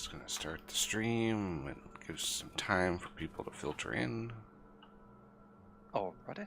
Just gonna start the stream and give some time for people to filter in. Alrighty.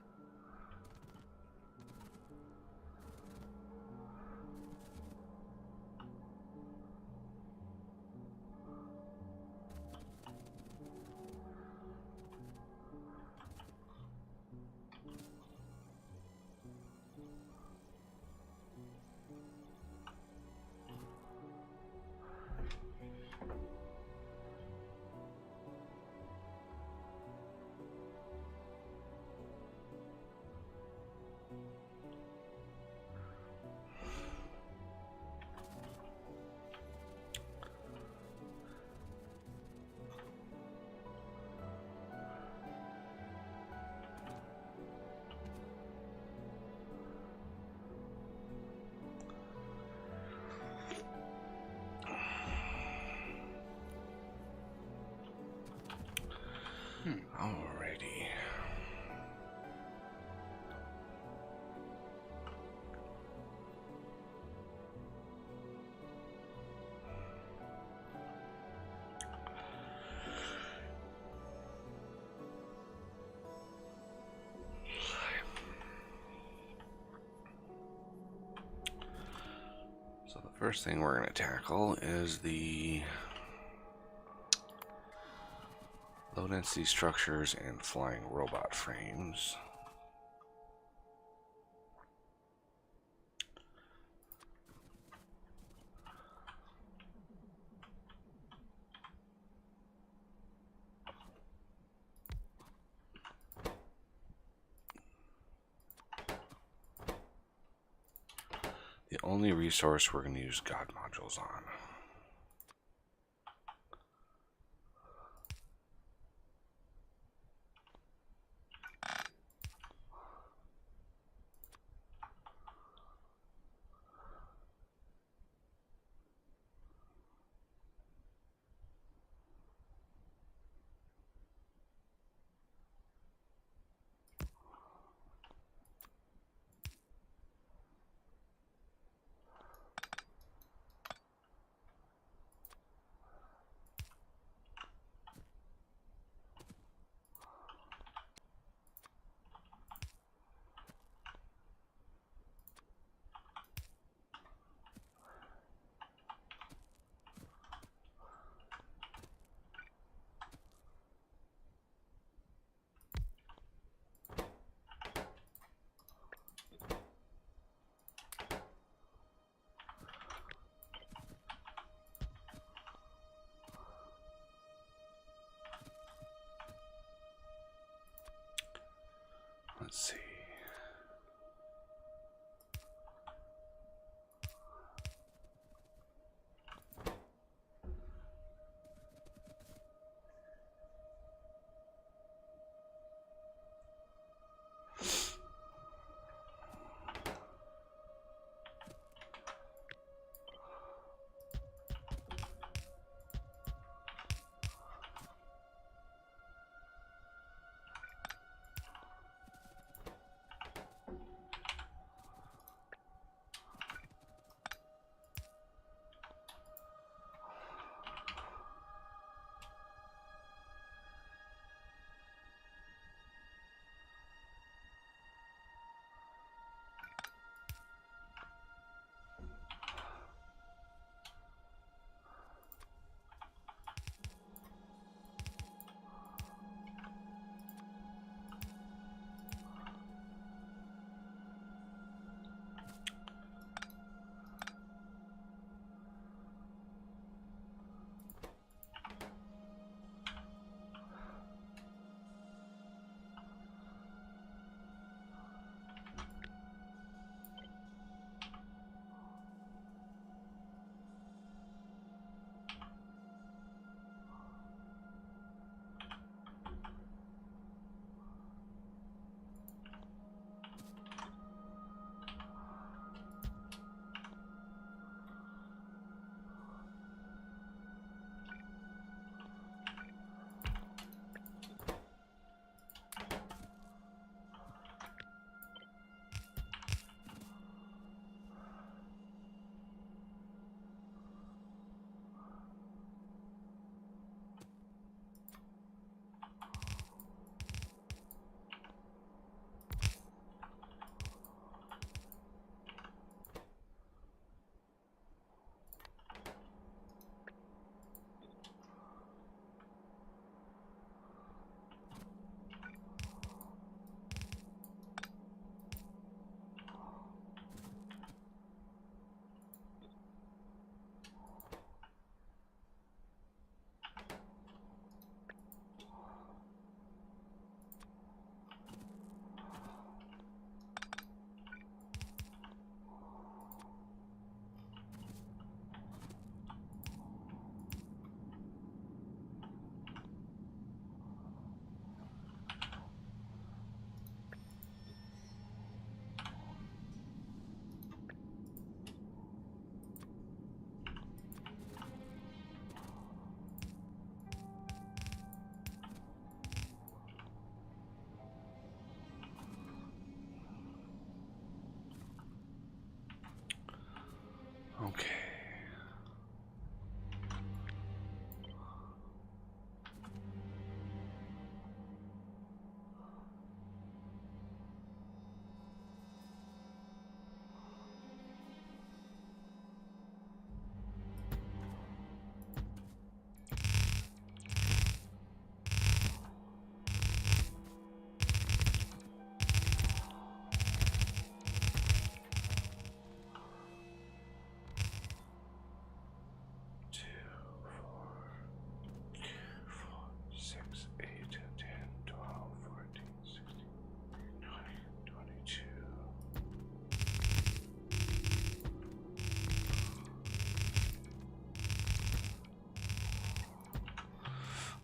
Alrighty. So the first thing we're going to tackle is the low density structures and flying robot frames. The only resource we're going to use God modules on. Let's see.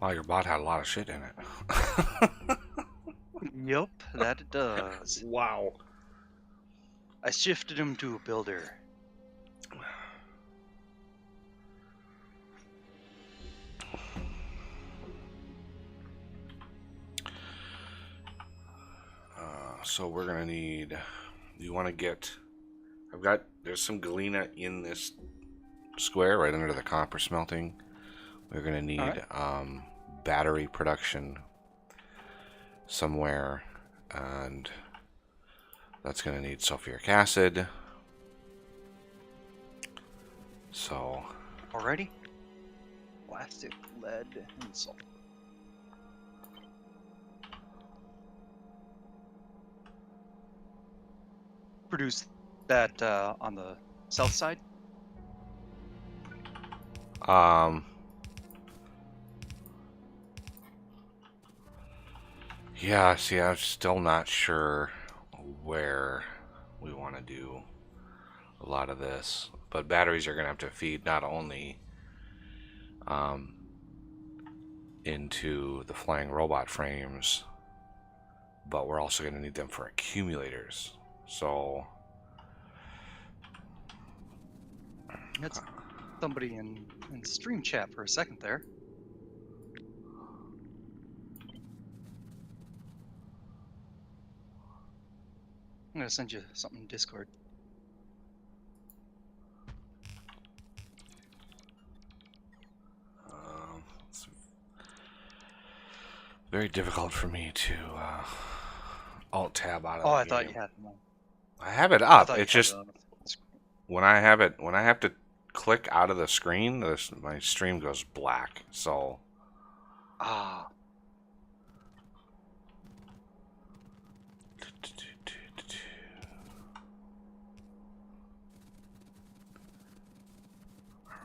Wow, your bot had a lot of shit in it. Yup, that it does. Wow. I shifted him to a builder. So we're gonna need. You want to get? There's some galena in this square right under the copper smelting. We're gonna need battery production somewhere, and that's gonna need sulfuric acid. So. Already? Plastic, lead, and sulfur. Produce that on the south side? Yeah, see, I'm still not sure where we want to do a lot of this. But batteries are going to have to feed not only into the flying robot frames, but we're also going to need them for accumulators. So. That's somebody in stream chat for a second there. I'm gonna send you something in Discord. It's very difficult for me to alt tab out of Oh, the I game. thought you had them. I have it I up. thought you It's had just it on. when I have to click out of the screen, my stream goes black. So. Ah.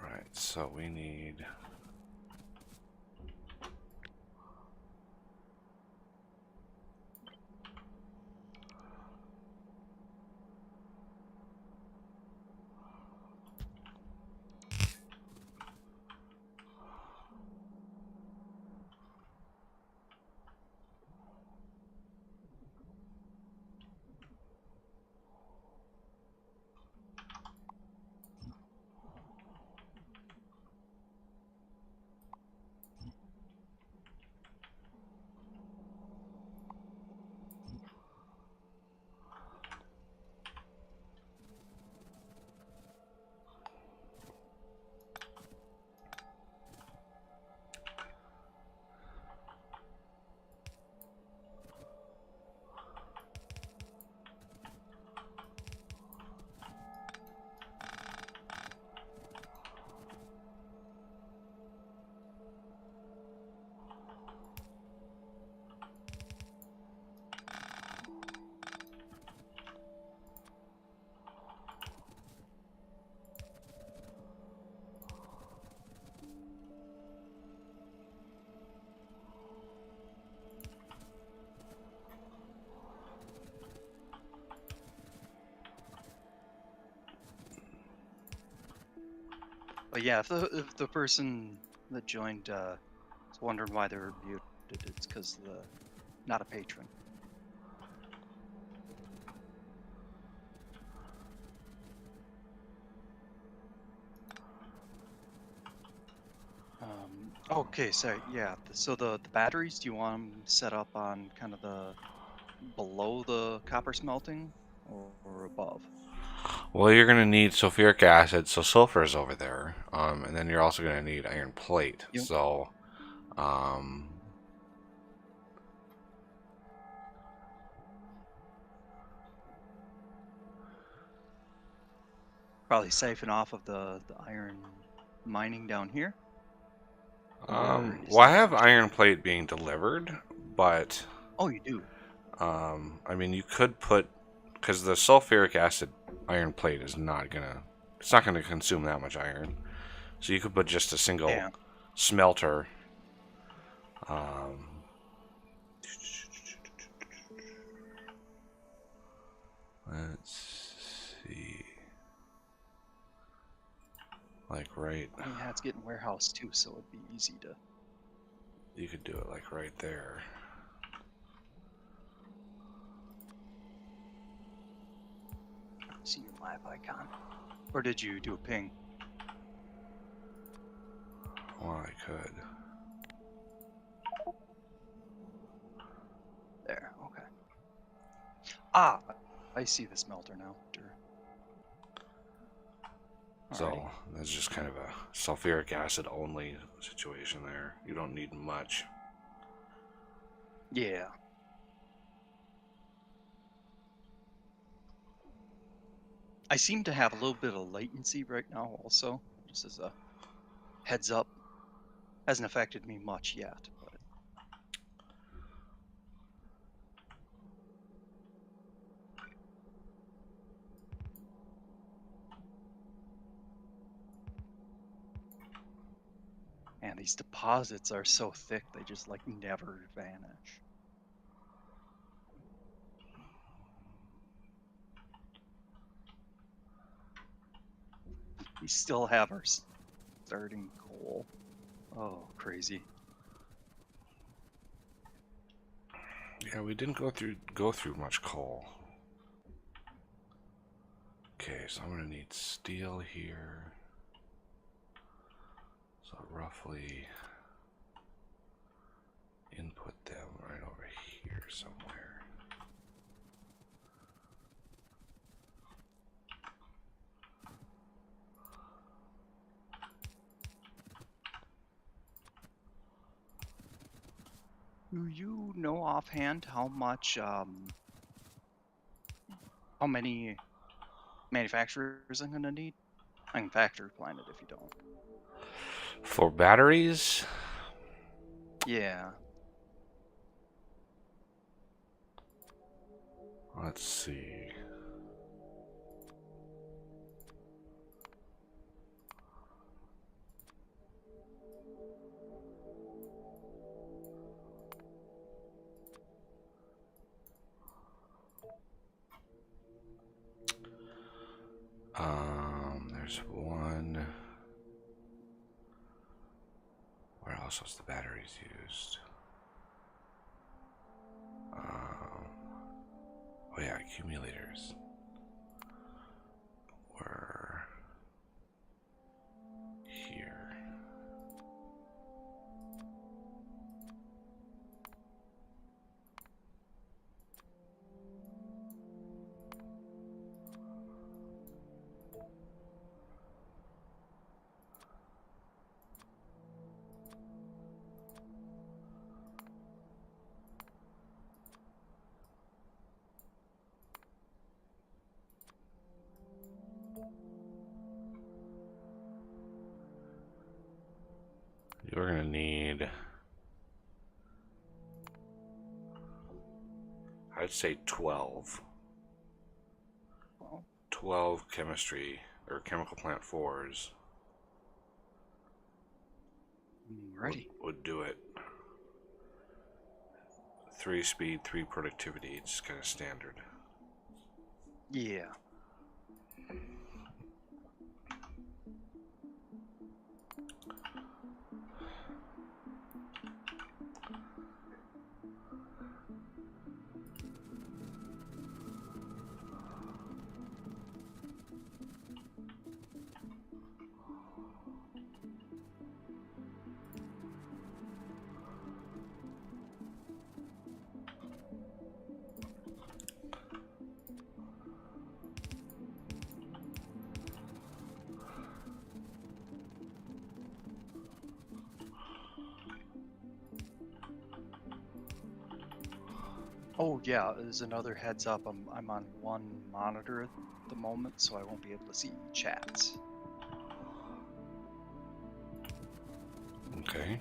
Alright, so we need. But yeah, if the person that joined is wondering why they're muted, it's because not a patron. Okay, so yeah, so the batteries, do you want them set up on kind of the below the copper smelting or above? Well, you're going to need sulfuric acid, so sulfur is over there. And then you're also going to need iron plate. Yep. So, um, Probably siphon off of the iron mining down here. well, I have iron plate being delivered, but Oh, you do. I mean, you could put, because the sulfuric acid iron plate is not gonna, it's not gonna consume that much iron. So you could put just a single smelter. Let's see. Like right. I mean, yeah, it's getting warehouse too, so it'd be easy to. You could do it like right there. See your map icon. Or did you do a ping? Well, I could. There, okay. Ah, I see the smelter now. So Alrighty. that's just kind of a sulfuric acid only situation there. You don't need much. Yeah. I seem to have a little bit of latency right now also, just as a heads up. Hasn't affected me much yet, but man, these deposits are so thick they just like never vanish. We still have our starting coal. Oh, crazy. Yeah, we didn't go through much coal. Okay, so I'm gonna need steel here. So roughly input them right over here somewhere. Do you know offhand how much, how many manufacturers I'm gonna need? I can factory plan it if you don't. For batteries, Yeah. let's see. There's one. Where else was the batteries used? Oh yeah, accumulators were here. You're gonna need, I'd say 12. Well, 12 chemistry or chemical plant 4s ready. would do it. 3 speed, 3 productivity, it's kind of standard. Yeah. Oh yeah, there's another heads up. I'm on one monitor at the moment, so I won't be able to see chats. Okay.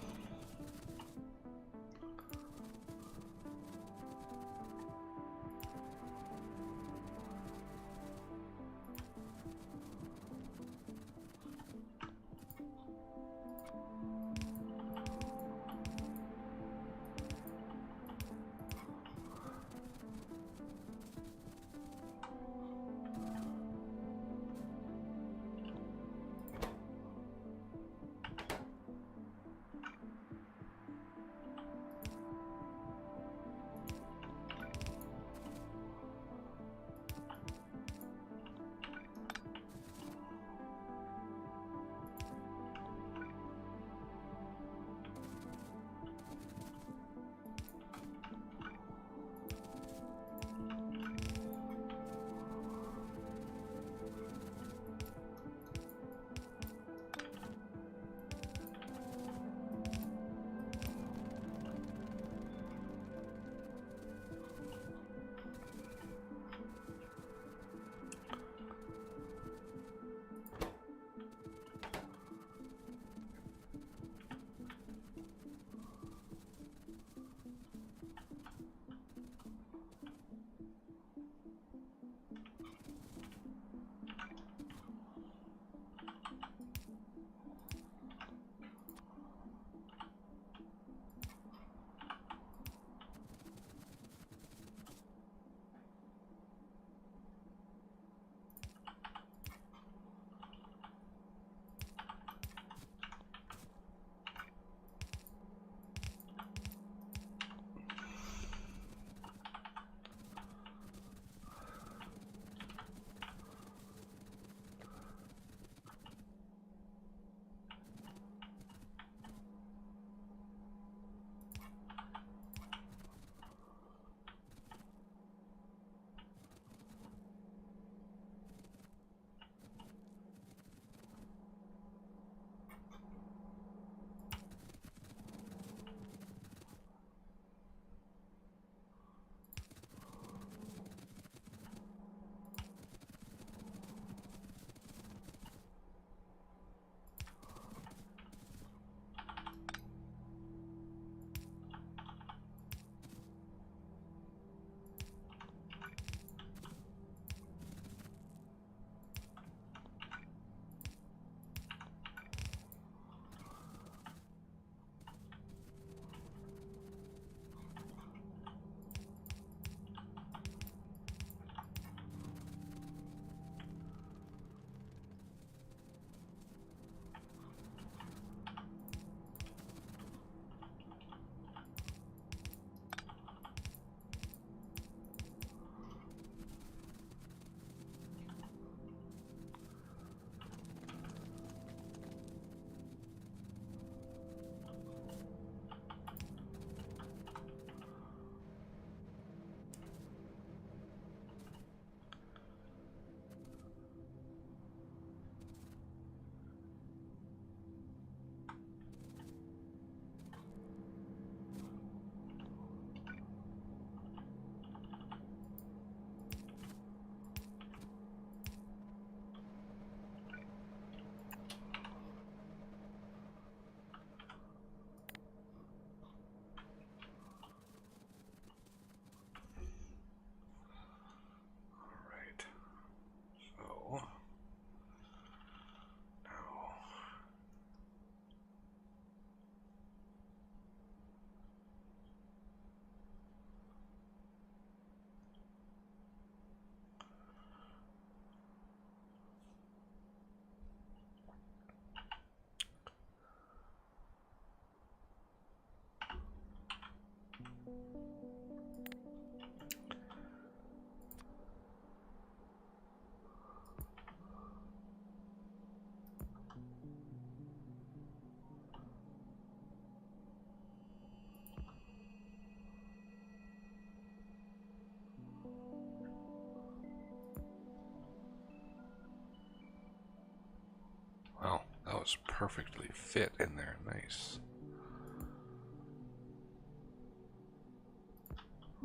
It's perfectly fit in there. Nice.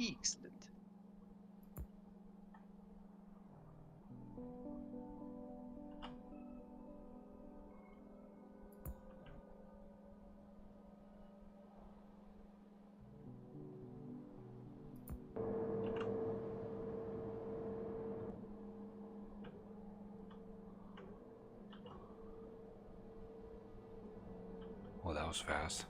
Excellent. Well, that was fast.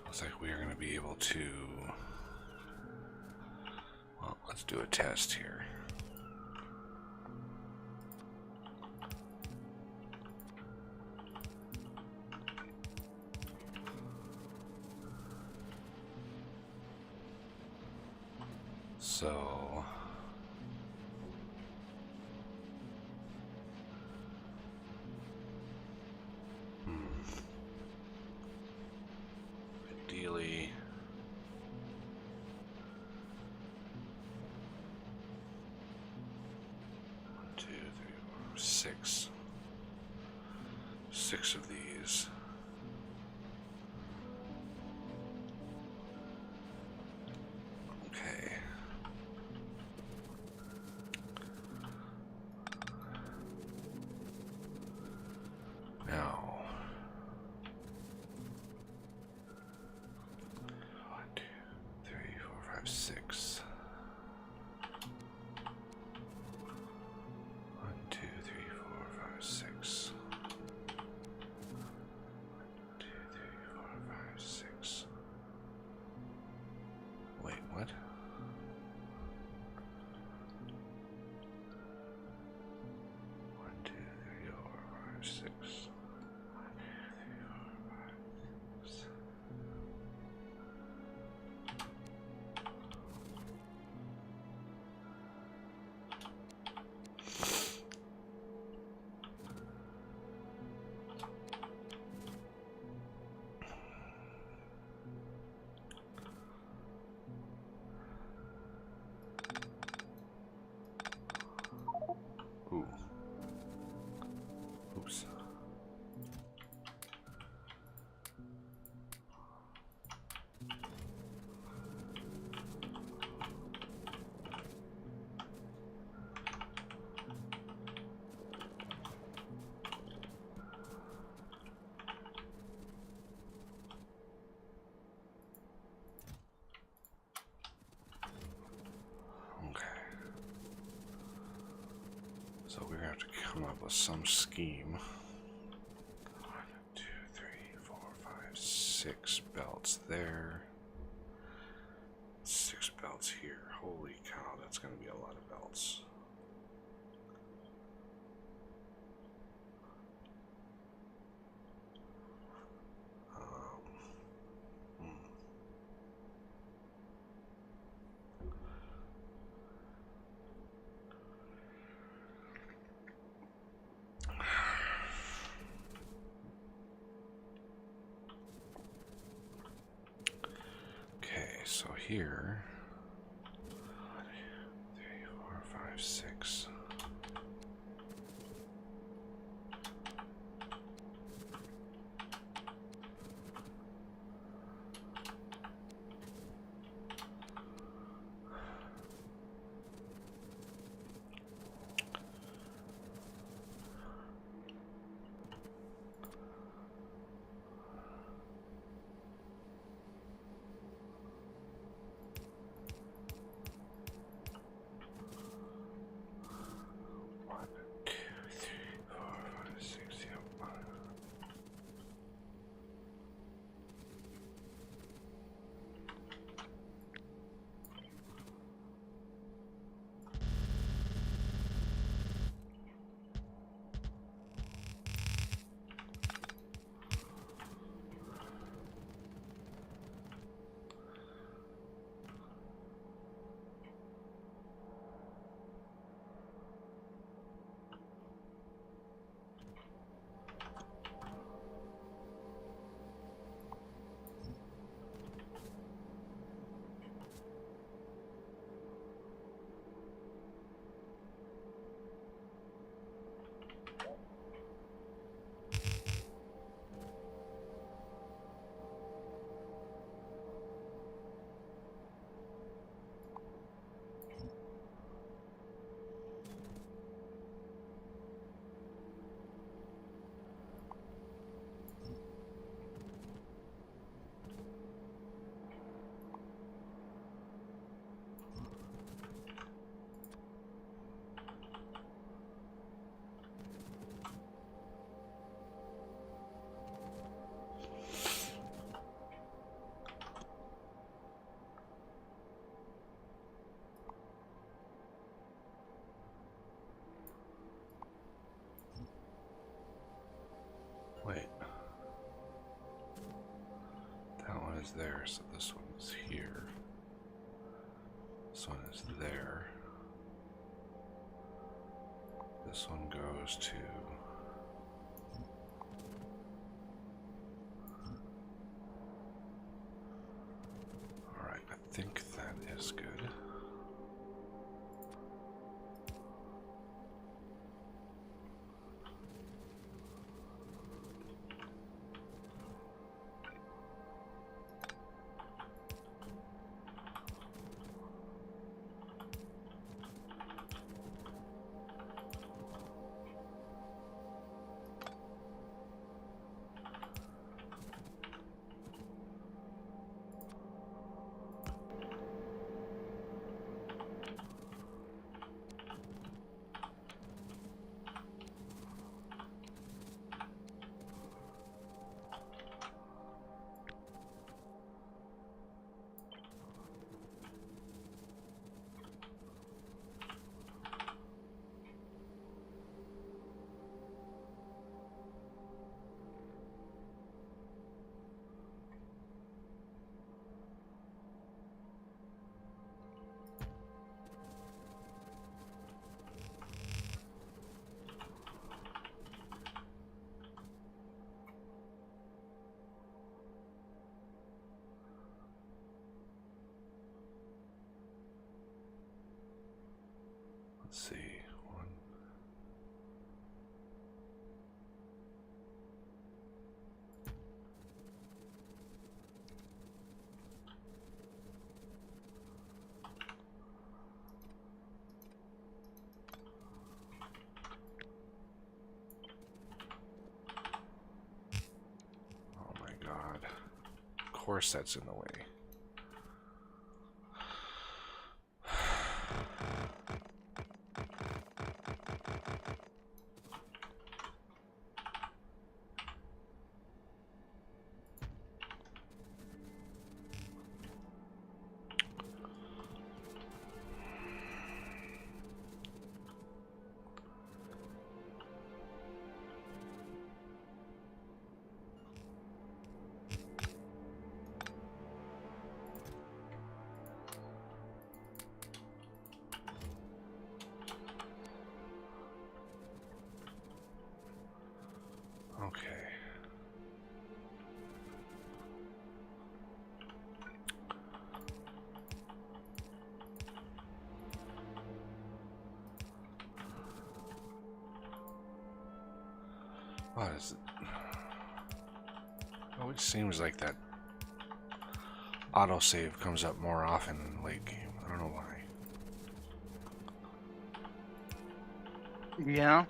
Looks like we are going to be able to... Well, let's do a test here. So... Ideally... 6. 6 of these. Okay. Now. 1, 2, 3, 4, 5, 6. 1, 2, 3, 4, 5, 6. 1, 2, 3, 4, 5, 6. Wait, what? 1, 2, 3, 4, 5, 6. 1, 2, 3, 4, 5, 6. Ooh. Oops. Okay. So we're gonna have to come up with some scheme. 1, 2, 3, 4, 5, 6 belts there. 6 belts here. Holy cow, that's gonna be a lot of belts. Okay, so here. 1, 2, 3, 4, 5, 6. there, so this one is here. This one is there. This one goes to... Alright, I think that is good. Let's see, one. Oh my God. Of course that's in the way. Okay. What is it? Oh, it seems like that autosave comes up more often in late game. I don't know why. Yeah.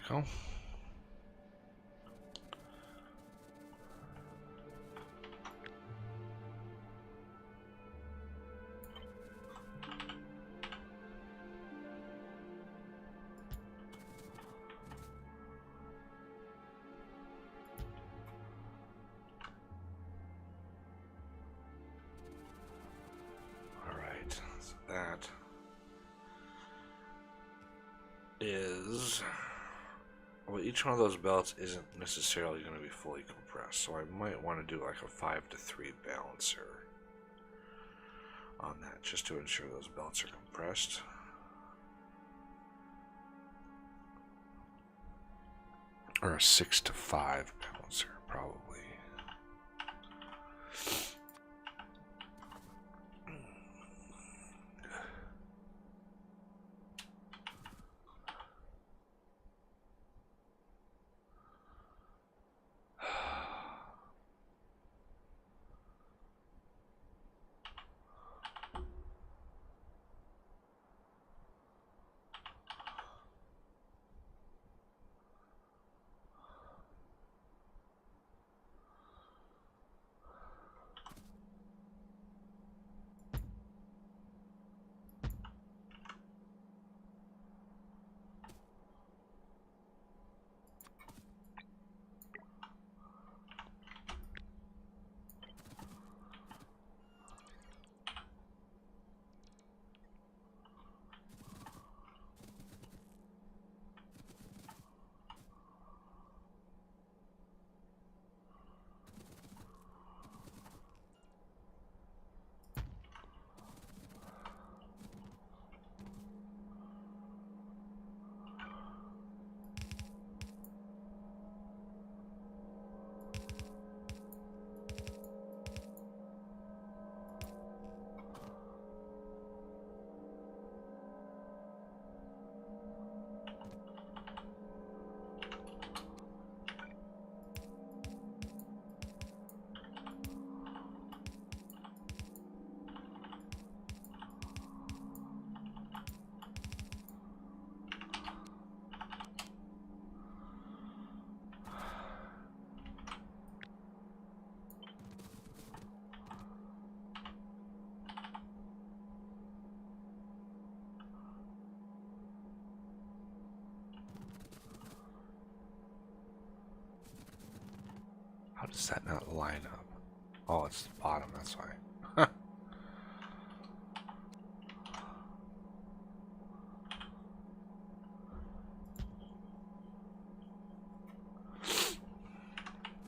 Go. All right, so that is... Well, each one of those belts isn't necessarily going to be fully compressed, so I might want to do like a 5-to-3 balancer on that, just to ensure those belts are compressed. Or a 6 to 5 balancer, probably. How does that not line up? Oh, it's the bottom, that's why.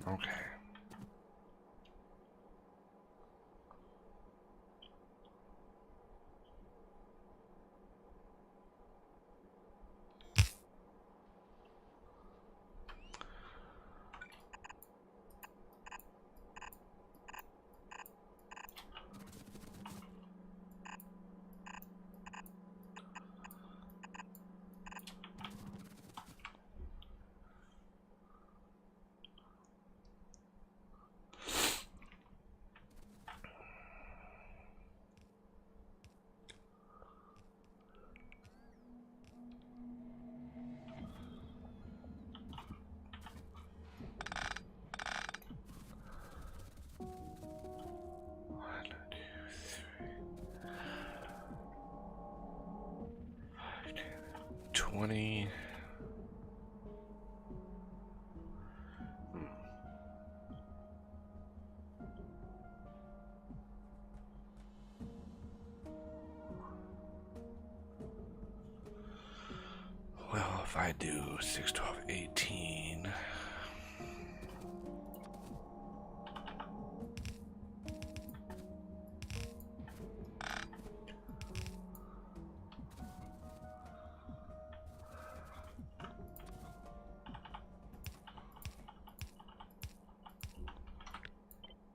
Okay. One, two, three, 5, 10, 20. Well, if I do 6, 12, 18.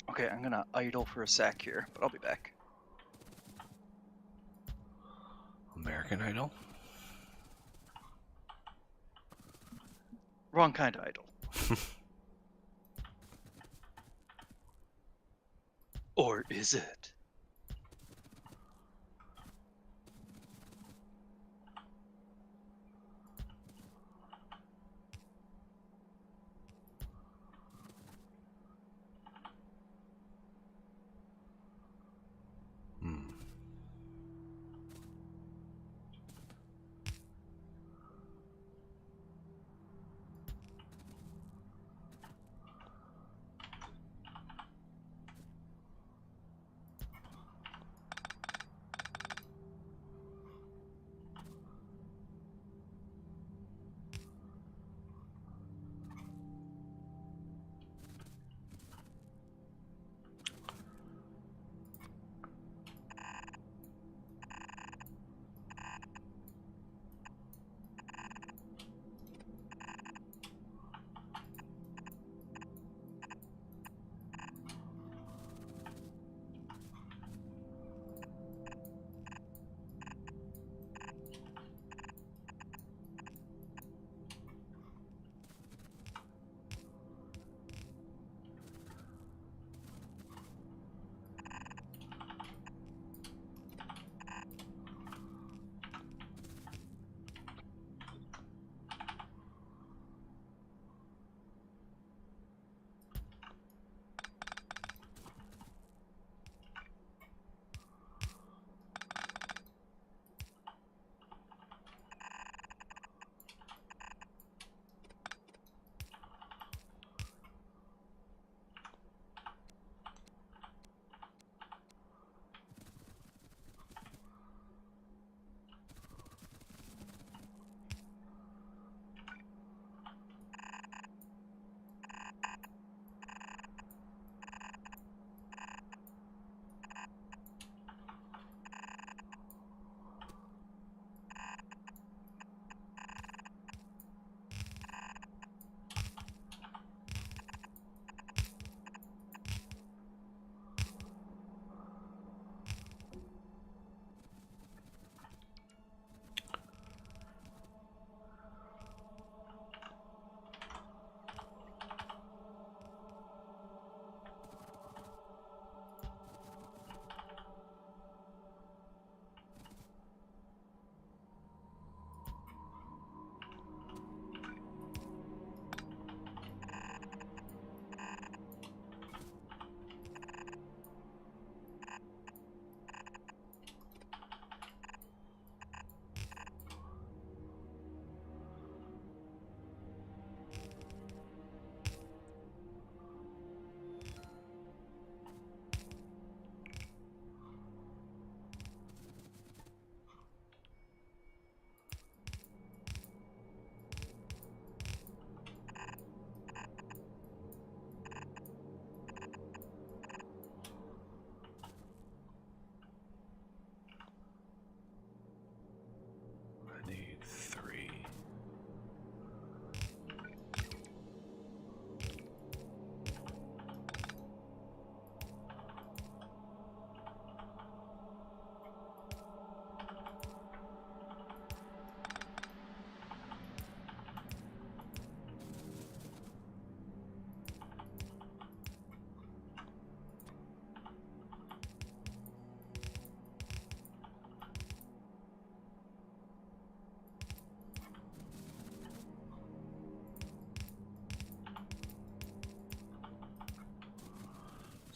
Okay, I'm gonna idle for a sec here, but I'll be back. American Idol? Wrong kind of idle. Or is it? Hmm.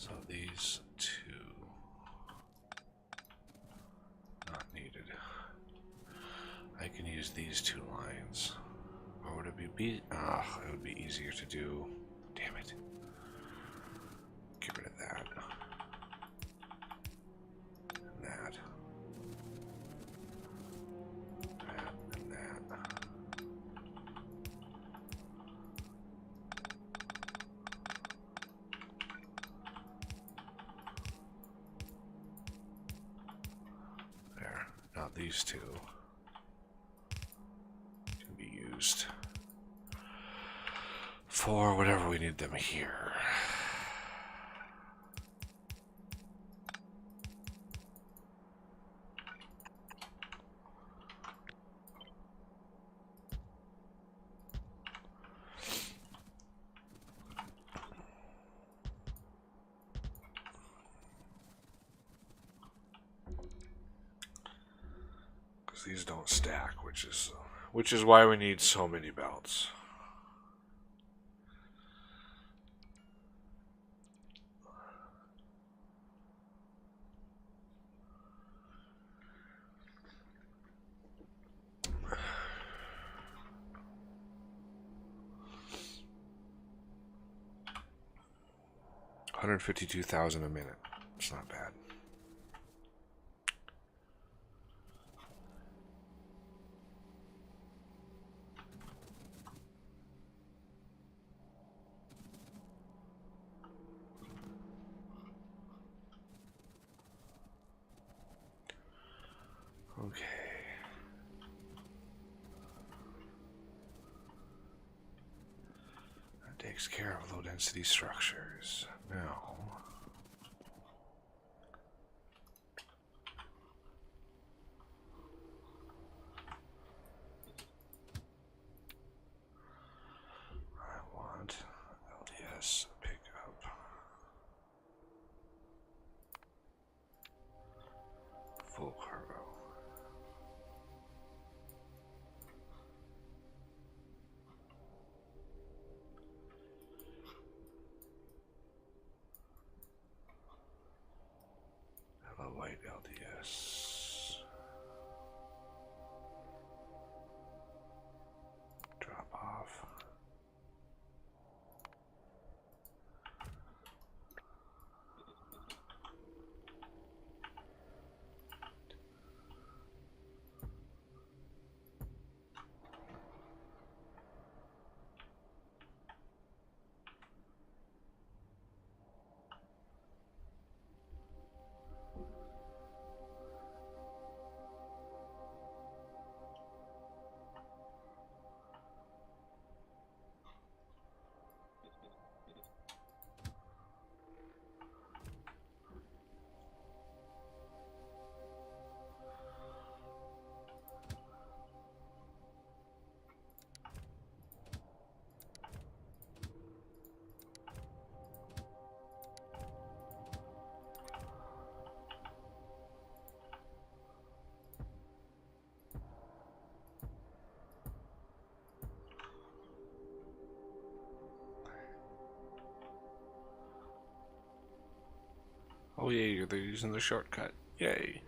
So these two not needed. I can use these two lines. Or would it be it would be easier to do. Damn it. Get rid of that. And that. That and that. There. Now these two can be used for whatever we need them here. Because these don't stack, which is why we need so many belts. $152,000 a minute. It's not bad. Okay. That takes care of low density structures. Now, I want LDS pickup. Full cargo. Hello, white LDS. Drop off. Oh yeah, they're using the shortcut. Yay.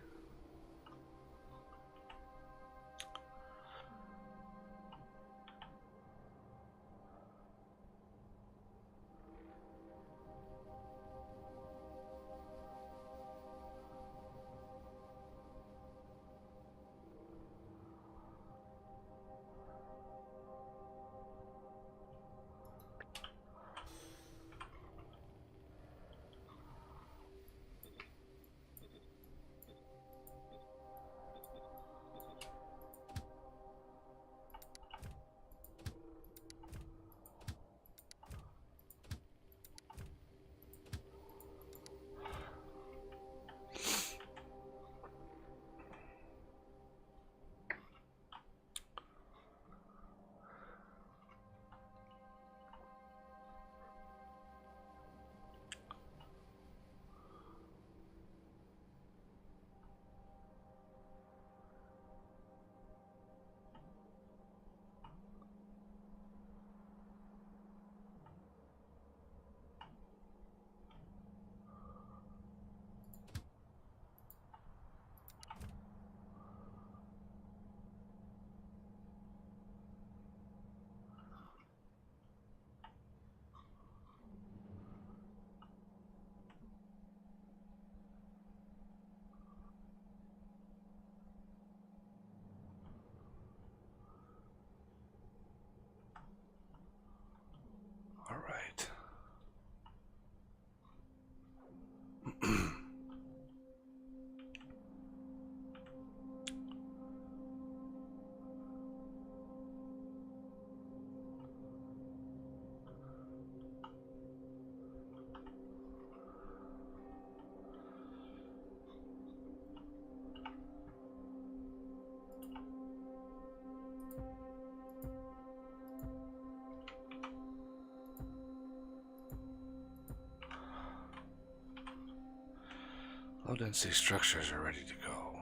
Low density structures are ready to go.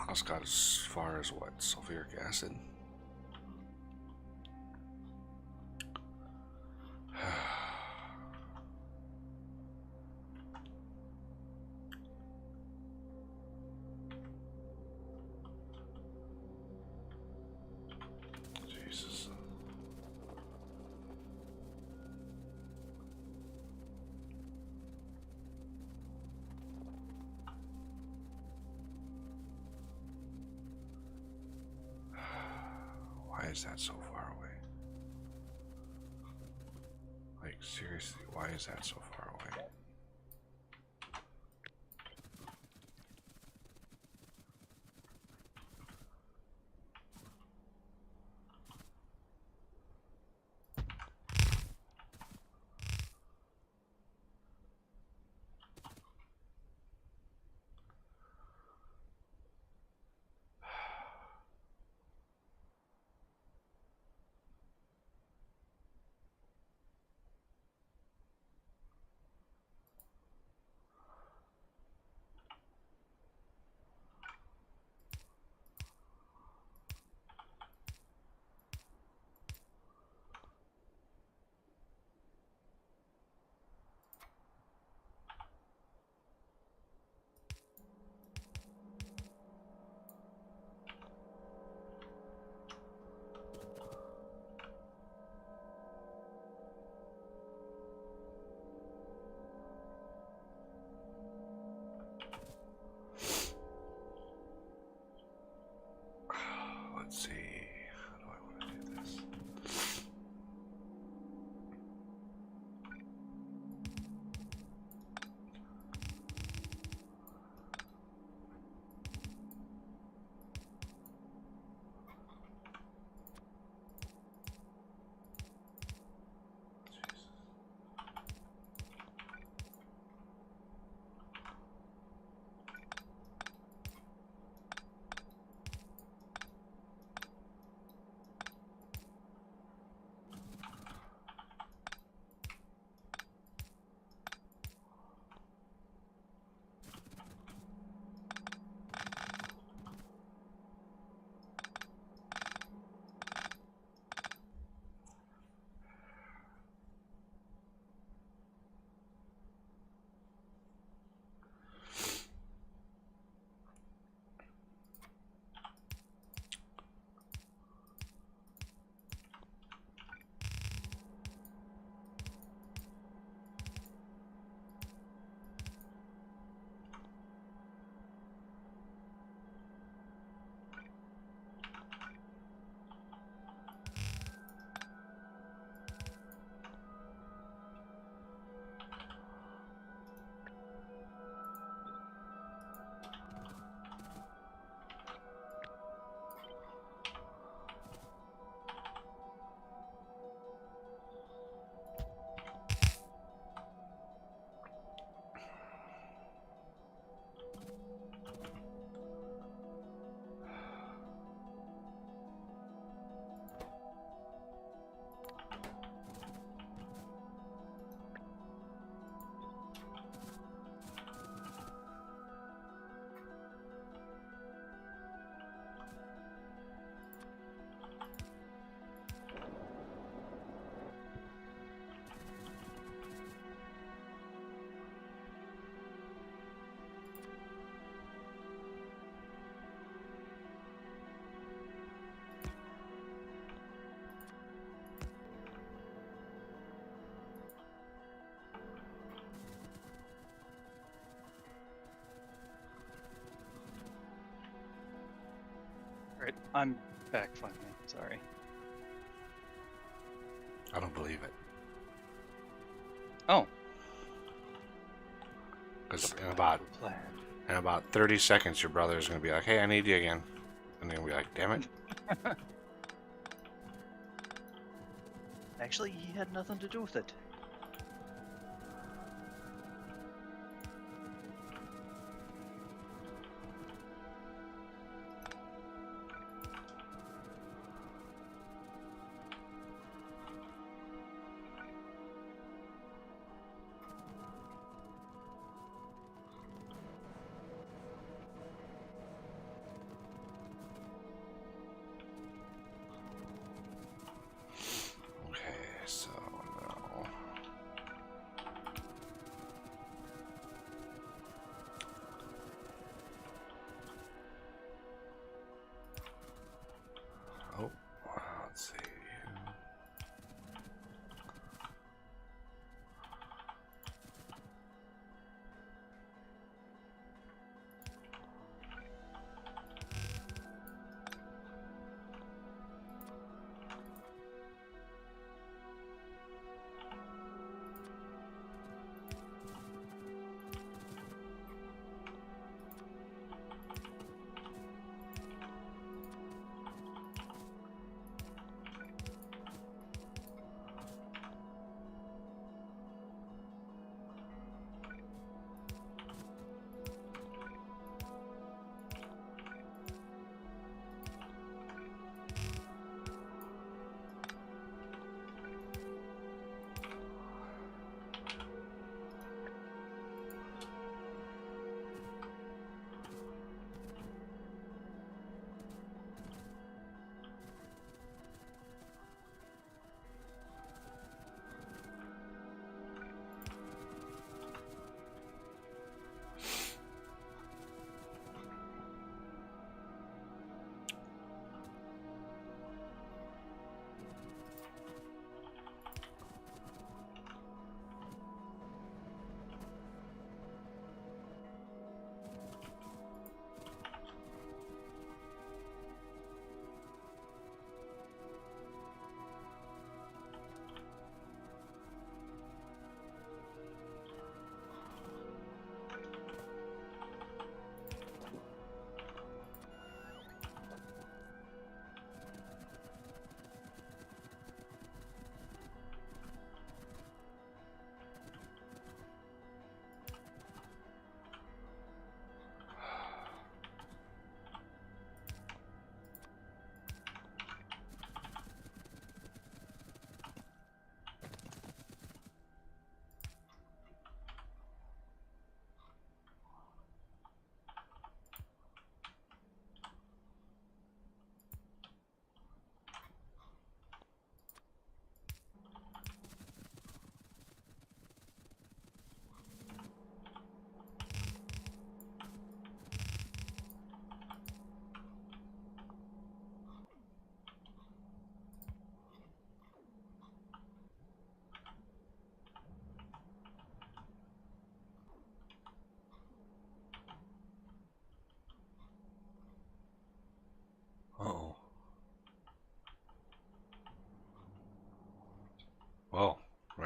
Lost got as far as what? Sulfuric acid? Jesus. Why is that so far away? Like, seriously, why is that so far away? Let's see. How do I want to do this? Right, I'm back finally. Sorry. I don't believe it. Oh. Because in about 30 seconds, your brother is going to be like, "Hey, I need you again," and then we'll be like, "Damn it!" Actually, he had nothing to do with it.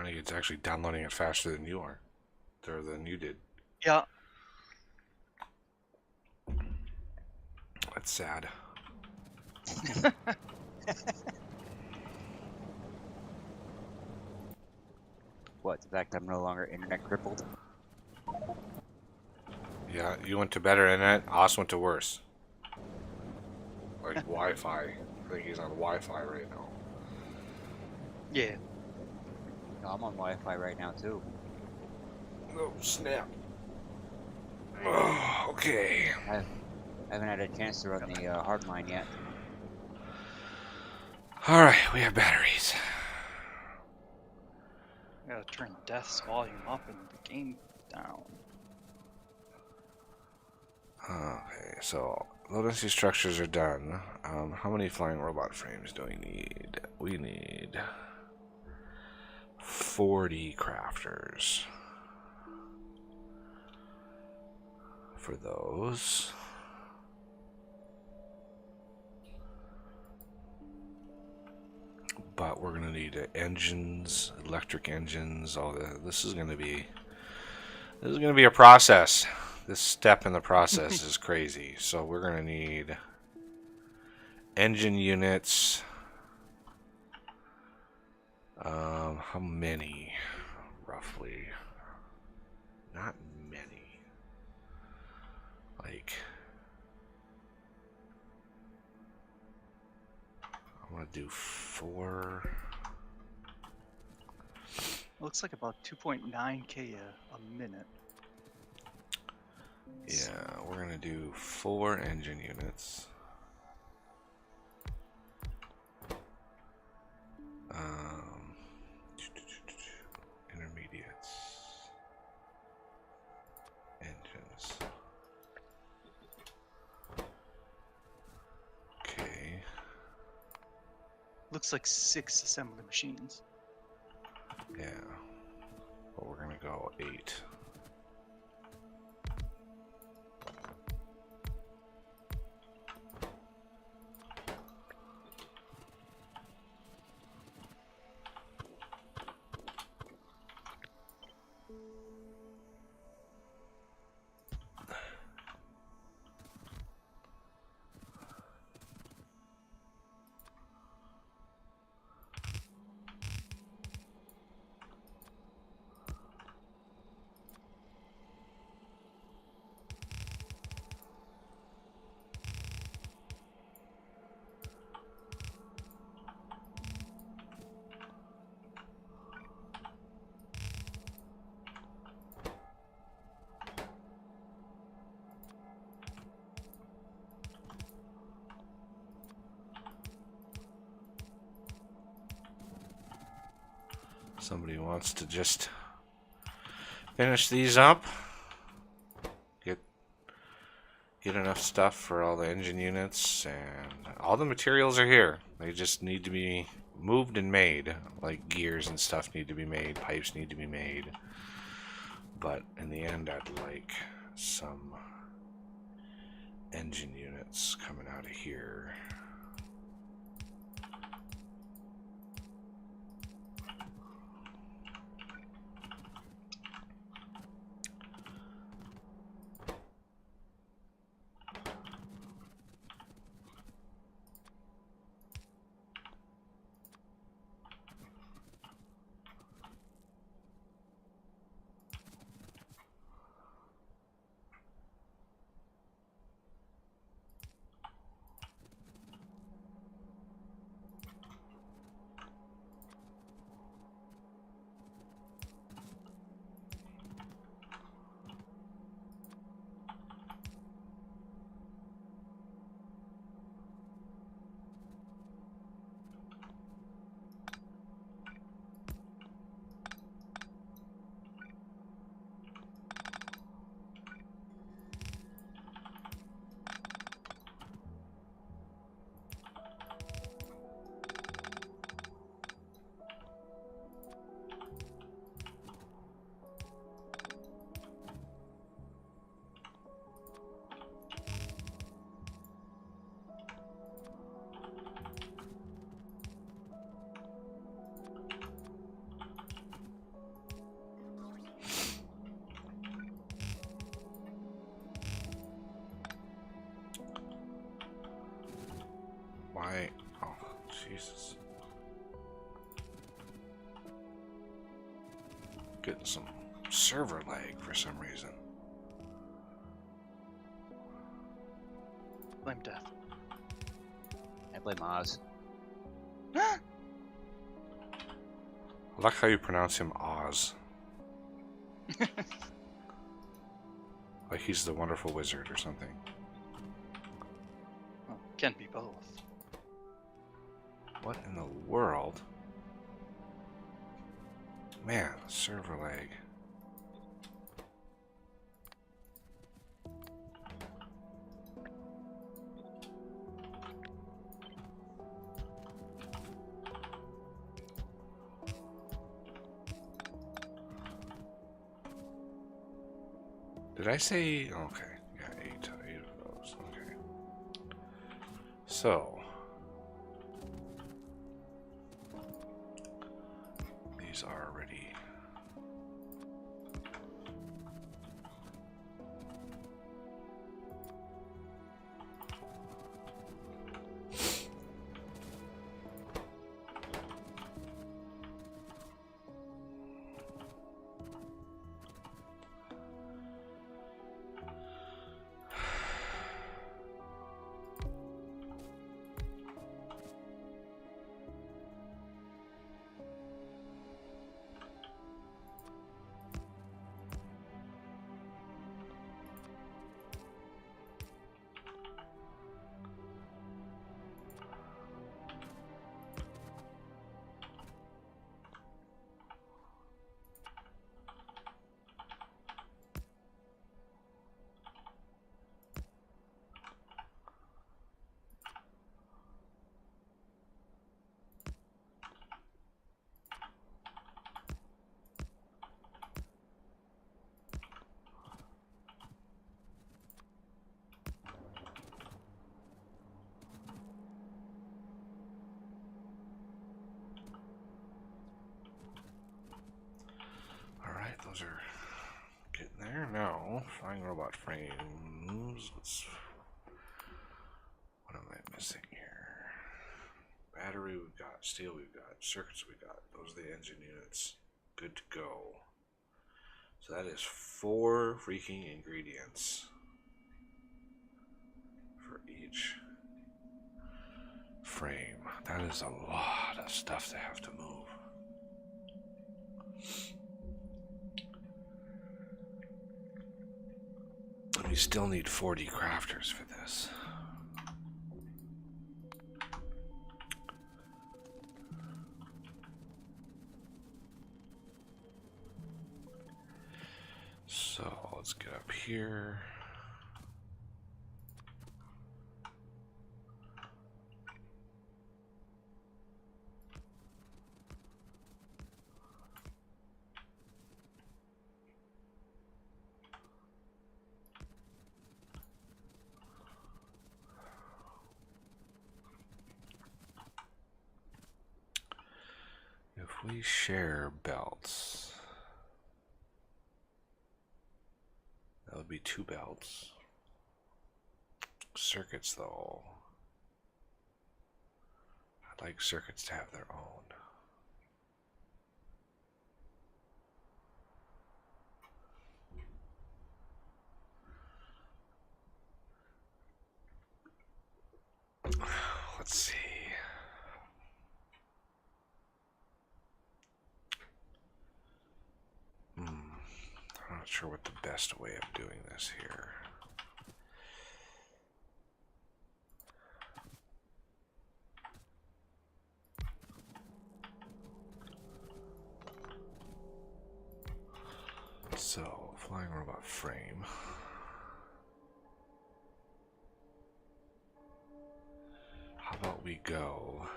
Renegade's actually downloading it faster than you are. Or than you did. Yeah. That's sad. What, the fact I'm no longer internet crippled? Yeah, you went to better internet. Oz went to worse. Like Wi-Fi. I think he's on Wi-Fi right now. Yeah. No, I'm on Wi-Fi right now too. Oh, snap. Oh, okay. I haven't had a chance to run the hardline yet. Alright, we have batteries. I gotta turn Death's volume up and the game down. Okay, so low-density structures are done. How many flying robot frames do we need? We need 40 crafters for those. But we're gonna need engines, electric engines. All that. This is gonna be a process. This step in the process is crazy. So we're gonna need engine units. How many? Roughly. Not many. Like, I want to do 4. Looks like about 2.9K a minute. Yeah, we're gonna do 4 engine units. Intermediates. Engines. Okay. Looks like 6 assembly machines. Yeah. But we're gonna go 8. Somebody wants to just finish these up. Get enough stuff for all the engine units, and all the materials are here. They just need to be moved and made. Like gears and stuff need to be made, pipes need to be made. But in the end, I'd like some engine units coming out of here. Jesus. Getting some server lag for some reason. Blame death. I blame Oz. I like how you pronounce him Oz. Like he's the wonderful wizard or something. Well, can be both. What in the world? Man, server lag. Did I say? Okay, yeah, eight of those. Okay. So these are already. Alright, those are getting there. Now, flying robot frames. What am I missing here? Battery we've got, steel we've got, circuits we got. Those are the engine units. Good to go. So that is 4 freaking ingredients for each frame. That is a lot of stuff to have to move. And we still need 40 crafters for this. So let's get up here. If we share belts, that would be 2 belts. Circuits, though, I'd like circuits to have their own. Let's see. I'm not sure what the best way of doing this here. So, flying robot frame. How about we go?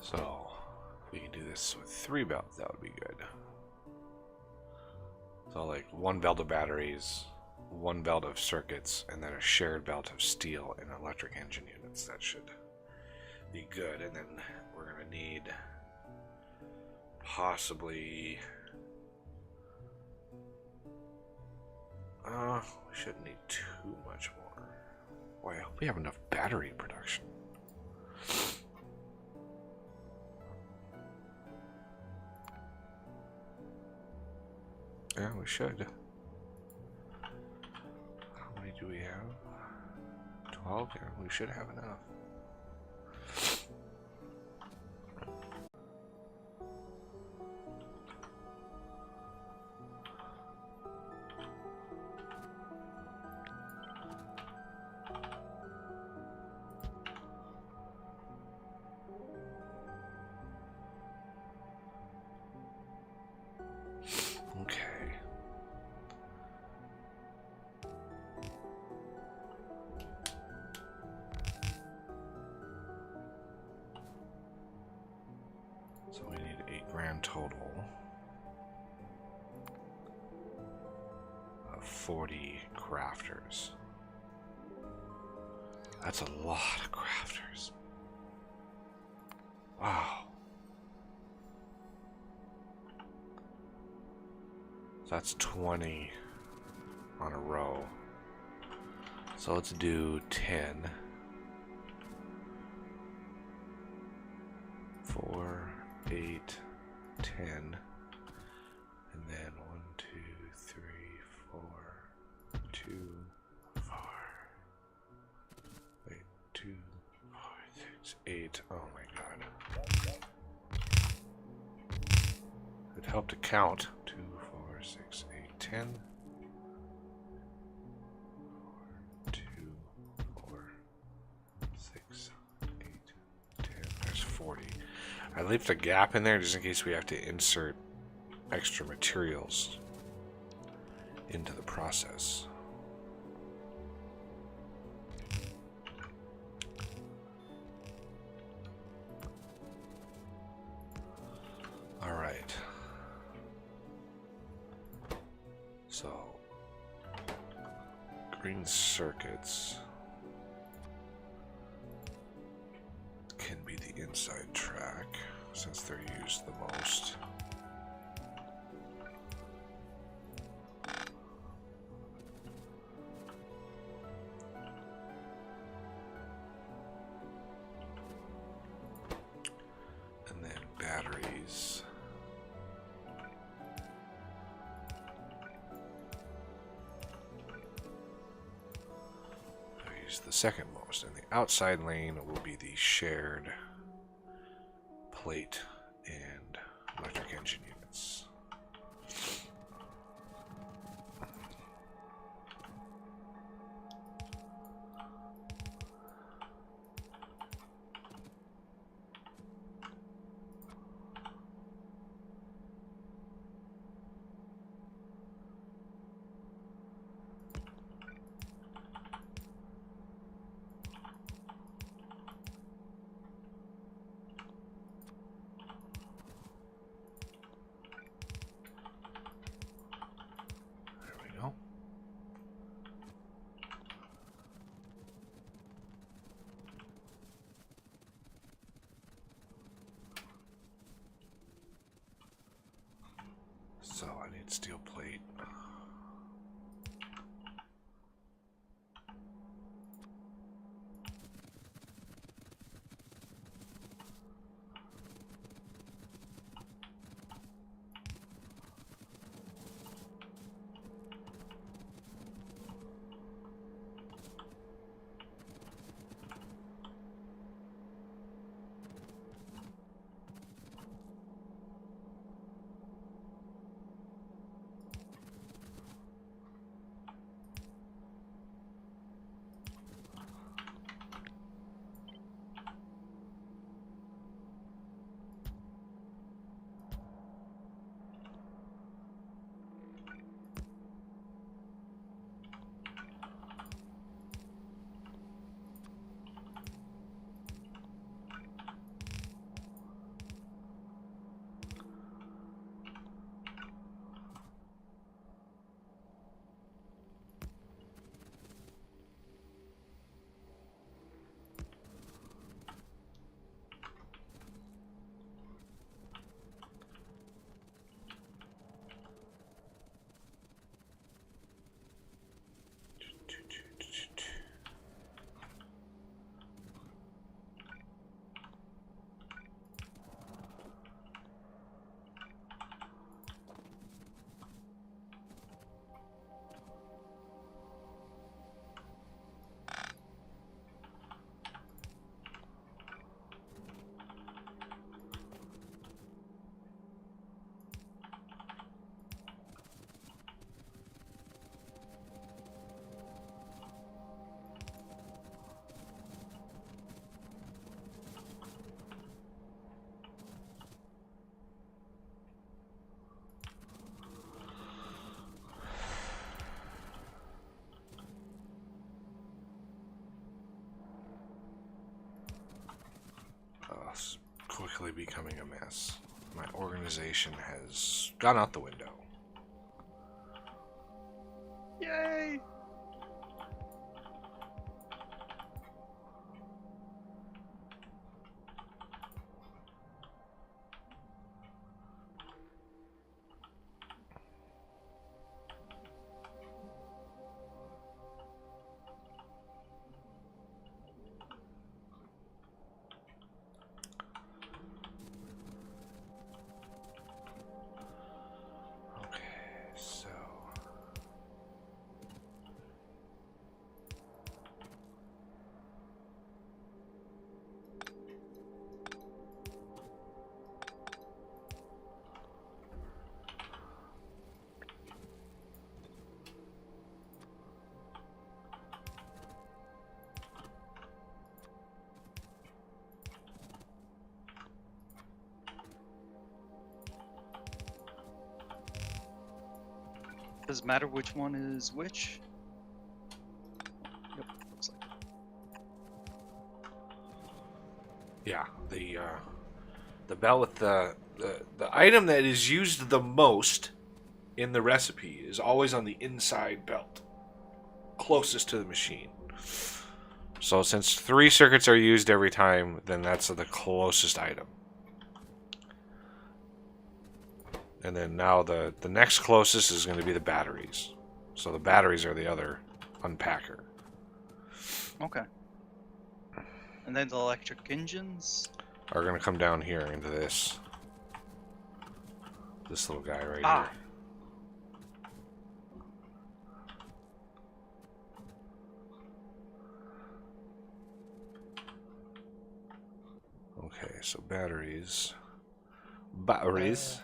So if we can do this with 3 belts, that would be good. So like 1 belt of batteries, 1 belt of circuits, and then a shared belt of steel and electric engine units. That should be good. And then we're gonna need possibly we shouldn't need too much more. Boy, I hope we have enough battery production. Yeah, we should. How many do we have? 12? Yeah, we should have enough. Okay. So we need a grand total of 40 crafters. That's a lot of crafters. Wow. So that's 20 on a row. So let's do 10. 4, 8, 10. And then 1, 2, 3, 4, 2, 4. Wait, 2, 4, 6, 8. Oh my god. It'd help to count. 2, 4, 6, 8, 10. 2, 4, 6, 8, 10. There's 40. I left a gap in there just in case we have to insert extra materials into the process. All right. So, green circuits can be the inside track since they're used the most. And then batteries. The second most, and the outside lane will be the shared plate and electric engine units. So I need steel plate. quickly becoming a mess. My organization has gone out the window. Yay! Okay, so Does it matter which one is which? Yep, looks like it. yeah, the belt with the item that is used the most in the recipe is always on the inside belt, closest to the machine. So since 3 circuits are used every time, then that's the closest item. And then now the next closest is going to be the batteries. So the batteries are the other unpacker. Okay. And then the electric engines. Are going to come down here into this little guy right Ah. here. Okay, so batteries. Batteries.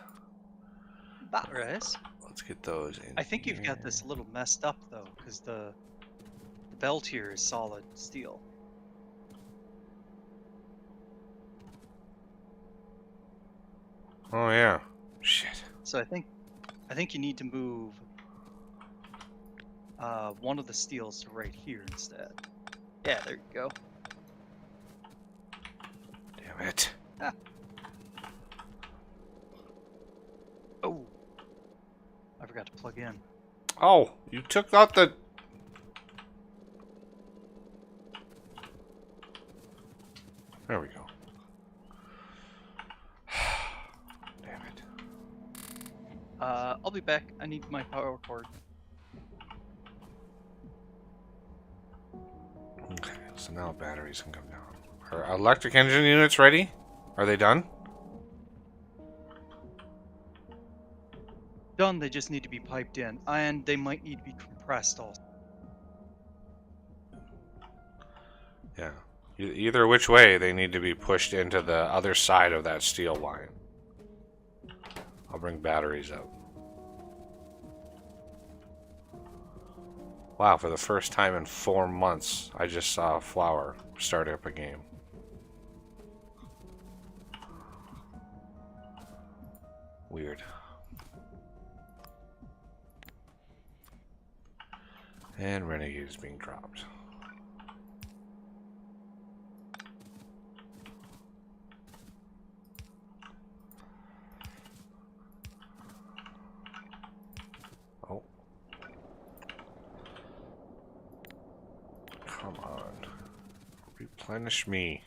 Batteries. Let's get those in. I think you've got here. this a little messed up though, because the belt here is solid steel. Oh yeah. Shit. So I think you need to move one of the steels to right here instead. Yeah, there you go. Damn it. Ah. Oh, I forgot to plug in. Oh, you took out the... There we go. Damn it. I'll be back. I need my power cord. Okay, so now batteries can come down. Are electric engine units ready? Are they done? Done. They just need to be piped in, and they might need to be compressed also. Yeah. Either which way, they need to be pushed into the other side of that steel line. I'll bring batteries up. Wow, for the first time in 4 months, I just saw Flower start up a game. Weird. And Renegade is being dropped. Oh. Come on. Replenish me.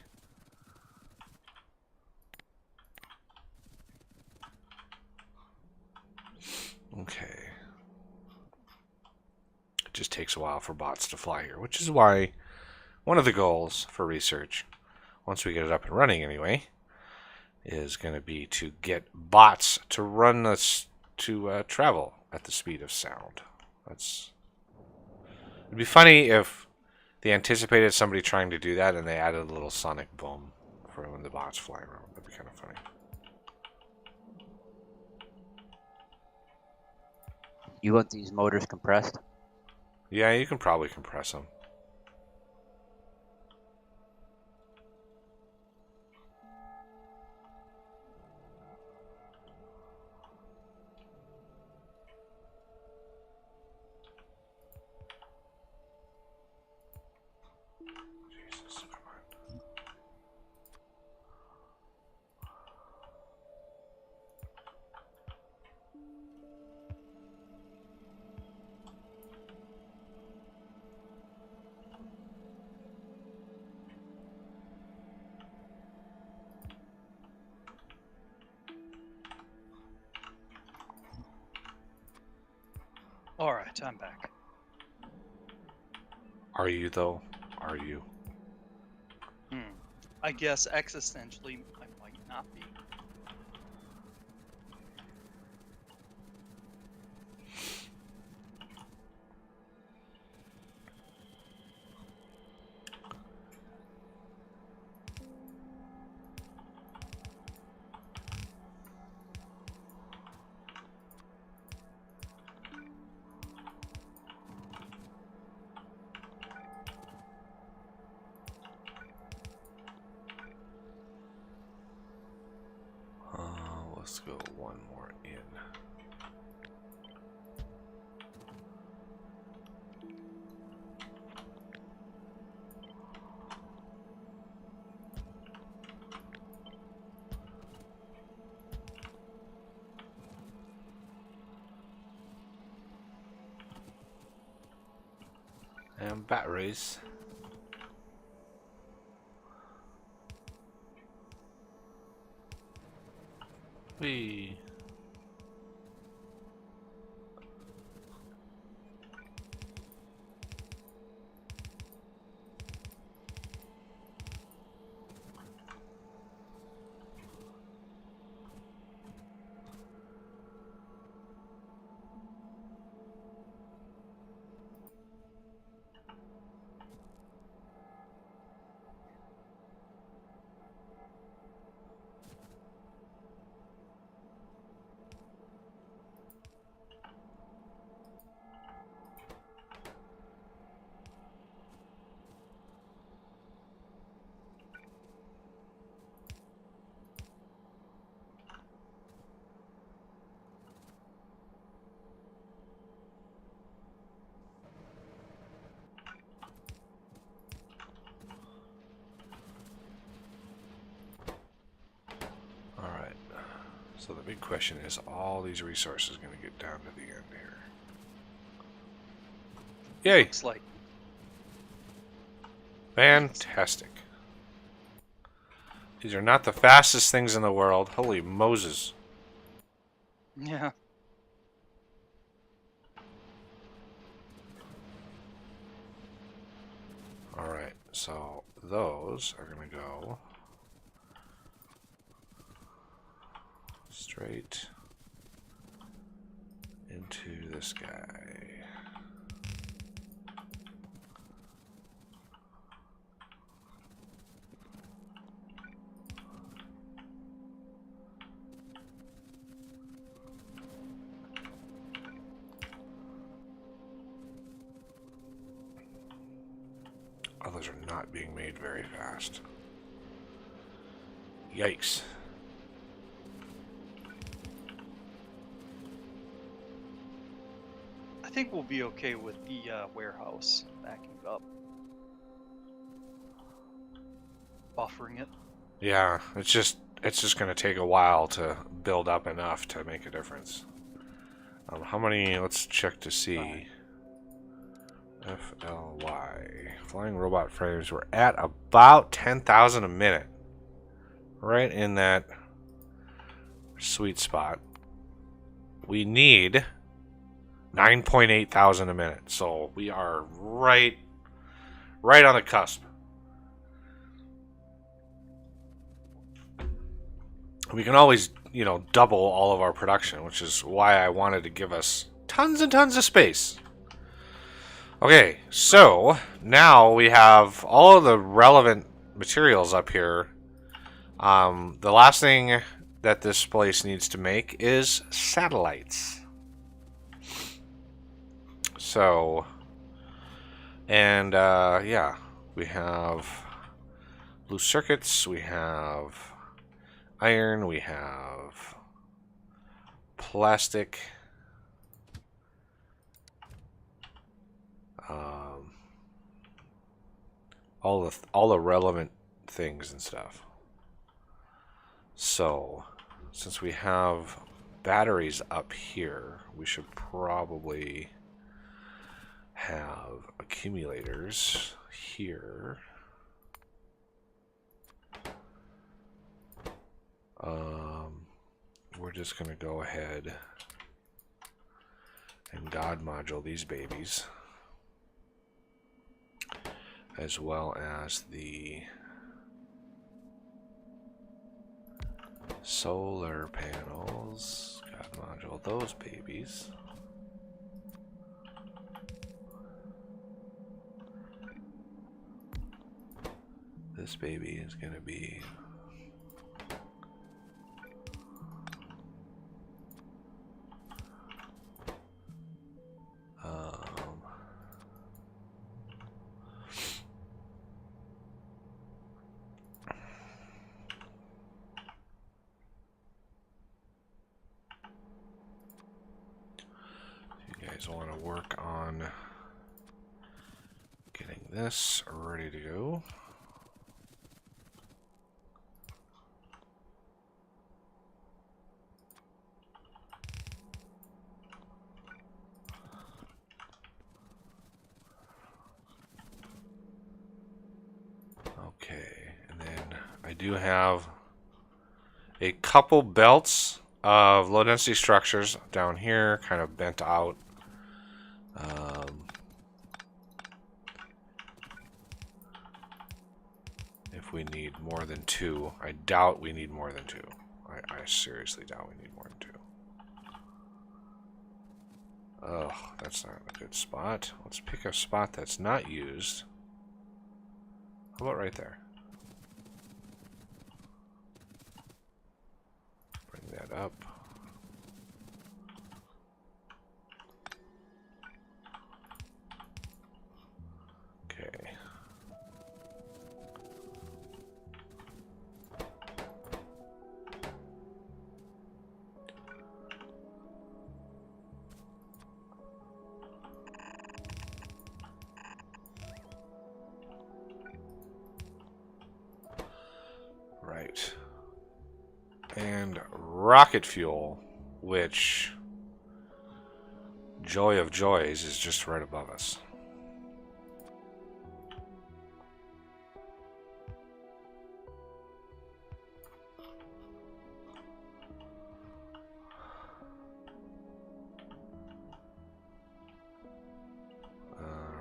Okay. It just takes a while for bots to fly here, which is why one of the goals for research, once we get it up and running anyway, is going to be to get bots to run us to travel at the speed of sound. It'd be funny if they anticipated somebody trying to do that and they added a little sonic boom for when the bots fly around. That'd be kind of funny. You want these motors compressed? Yeah, you can probably compress them. Jesus, come on. Alright, I'm back. Are you though? Are you? I guess existentially I might not be. Let's go one more in. And batteries. Whee. Alright. So the big question is, all these resources going to get down to the end here? Yay! Looks like Fantastic. These are not the fastest things in the world. Holy Moses. yeah. Alright, so those are going to go straight into this guy. Others are not being made very fast. Yikes. I think we'll be okay with the warehouse backing up. Buffering it. Yeah, it's just going to take a while to build up enough to make a difference. How many? Let's check to see. Right. FLY flying robot frames. We're at about 10,000 a minute, right in that sweet spot. We need 9.8 thousand a minute, so we are right on the cusp. We can always, double all of our production, which is why I wanted to give us tons and tons of space. Okay, so now we have all of the relevant materials up here. The last thing that this place needs to make is satellites. So, and yeah, we have blue circuits, we have iron, we have plastic, all the relevant things and stuff. So, since we have batteries up here, we should probably have accumulators here. We're just going to go ahead and God module these babies, as well as the solar panels. God module those babies. This baby is going to be you guys want to work on getting this ready to go. Okay, and then I do have a couple belts of low density structures down here, kind of bent out. If we need more than two, I doubt we need more than two. I seriously doubt we need more than two. Oh, that's not a good spot. Let's pick a spot that's not used. How about right there? Bring that up. Okay. Right. And rocket fuel, which, joy of joys, is just right above us.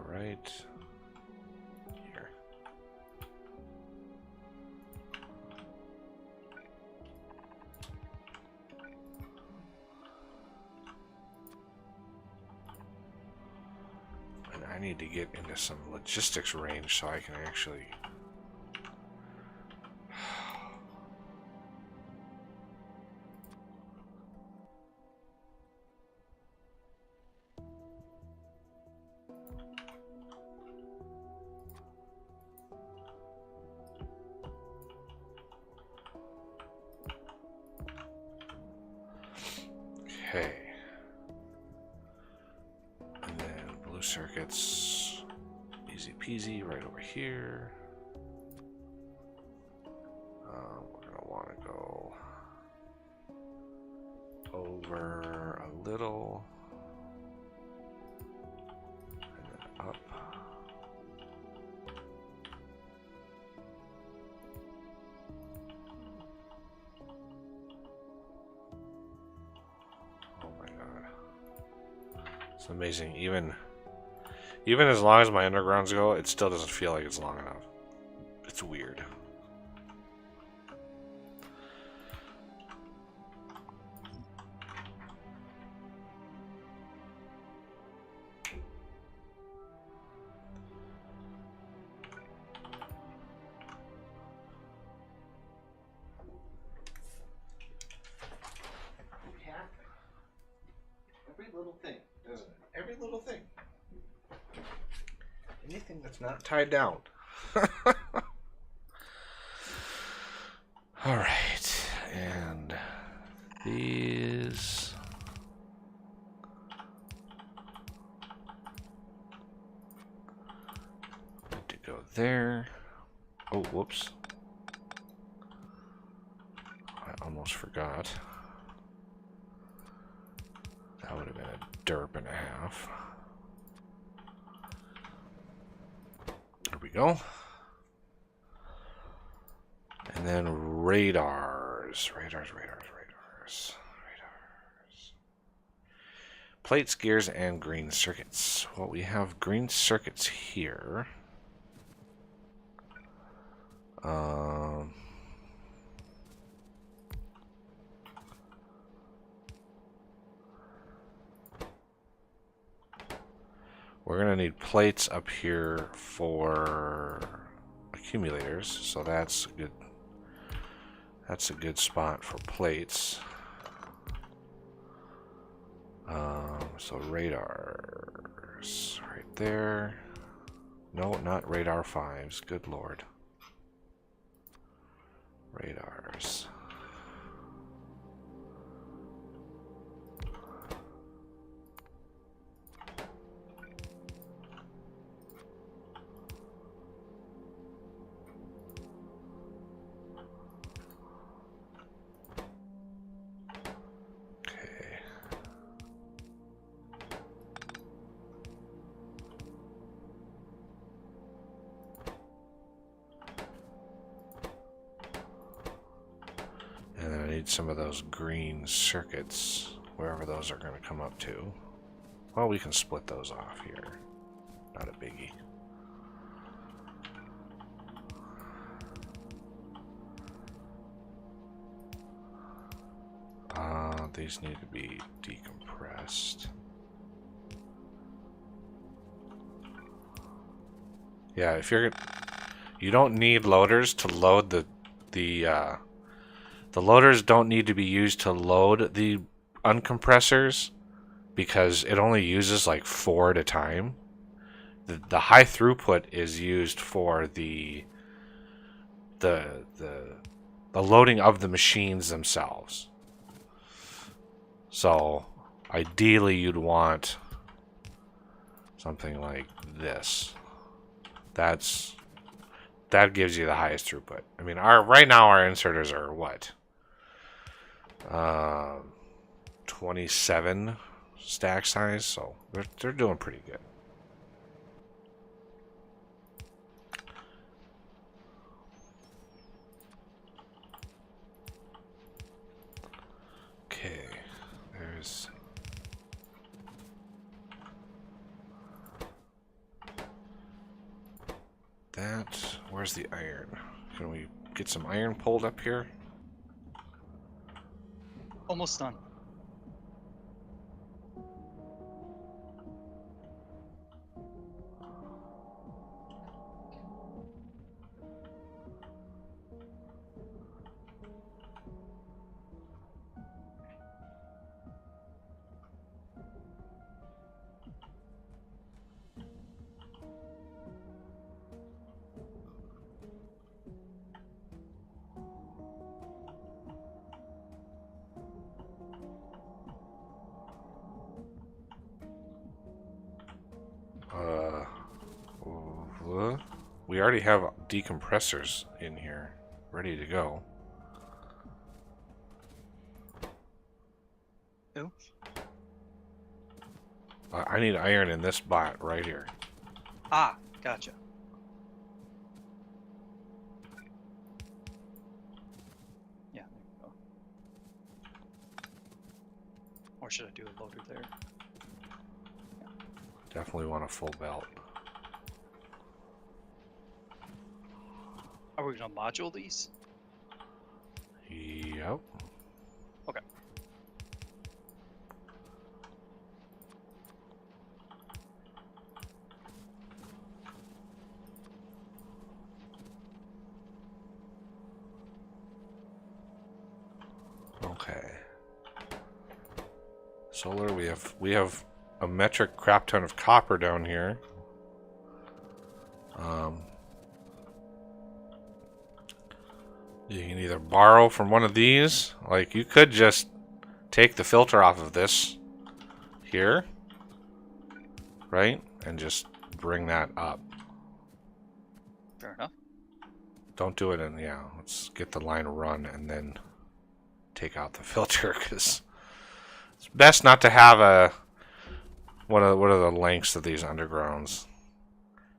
Right here. And I need to get into some logistics range so I can actually... Okay. And then blue circuits, easy peasy, right over here. We're going to want to go over a little, and then up. Oh my god. It's amazing. Even as long as my undergrounds go, it still doesn't feel like it's long enough. It's weird. Every little thing, doesn't it? Every little thing. Anything that's not tied down. All right, and these. Good to go there. Oh, whoops. I almost forgot. That would have been a derp and a half. There we go. And then radars. Plates, gears, and green circuits. Well, we have green circuits here. We're going to need plates up here for accumulators, so that's a good spot for plates. So radars right there. No, not radar 5s. Good lord. Radars. And then I need some of those green circuits, wherever those are going to come up to. Well, we can split those off here. Not a biggie. These need to be decompressed. Yeah, if you don't need loaders to load the loaders don't need to be used to load the uncompressors because it only uses like 4 at a time. The high throughput is used for the loading of the machines themselves. So ideally you'd want something like this. That gives you the highest throughput. I mean, right now our inserters are what? 27 stack size, so they're doing pretty good. Okay, there's that. Where's the iron? Can we get some iron pulled up here? Almost done. We already have decompressors in here, ready to go. Who? I need iron in this bot right here. Ah, gotcha. Yeah, there you go. Or should I do a loader there? Definitely want a full belt. Are we gonna module these? Yep. Okay. Okay. Solar, we have a metric crap ton of copper down here. You can either borrow from one of these, like you could just take the filter off of this here, right? And just bring that up. Fair enough. Don't do it in, yeah, let's get the line run and then take out the filter, because it's best not to have a, what are the lengths of these undergrounds?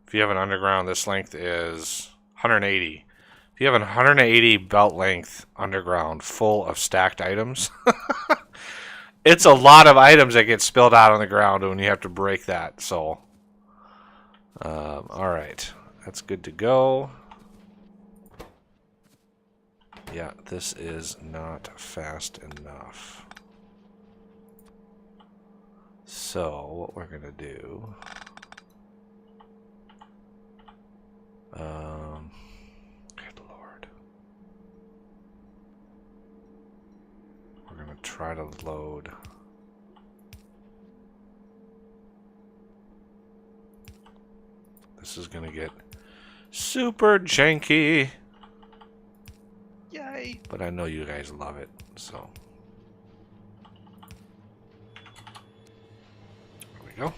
If you have an underground, this length is 180. If you have a 180 belt length underground full of stacked items, It's a lot of items that get spilled out on the ground when you have to break that. So, all right, that's good to go. Yeah, this is not fast enough. So what we're gonna do? Good Lord. We're gonna try to load. This is gonna get super janky. Yay! But I know you guys love it, so. There we go.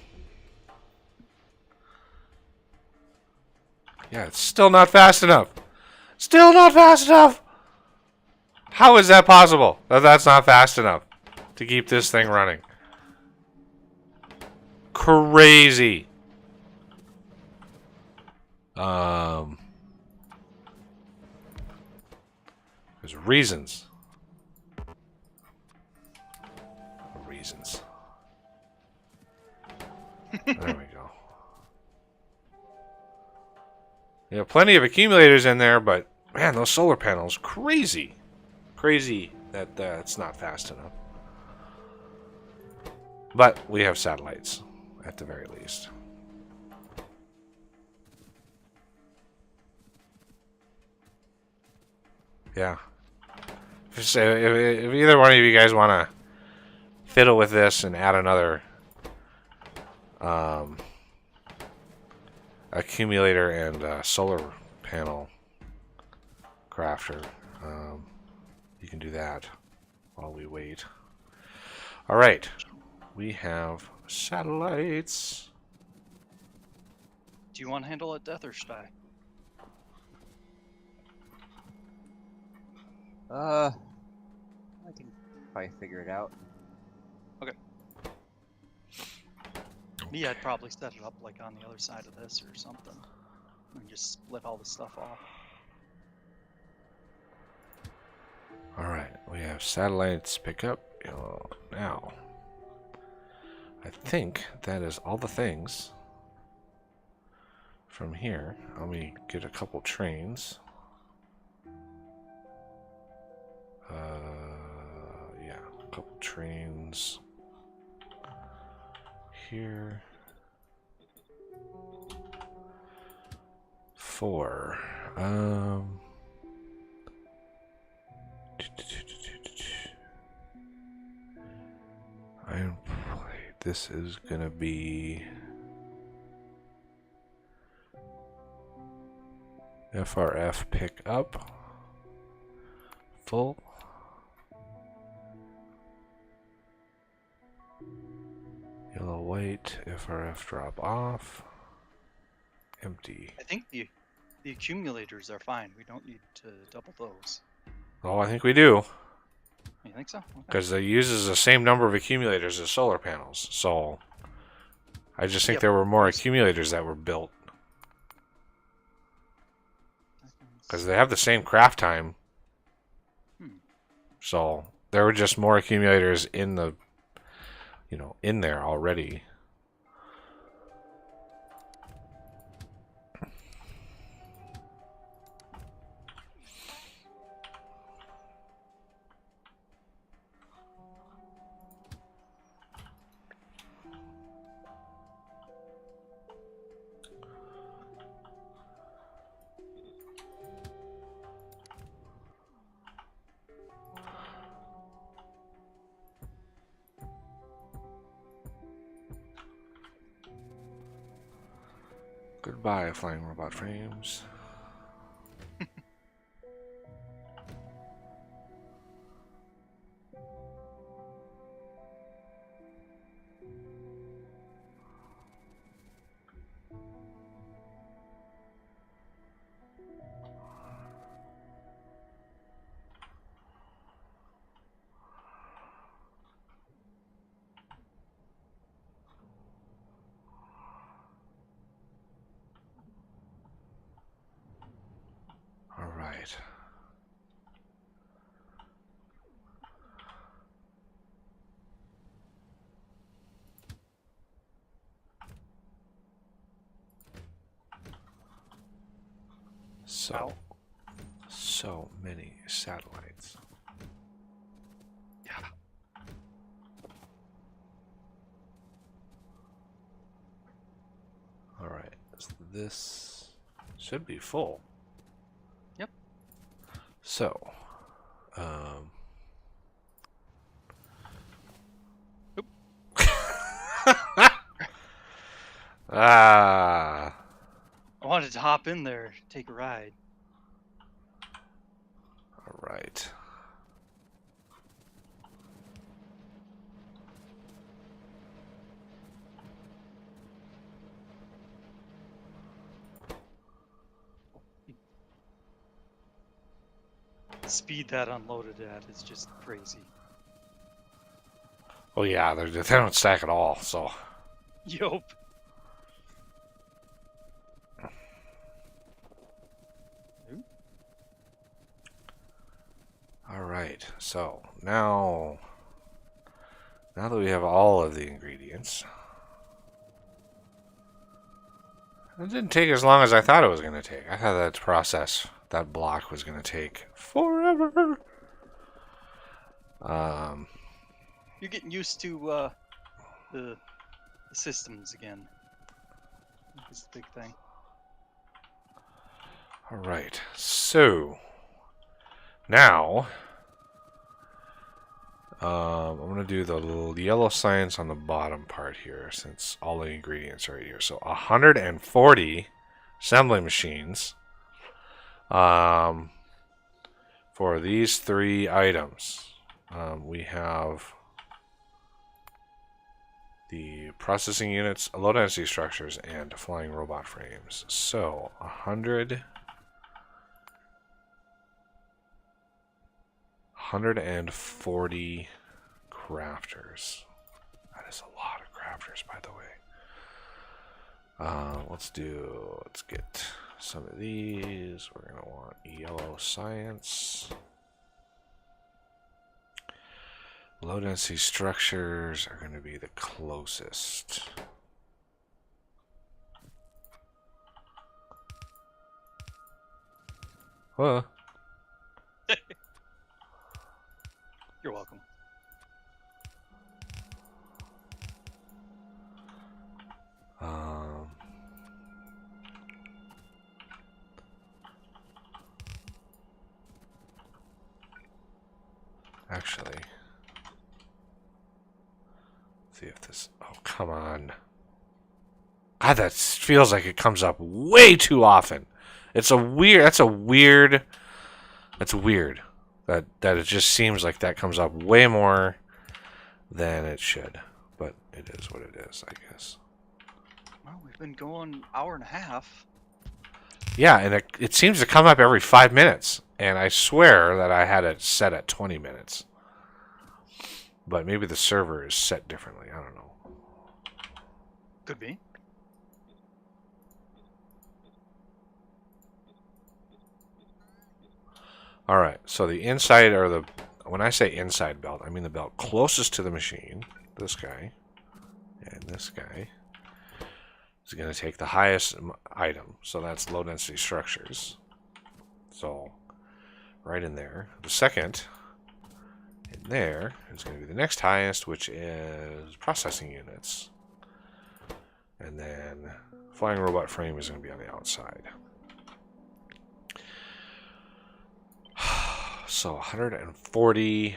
Yeah, it's still not fast enough. Still not fast enough! How is that possible? That's not fast enough to keep this thing running. Crazy. There's reasons. Reasons. There we go. Yeah, plenty of accumulators in there, but man, those solar panels, crazy. Crazy that it's not fast enough. But we have satellites, at the very least. Yeah. If either one of you guys want to fiddle with this and add another accumulator and solar panel crafter, you can do that while we wait. All right, we have satellites. Do you want to handle it, Death, or should I? I can probably figure it out. Me, I'd probably set it up like on the other side of this or something, and just split all the stuff off. All right, we have satellites pick up now. I think that is all the things from here. Let me get a couple trains. Yeah, a couple trains here. 4. This is gonna be FRF pick up full. Yellow white FRF drop off empty. I think the accumulators are fine. We don't need to double those. Oh, I think we do. You think so? Okay. Because it uses the same number of accumulators as solar panels. So I just think Yep. there were more accumulators that were built. Because they have the same craft time. So there were just more accumulators in the, in there already. Goodbye, flying robot frames. So many satellites. Yeah. All right, so this should be full. Yep. So, Oop. I wanted to hop in there, take a ride. All right. The speed that unloaded at is just crazy. Oh yeah, they don't stack at all. So. Yup. All right. So now that we have all of the ingredients, it didn't take as long as I thought it was going to take. I thought that process, that block, was going to take forever. You're getting used to the systems again. That's the big thing. All right. So now I'm going to do the little yellow science on the bottom part here, since all the ingredients are right here. So 140 assembly machines for these 3 items. We have the processing units, low density structures, and flying robot frames. So 140 crafters. That is a lot of crafters, by the way. Let's get some of these. We're going to want yellow science. Low density structures are going to be the closest. Huh? You're welcome. Actually, see if this. Oh, come on. God, that feels like it comes up way too often. It's a weird. That's weird. That it just seems like that comes up way more than it should. But it is what it is, I guess. Well, we've been going hour and a half. Yeah, and it seems to come up every 5 minutes. And I swear that I had it set at 20 minutes. But maybe the server is set differently. I don't know. Could be. All right, so the inside, or when I say inside belt, I mean the belt closest to the machine. This guy and this guy is going to take the highest item. So that's low density structures. So right in there. The second in there is going to be the next highest, which is processing units. And then flying robot frame is going to be on the outside. So 140,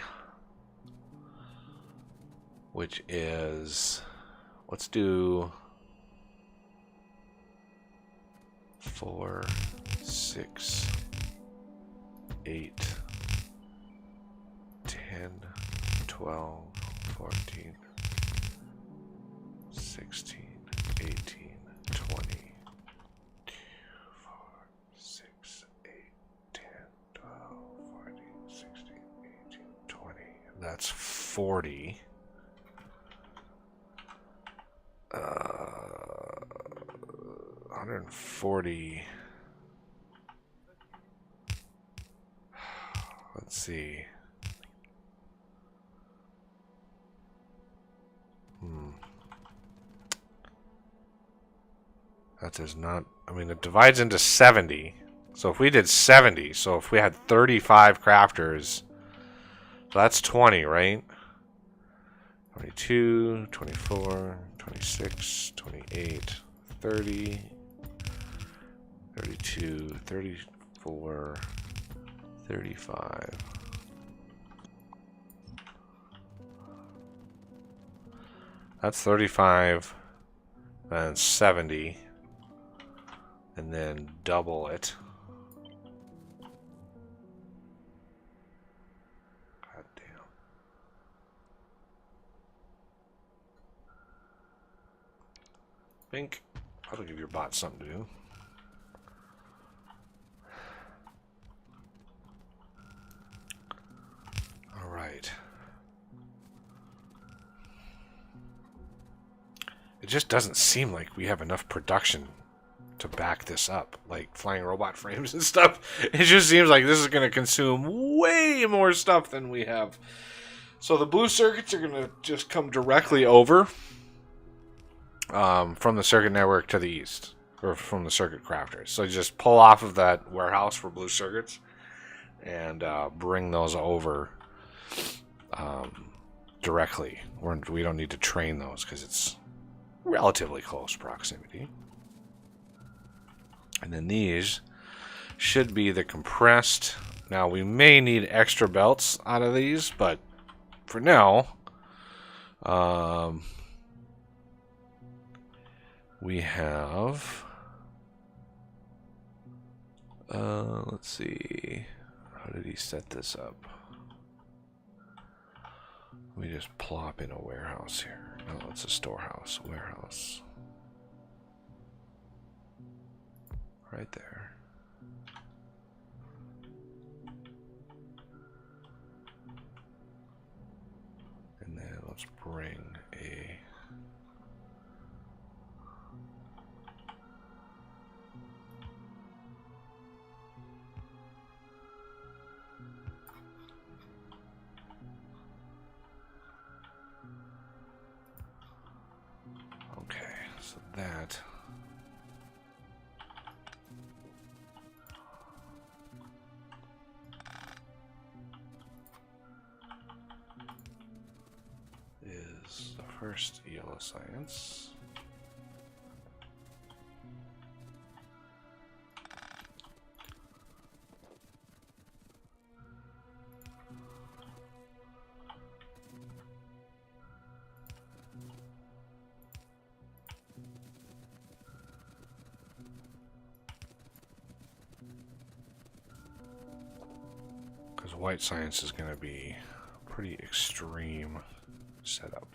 which is, let's do 4, 6, 8, 10, 12, 14, 16, 18, 20, 2, 4, 6, 8, 10, 12, 14, 16, 18, 20. That's 40. 140. Let's see. That does not. I mean, it divides into 70. So if we did 70, so if we had 35 crafters, so that's 20, right? 22, 24, 26, 28, 30, 32, 34, 35. That's 35 and 70. And then double it. God damn. Bink. That'll give your bot something to do. Alright. It just doesn't seem like we have enough production to back this up, like flying robot frames and stuff. It just seems like this is going to consume way more stuff than we have. So the blue circuits are going to just come directly over from the circuit network to the east, or from the circuit crafters. So just pull off of that warehouse for blue circuits and bring those over directly. We don't need to train those because it's relatively close proximity. And then these should be the compressed. Now we may need extra belts out of these, but for now, we have. Let's see. How did he set this up? Let me just plop in a warehouse here. No, it's a storehouse. Warehouse. Right there. And then let's bring a... Okay, so that... is the first yellow science. Because white science is going to be pretty extreme setup.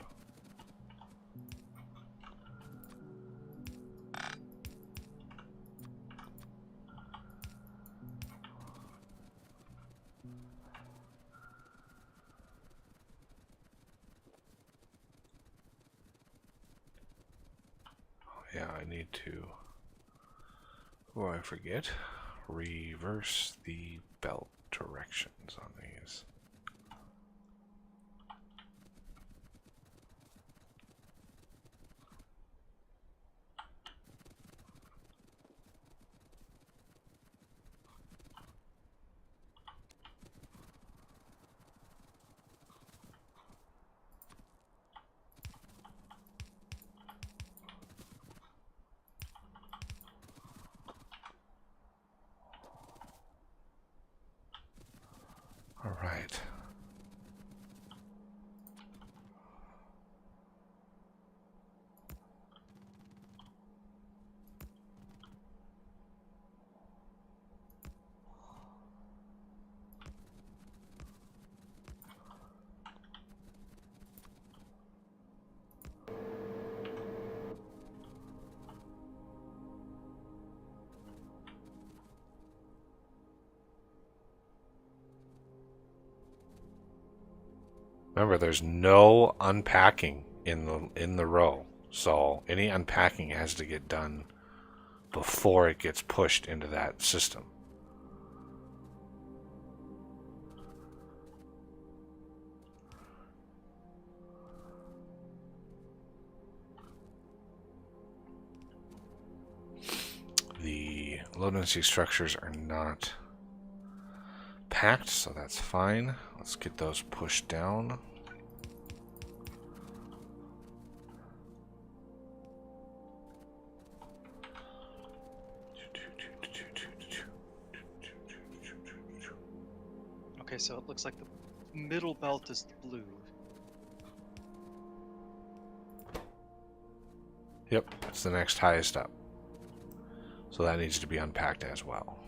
Yeah, I need to, oh, I forget, reverse the belt directions on these. All right. Remember, there's no unpacking in the row, so any unpacking has to get done before it gets pushed into that system. The low density structures are not packed, so that's fine. Let's get those pushed down. Okay, so it looks like the middle belt is the blue. Yep, it's the next highest up. So that needs to be unpacked as well.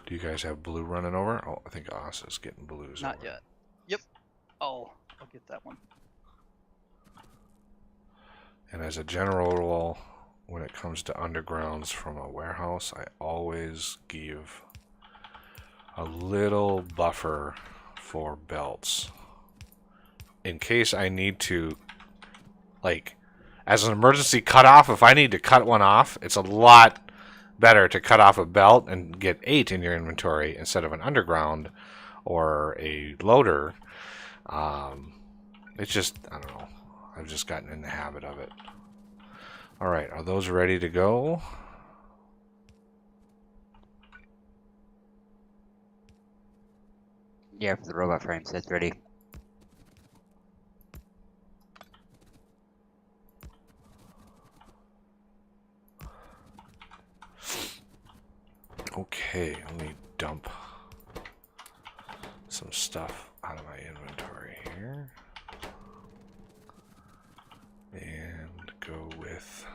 Do you guys have blue running over? Oh, I think Asa's getting blues Not over. yet. Yep. Oh, I'll get that one. And as a general rule, when it comes to undergrounds from a warehouse, I always give a little buffer for belts. In case I need to, like, as an emergency cutoff, if I need to cut one off, it's a lot better to cut off a belt and get 8 in your inventory instead of an underground or a loader. It's just, I don't know. I've just gotten in the habit of it. Alright, are those ready to go? Yeah, for the robot frames, that's ready. Okay, let me dump some stuff out of my inventory here. And go with...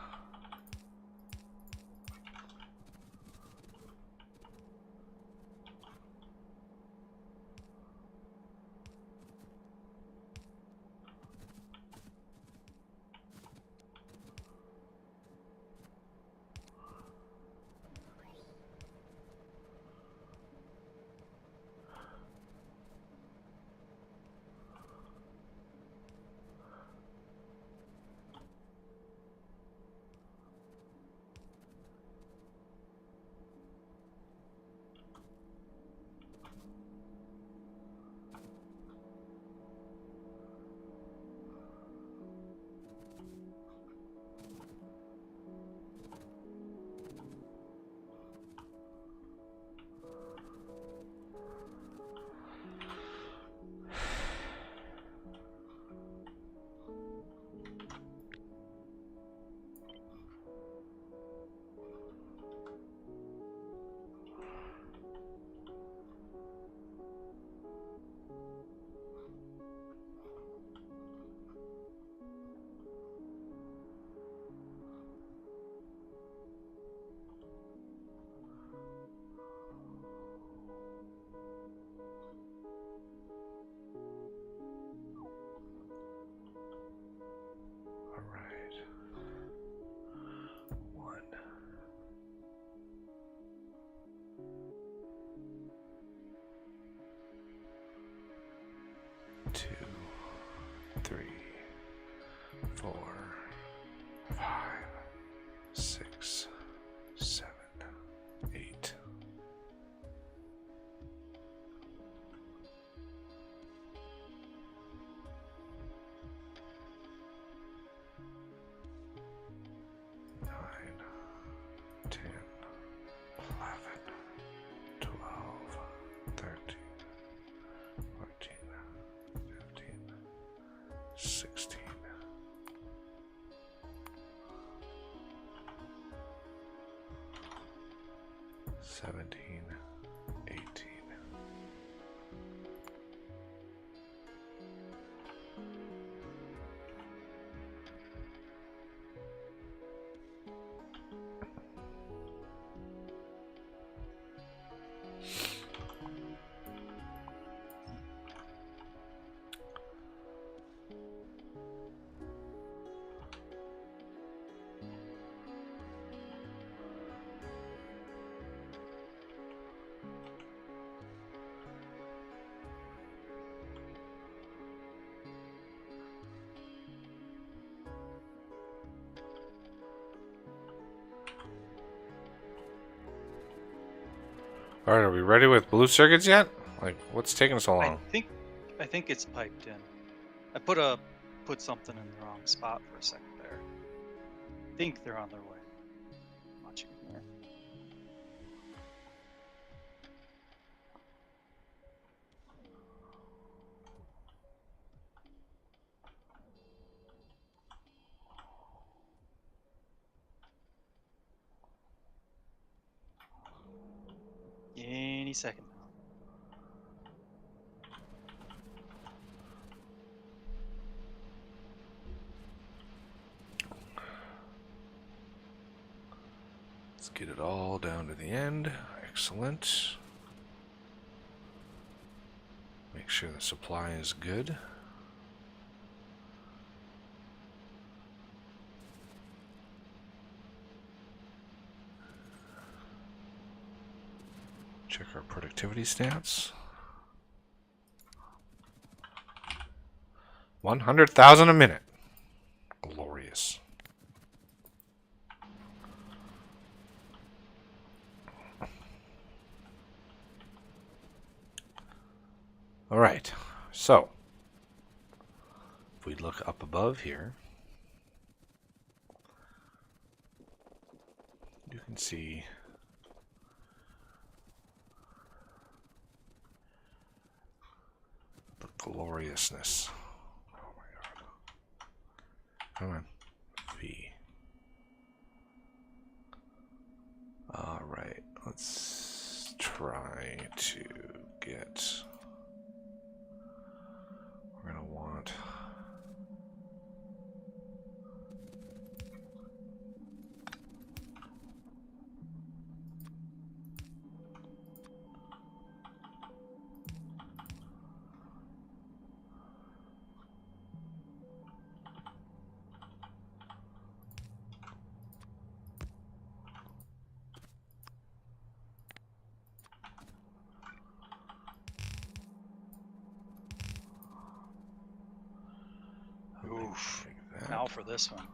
Two, three, 4, 5, 6, 7, 8. Nine, 10, 11, 12, 13, 14, 15, 16. 17, 18. Alright, are we ready with blue circuits yet? Like, what's taking so long? I think I think it's piped in. I put something in the wrong spot for a second there. I think they're on their way. Watching here. Any second now. Let's get it all down to the end. Excellent. Make sure the supply is good. Check our productivity stats. 100,000 a minute. Glorious. All right. So, if we look up above here, you can see the gloriousness. Oh my god. Come on. V. Alright, let's try to get... We're going to want... Oof. Now for this one.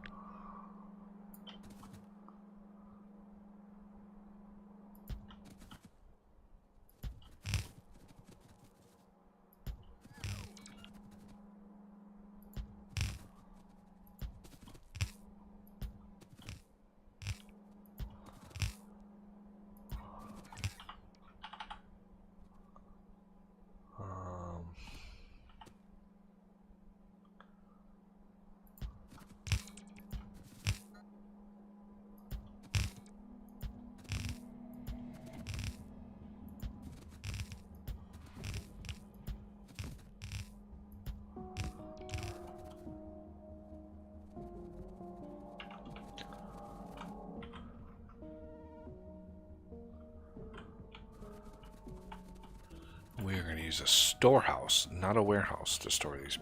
We're going to use a storehouse, not a warehouse, to store these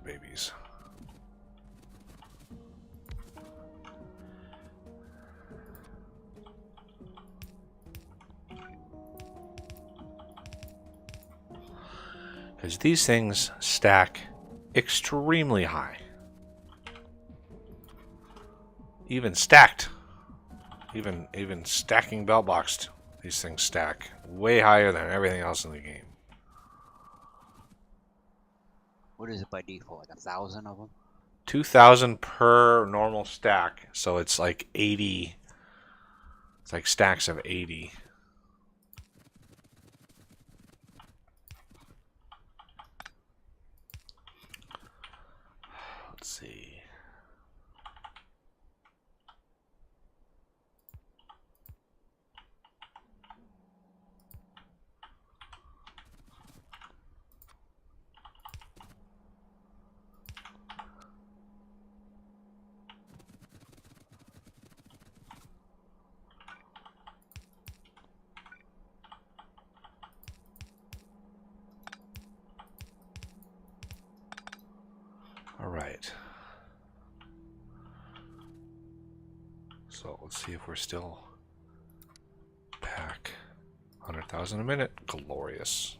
babies. Because these things stack extremely high. Even stacked. Even stacking bell boxed, these things stack way higher than everything else in the game. What is it by default? Like 1,000 of them? 2,000 per normal stack, so it's like 80. It's like stacks of 80. Let's see. All right. So let's see if we're still pack 100,000 a minute. Glorious.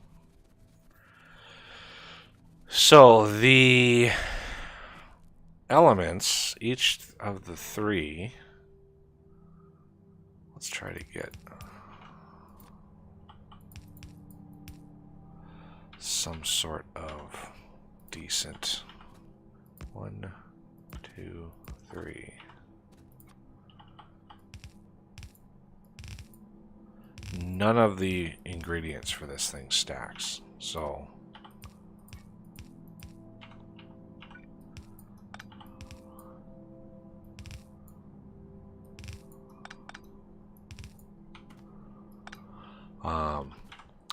So the elements, each of the three, let's try to get some sort of decent 1, 2, 3. None of the ingredients for this thing stacks, so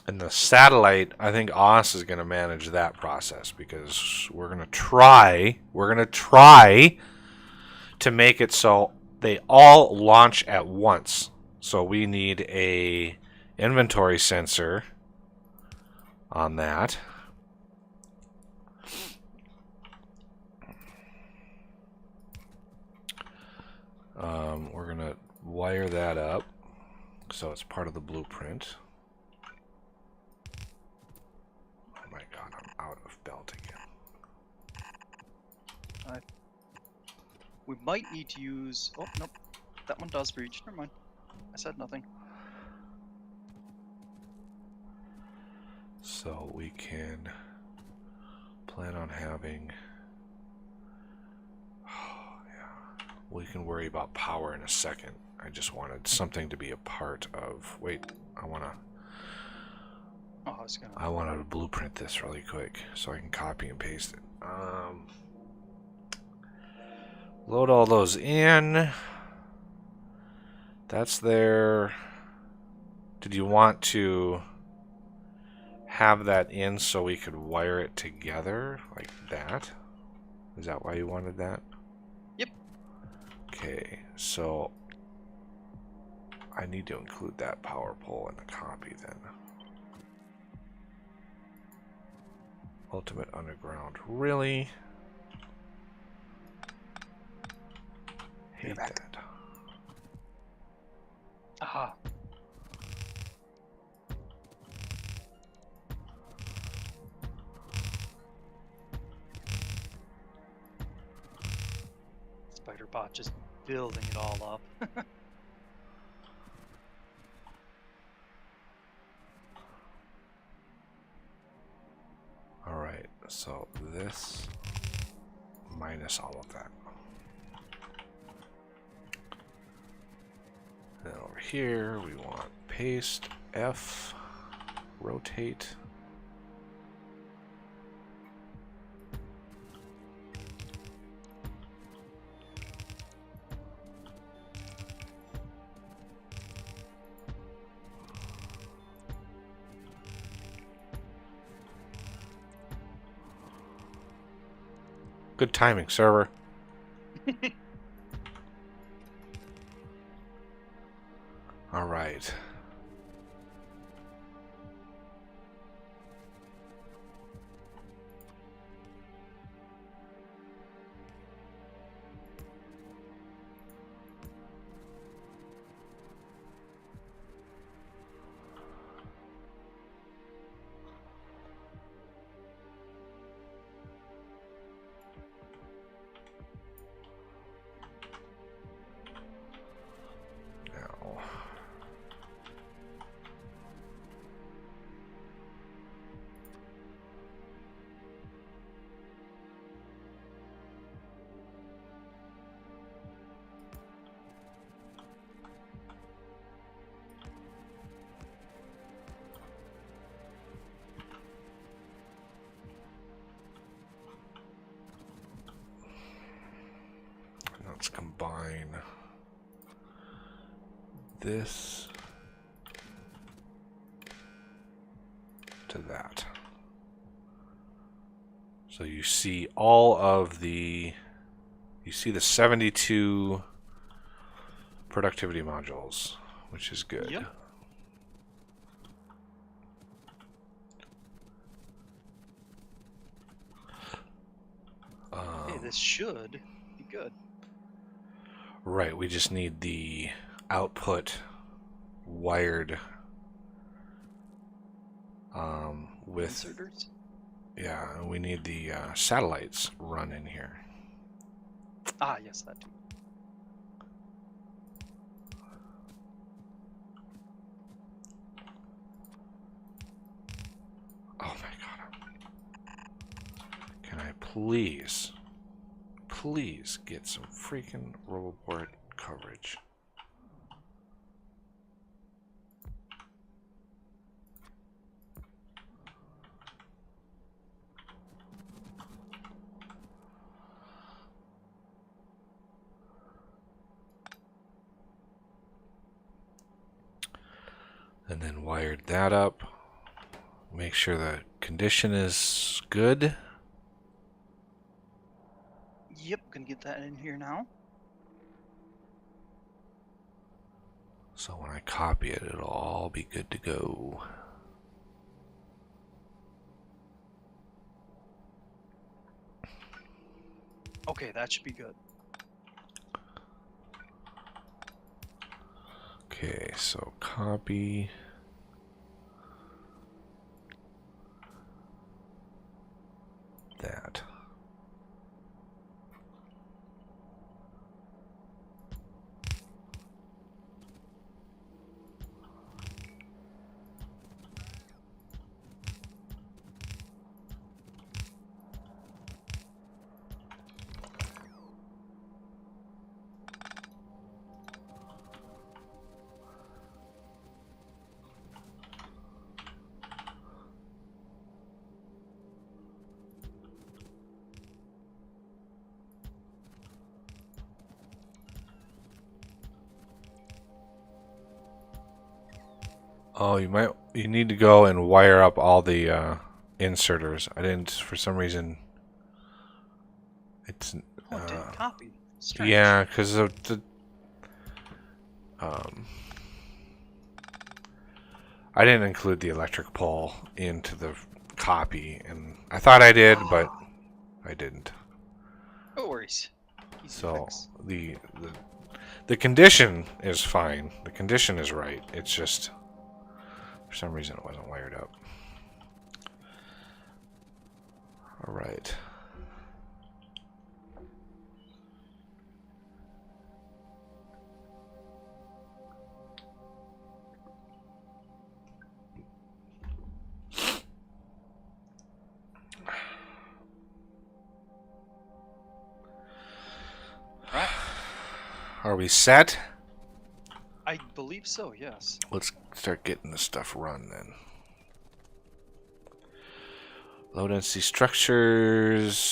and the satellite, I think Oz is going to manage that process because we're going to try to make it so they all launch at once. So we need a inventory sensor on that. We're going to wire that up so it's part of the blueprint. Oh my god, I'm out of belt again. We might need to use... Oh, nope. That one does breach. Never mind. I said nothing. So we can plan on having... Oh, yeah. We can worry about power in a second. I just wanted something to be a part of... Wait, I want to... Oh, I was gonna... I wanted to blueprint this really quick so I can copy and paste it. Load all those in. That's there. Did you want to have that in so we could wire it together like that? Is that why you wanted that? Yep. Okay, so I need to include that power pole in the copy then. Ultimate Underground. Really? Hate that. Aha. Spider-Bot just building it all up. Alright, so this minus all of that. Then over here we want paste, F, rotate. Good timing, server. All right. Now, let's combine this to that. So you see all of the, you see the 72 productivity modules, which is good. Yep. Hey, this should be good. Right, we just need the output wired with Inserters? yeah, and we need the satellites run in here. Ah, yes, that too. Oh my god, please, please get some freaking Roboport coverage. And then wired that up. Make sure the condition is good. Yep, gonna get that in here now. So when I copy it, it'll all be good to go. Okay, that should be good. Okay, so copy. That. Oh, you need to go and wire up all the inserters. I didn't, for some reason. It's Oh, it didn't copy. Strange. yeah, because of the I didn't include the electric pole into the copy, and I thought I did, but I didn't. No worries. Easy So fix. the condition is fine. The condition is right. It's just for some reason it wasn't wired up. All right. Right. Are we set? I believe so, yes. Let's start getting this stuff run then. Low density structures.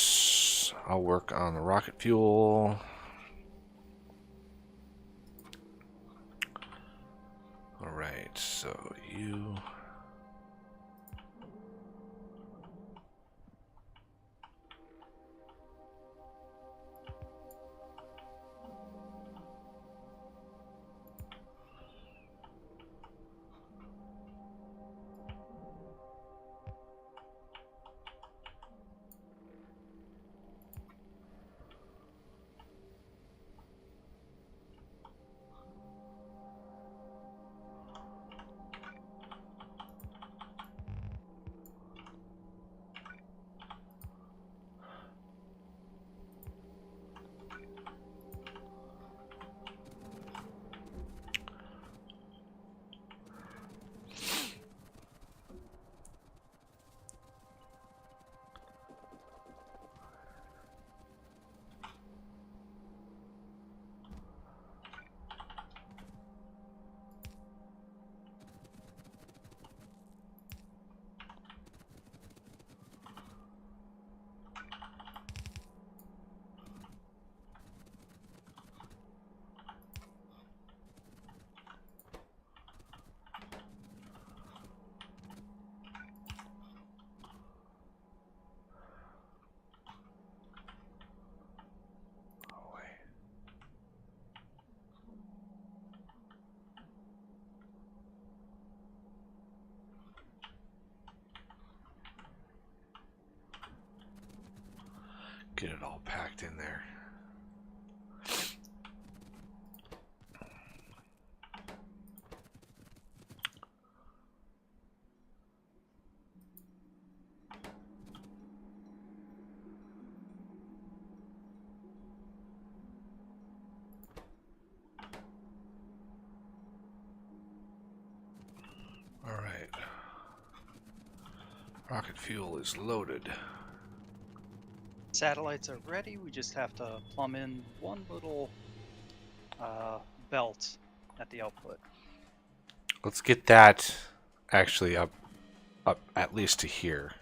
I'll work on the rocket fuel. Alright, so you... Get it all packed in there. All right. Rocket fuel is loaded. Satellites are ready. We just have to plumb in one little belt at the output. Let's get that actually up at least to here.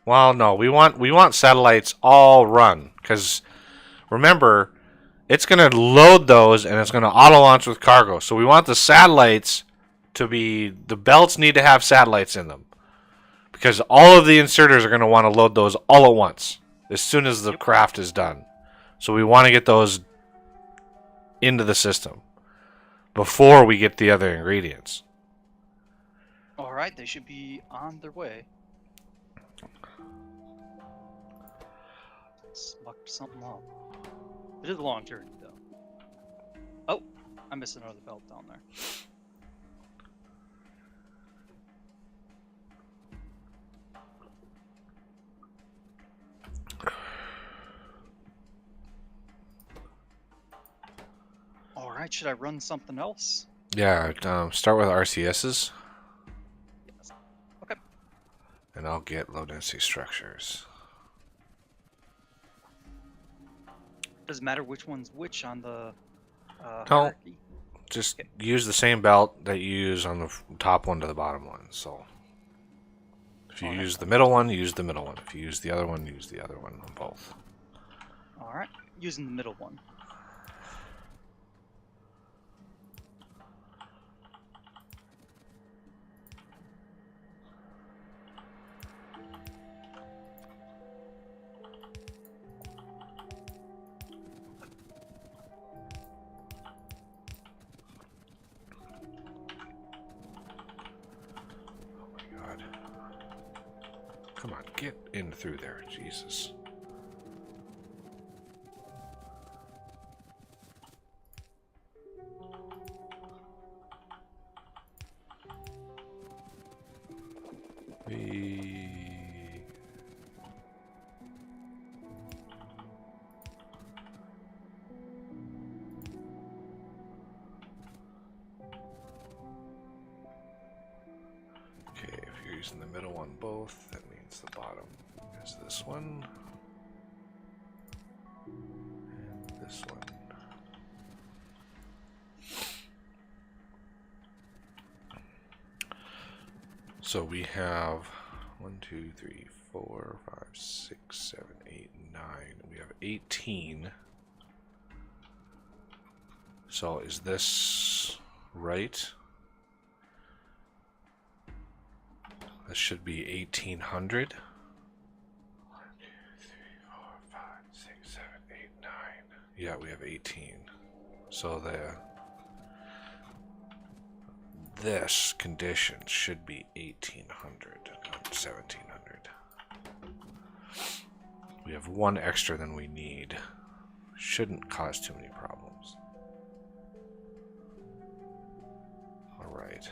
Well, no, we want satellites all run, because remember, it's going to load those and it's going to auto launch with cargo. So we want the satellites to be, the belts need to have satellites in them, because all of the inserters are going to want to load those all at once as soon as the craft is done. So we want to get those into the system before we get the other ingredients. All right, they should be on their way. Mucked something up. It is a long journey, though. Oh, I missed another belt down there. All right, should I run something else? Yeah, start with RCSs. Yes. Okay. And I'll get low density structures. Does it matter which one's which on the No, hierarchy? just use the same belt that you use on the top one to the bottom one. So if you use the middle one, use the middle one. If you use the other one, use the other one on both. All right, using the middle one. Come on, get in through there, Jesus. Okay, if you're using the middle one both, that means the bottom is this one. And this one. So we have 1, 2, 3, 4, 5, 6, 7, 8, 9. We have 18. So is this right? This should be 1800. 1, 2, 3, 4, 5, 6, 7, 8, 9. Yeah, we have 18. So this condition should be 1800, not 1700. We have one extra than we need. Shouldn't cause too many problems. All right.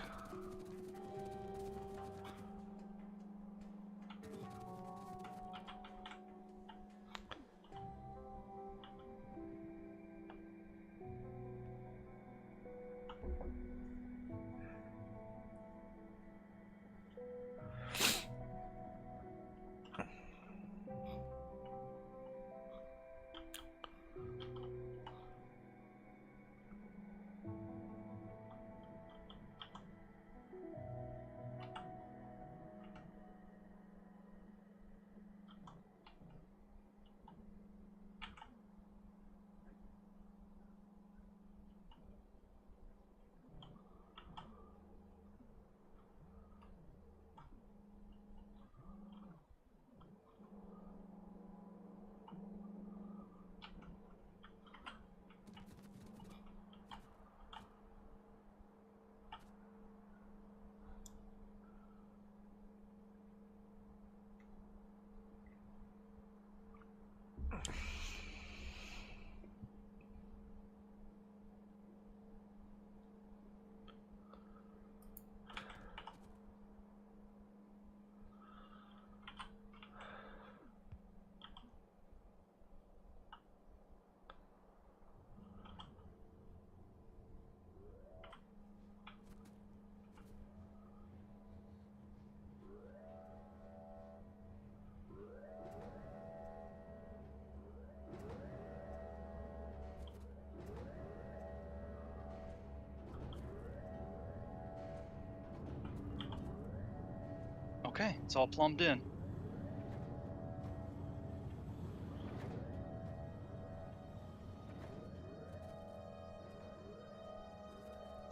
Okay, it's all plumbed in.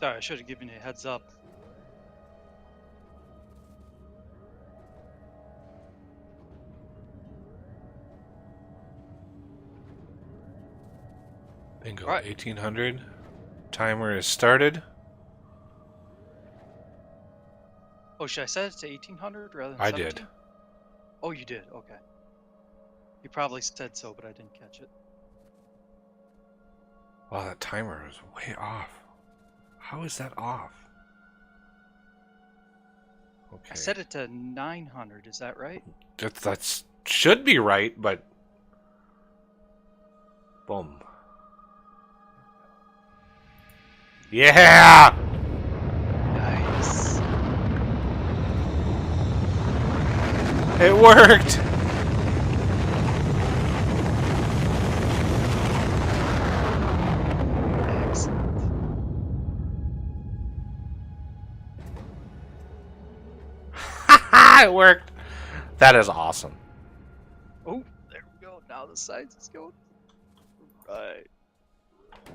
Sorry, I should have given you a heads up. Bingo. Right. 1800. Timer is started. Oh, should I set it to 1800 rather than I 17? did. Oh, you did. Okay. You probably said so, but I didn't catch it. Wow, that timer is way off. How is that off? Okay. I set it to 900. Is that right? That's should be right, but boom. Yeah! Nice. It worked! Excellent. It worked! That is awesome. Oh, there we go. Now the sides is going. Right.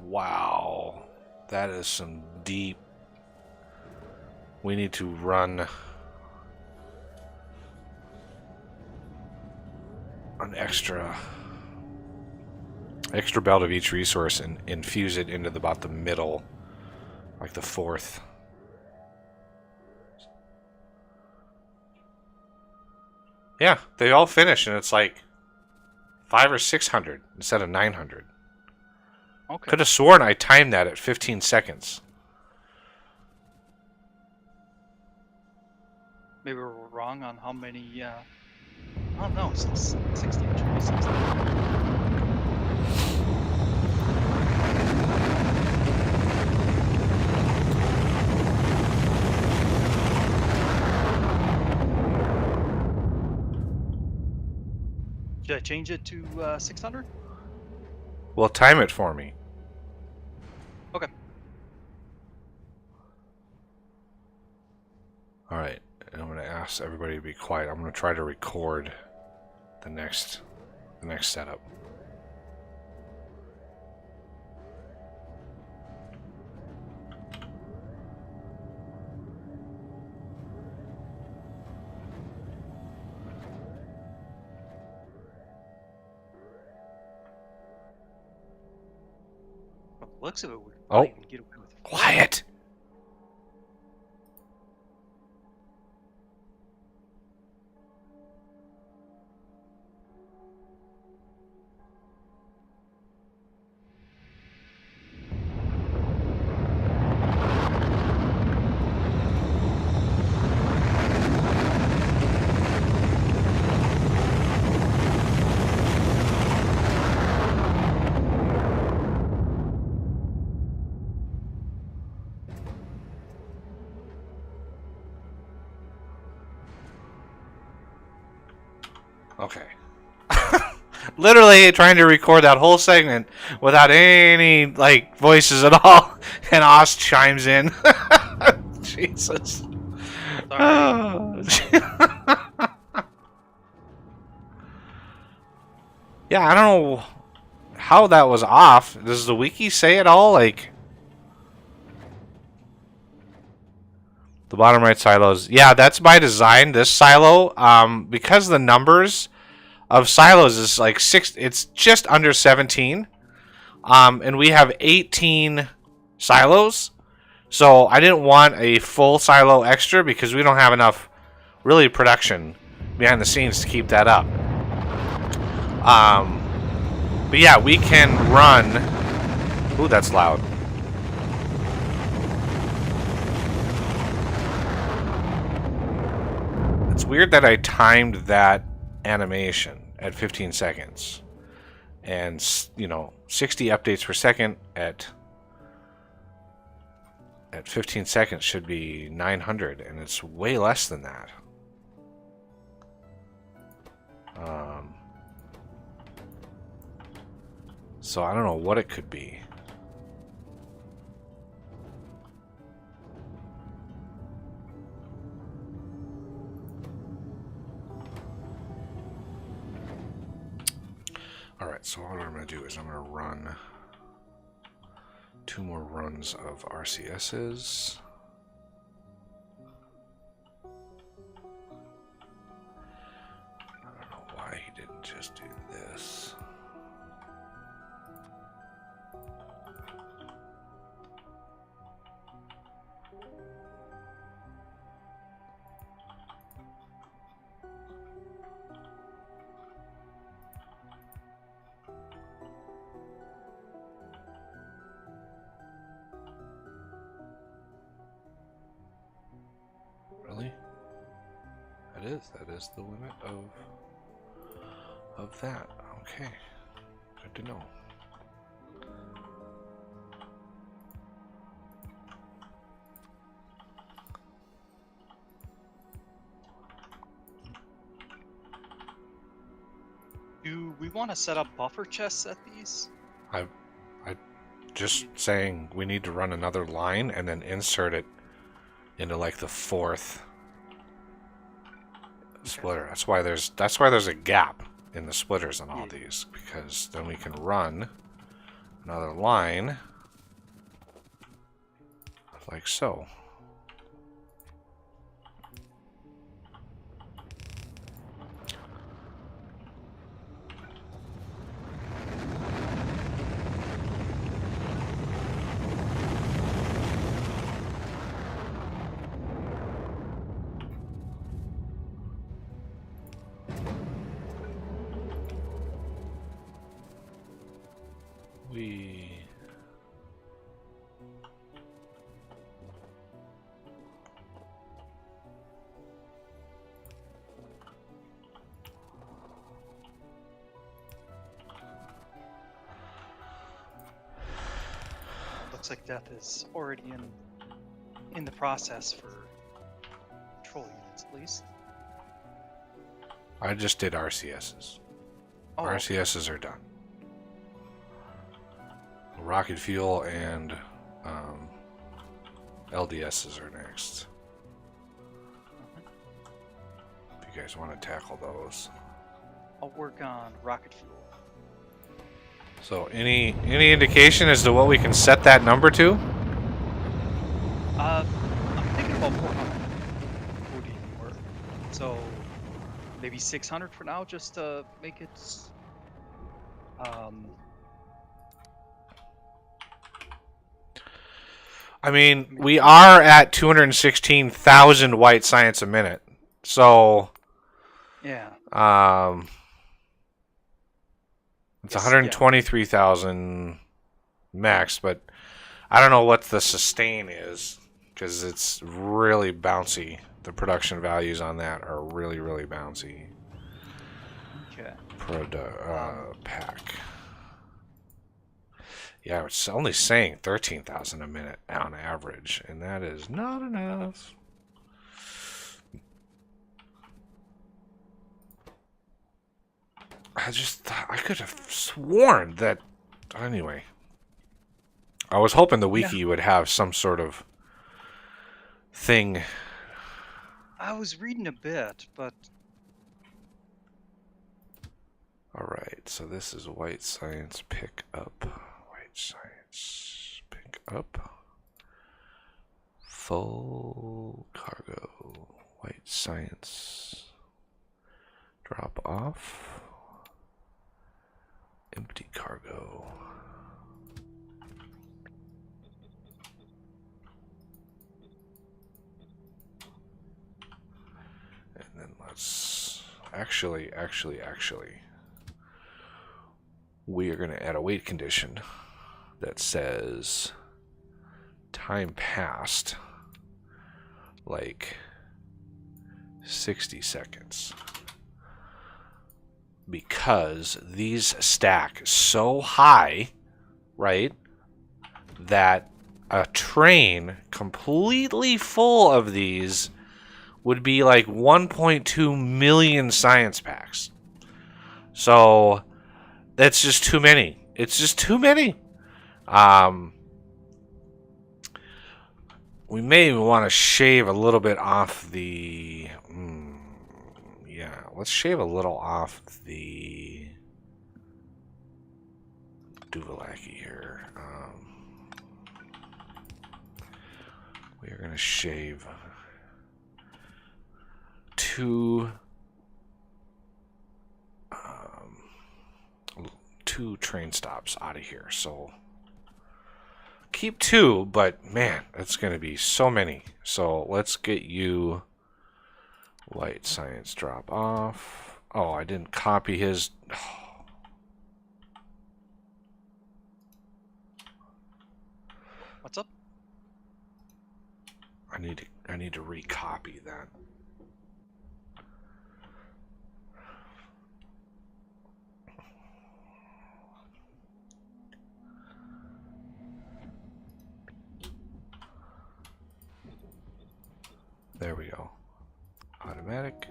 Wow. That is some deep... We need to run an extra belt of each resource and infuse it into about the middle, like the fourth. Yeah, they all finish, and it's like 500 or 600 instead of 900. Okay. Could have sworn I timed that at 15 seconds. Maybe we're wrong on how many. Oh no, it's 60. It should be 60. Should I change it to 600? Well, time it for me. Okay. All right, and I'm going to ask everybody to be quiet. I'm going to try to record the next setup. From the looks of it, we Oh. probably can get away with it. Quiet. Okay. Literally trying to record that whole segment without any like voices at all, and Oz chimes in. Jesus. Oh. Yeah, I don't know how that was off. Does the wiki say it all? Like the bottom right silos. Yeah, that's by design. This silo, because the numbers of silos is like 6. It's just under 17, and we have 18 silos. So I didn't want a full silo extra because we don't have enough really production behind the scenes to keep that up. But yeah, we can run. Ooh, that's loud. It's weird that I timed that animation at 15 seconds. And, 60 updates per second at 15 seconds should be 900, and it's way less than that. So I don't know what it could be. Alright, so what I'm going to do is I'm going to run 2 more runs of RCSs. I don't know why he didn't just do this. Really? That is the limit of that. Okay. Good to know. Do we want to set up buffer chests at these? I just saying we need to run another line and then insert it into like the 4th splitter. That's why there's a gap in the splitters on all these, because then we can run another line like so. Looks like death is already in the process for control units, at least. I just did RCSs. Oh, RCSs are done. Rocket fuel and LDSs are next. If you guys want to tackle those. I'll work on rocket fuel. So any indication as to what we can set that number to? I'm thinking about 400 would even work. So maybe 600 for now, just to make it. I mean, we are at 216,000 white science a minute. So Yeah. It's 123,000 max, but I don't know what the sustain is because it's really bouncy. The production values on that are really, really bouncy. Okay. Pack. Yeah, it's only saying 13,000 a minute on average, and that is not enough. I just thought I could have sworn that. Anyway, I was hoping the wiki would have some sort of thing. I was reading a bit, but. All right, so this is white science pick up. White science pick up. Full cargo. White science drop off. Empty cargo. And then let's actually we are going to add a weight condition that says time passed like 60 seconds. Because these stack so high, right, that a train completely full of these would be like 1.2 million science packs. So that's just too many. It's just too many. We may even want to shave a little bit off the... yeah, let's shave a little off the Duvalaki here. We are going to shave two train stops out of here. So keep 2, but man, it's going to be so many. So let's get you White Science drop off. Oh, I didn't copy his. What's up? I need to recopy that. There we go. Automatic.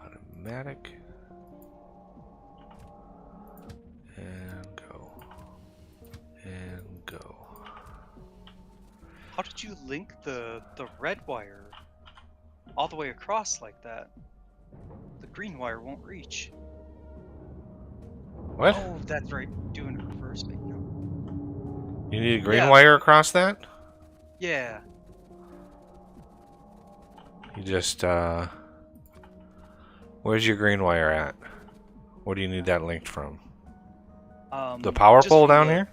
Automatic. And go. And go. How did you link the red wire all the way across like that? The green wire won't reach. What? Oh, that's right. Doing it reverse, but you know. You need a green Yeah. wire across that? Yeah. You just, where's your green wire at? What do you need that linked from? The power Just pole from down the- here?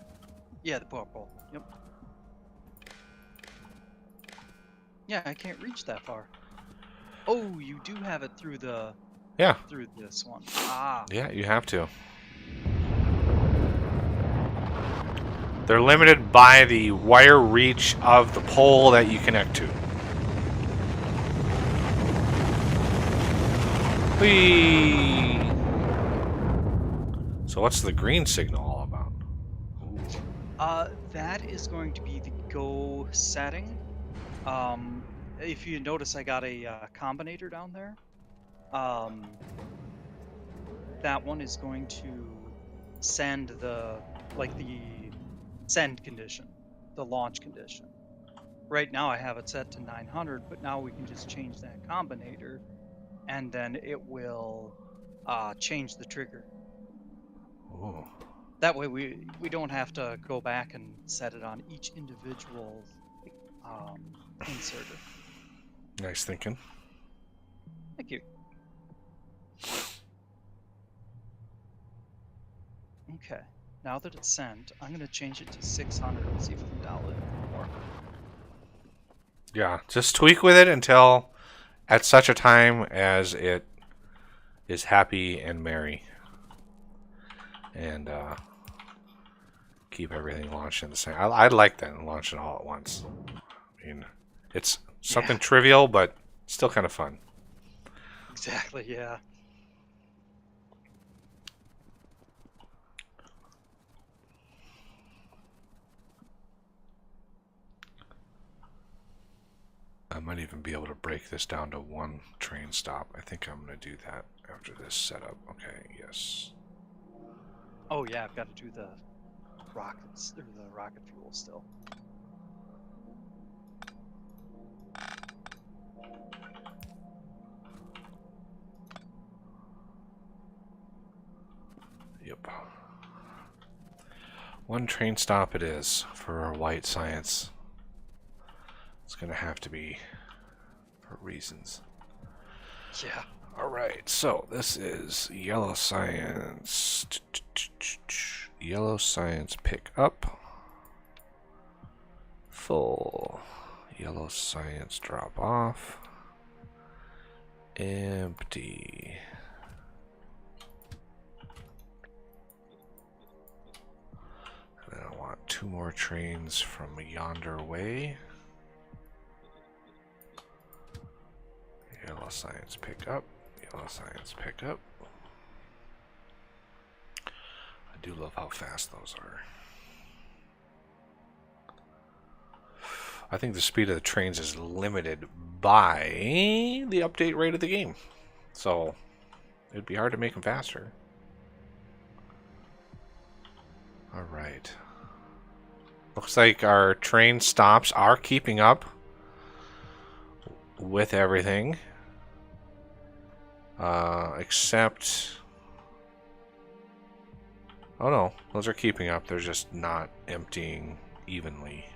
Yeah, the power pole. Yep. Yeah, I can't reach that far. Oh, you do have it through the Yeah. through this one. Ah. Yeah, you have to. They're limited by the wire reach of the pole that you connect to. Whee! So what's the green signal all about? That is going to be the go setting. If you notice, I got a combinator down there. That one is going to send the send condition, the launch condition. Right now I have it set to 900, but now we can just change that combinator, and then it will change the trigger. Ooh. That way we don't have to go back and set it on each individual inserter. Nice thinking. Thank you. Okay, now that it's sent, I'm going to change it to 600 and see if we can dial it more. Yeah, just tweak with it until at such a time as it is happy and merry. And keep everything launched in the same. I'd like that and launch it all at once. I mean, it's something trivial, but still kind of fun. Exactly, yeah. I might even be able to break this down to one train stop. I think I'm going to do that after this setup. Okay, yes. Oh yeah, I've got to do the rockets or the rocket fuel still. Yep. One train stop it is for our White Science. It's going to have to be for reasons. Yeah. Alright, so this is Yellow Science. Yellow Science pick up. Full. Yellow Science drop off. Empty. And then I want 2 more trains from yonder way. Yellow Science pick up. Yellow Science pick up. I do love how fast those are. I think the speed of the trains is limited by the update rate of the game. So it'd be hard to make them faster. Alright. Looks like our train stops are keeping up with everything. Except... Oh no, those are keeping up. They're just not emptying evenly.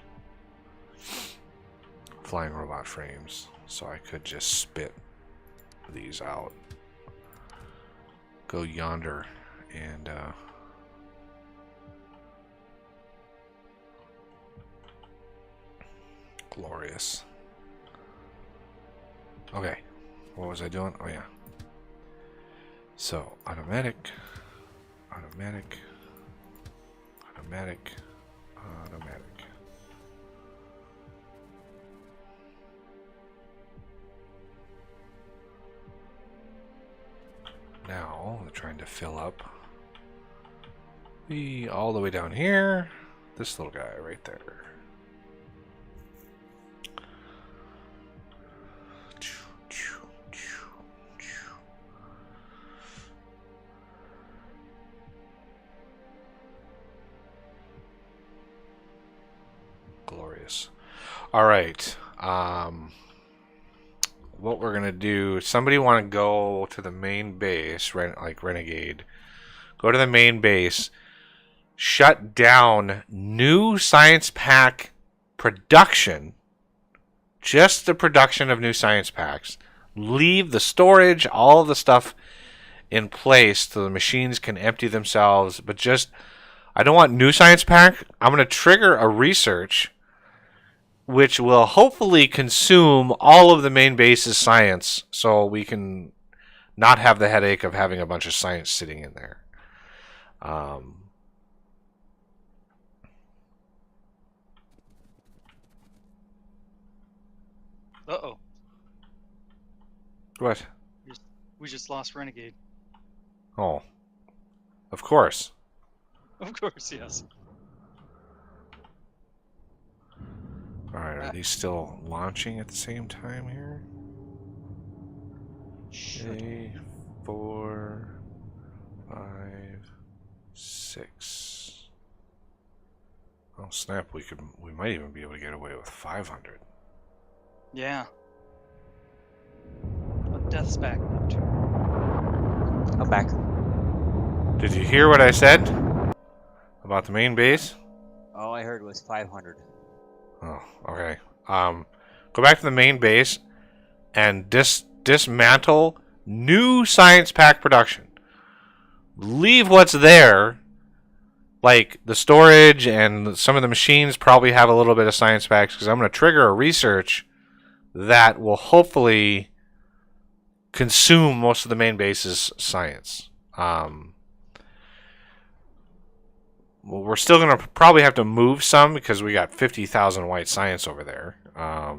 Flying robot frames. So I could just spit these out. Go yonder and glorious. Okay, what was I doing? Oh yeah. So automatic, automatic, automatic, automatic. Now they're trying to fill up all the way down here. This little guy right there. Glorious. All right. What we're gonna do? Somebody want to go to the main base, right? Like Renegade. Go to the main base. Shut down new science pack production. Just the production of new science packs. Leave the storage, all of the stuff in place so the machines can empty themselves. But just, I don't want new science pack. I'm going to trigger a research which will hopefully consume all of the main base's science so we can not have the headache of having a bunch of science sitting in there. Uh-oh. What? We just lost Renegade. Oh. Of course. Of course, yes. Alright, are these still launching at the same time here? Okay, 4, 5, 6. Oh snap, we might even be able to get away with 500. Yeah. Oh, Death's back now too. I'm back. Did you hear what I said about the main base? All I heard was 500. Oh, okay. Go back to the main base and dismantle new science pack production. Leave what's there, like the storage and some of the machines probably have a little bit of science packs because I'm going to trigger a research that will hopefully consume most of the main base's science. Well, we're still going to probably have to move some because we got 50,000 white science over there. So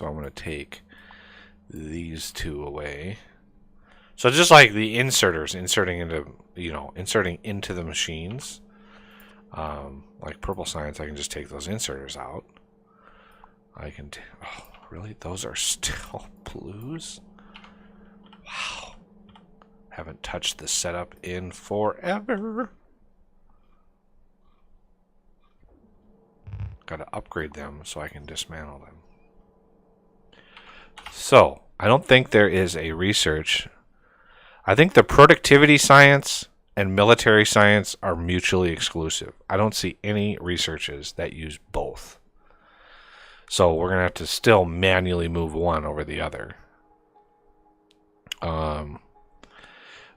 I'm going to take these two away. So just like the inserters, inserting into the machines. Like purple science, I can just take those inserters out. I can. Oh, really? Those are still blues? Wow. Haven't touched the setup in forever. Got to upgrade them so I can dismantle them. So, I don't think there is a research. I think the productivity science and military science are mutually exclusive. I don't see any researches that use both. So, we're going to have to still manually move one over the other.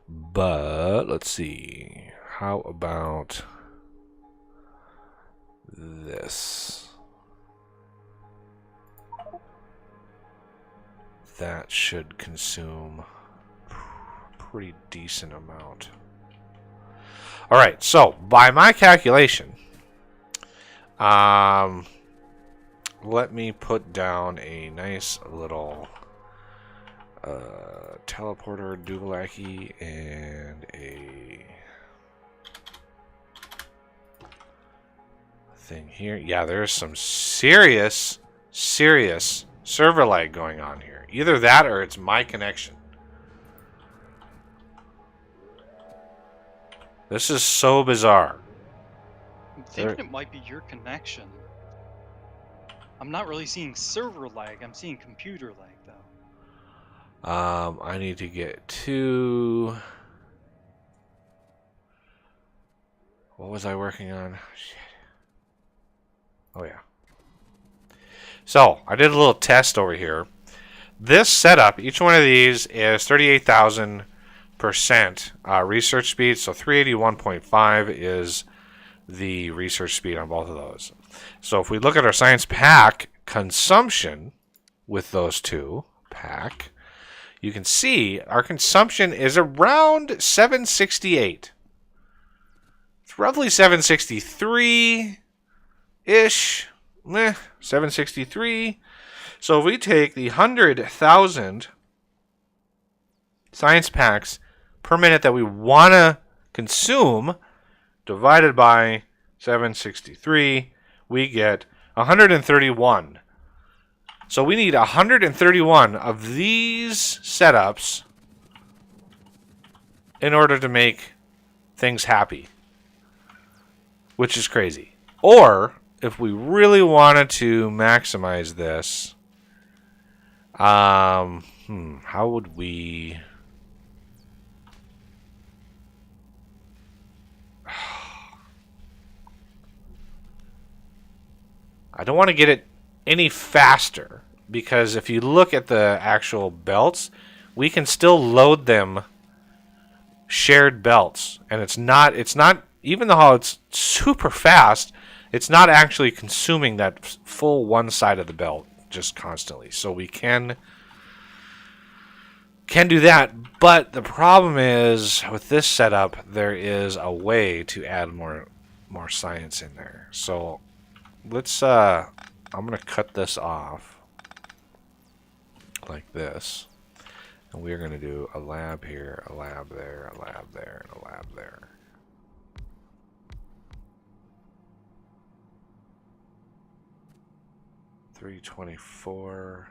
But let's see. How about this? That should consume a pretty decent amount. All right, so by my calculation, let me put down a nice little teleporter Duvalaki and a thing here. Yeah, there's some serious server lag going on here. Either that or it's my connection. This is so bizarre. I'm thinking it might be your connection. I'm not really seeing server lag. I'm seeing computer lag, though. I need to get to What was I working on? Shit. Oh, yeah. So, I did a little test over here. This setup, each one of these is 38,000% research speed. So 381.5 is the research speed on both of those. So if we look at our science pack consumption with those two pack, you can see our consumption is around 768. It's roughly 763-ish. 763. So if we take the 100,000 science packs per minute that we want to consume divided by 763, we get 131. So we need 131 of these setups in order to make things happy, which is crazy. Or if we really wanted to maximize this, how would we? I don't want to get it any faster because if you look at the actual belts, we can still load them shared belts, and it's not even though it's super fast, it's not actually consuming that full one side of the belt just constantly. So we can do that, but the problem is with this setup there is a way to add more science in there. So let's I'm gonna cut this off like this, and we're gonna do a lab here, a lab there, a lab there, and a lab there. $324.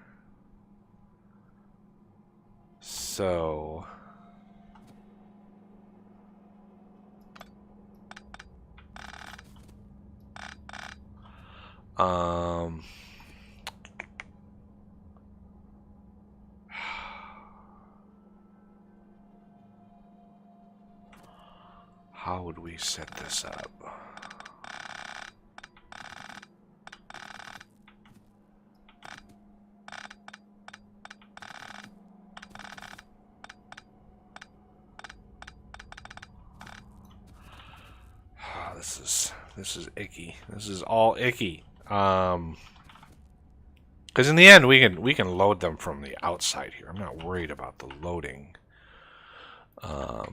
So how would we set this up? This is icky. This is all icky. Because in the end, we can load them from the outside here. I'm not worried about the loading. I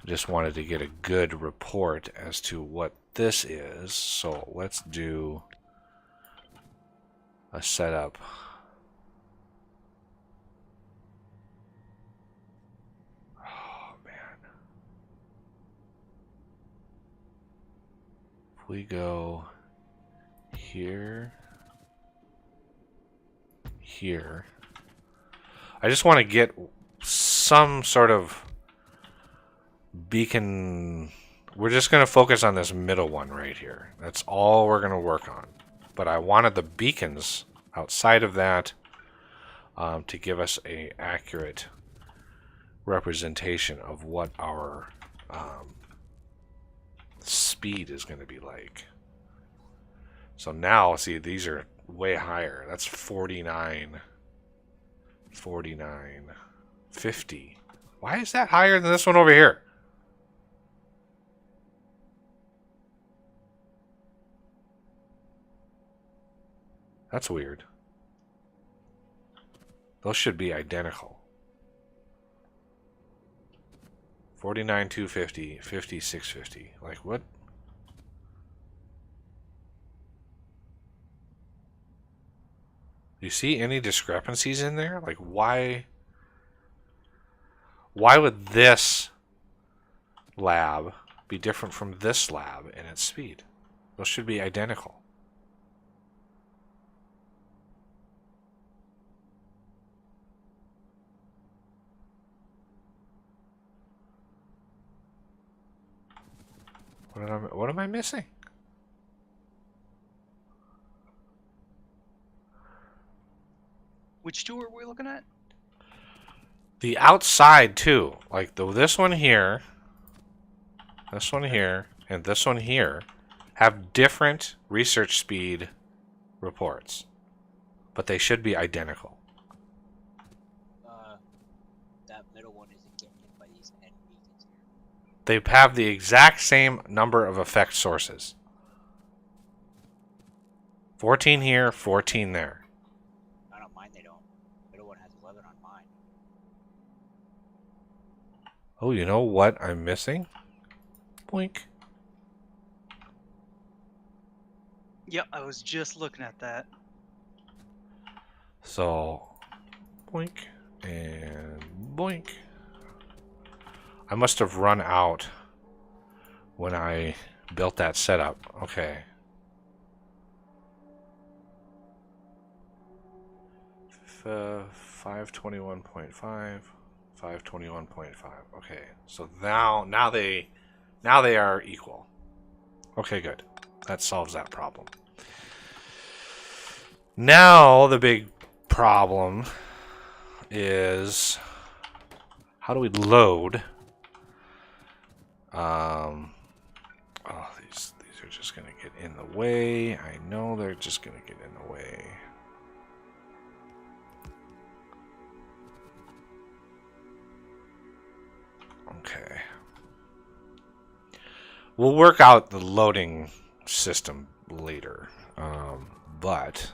just wanted to get a good report as to what this is. So let's do a setup. We go here, here. I just want to get some sort of beacon. We're just going to focus on this middle one right here. That's all we're going to work on. But I wanted the beacons outside of that to give us an accurate representation of what our speed is going to be like. So now, see, these are way higher. That's 49, 50. Why is that higher than this one over here? That's weird. Those should be identical. 49, 250, 50, 650. Like, what? Do you see any discrepancies in there? Like, why would this lab be different from this lab in its speed? Those should be identical. What am I missing? Which two are we looking at? The outside too, like this one here this one here, and this one here have different research speed reports, but they should be identical. That middle one isn't getting hit by these end beacons here. They have the exact same number of effect sources. 14 here, 14 there. I don't mind they don't. Middle one has 11 on mine. Oh, you know what I'm missing? Boink. Yep, I was just looking at that. So, boink and boink. I must have run out when I built that setup. Okay. Uh, 521.5, 521.5. Okay, so now they are equal. Okay, good. That solves that problem. Now the big problem is how do we load? Oh, these are just gonna get in the way. I know they're just gonna get in the way. Okay. We'll work out the loading system later, but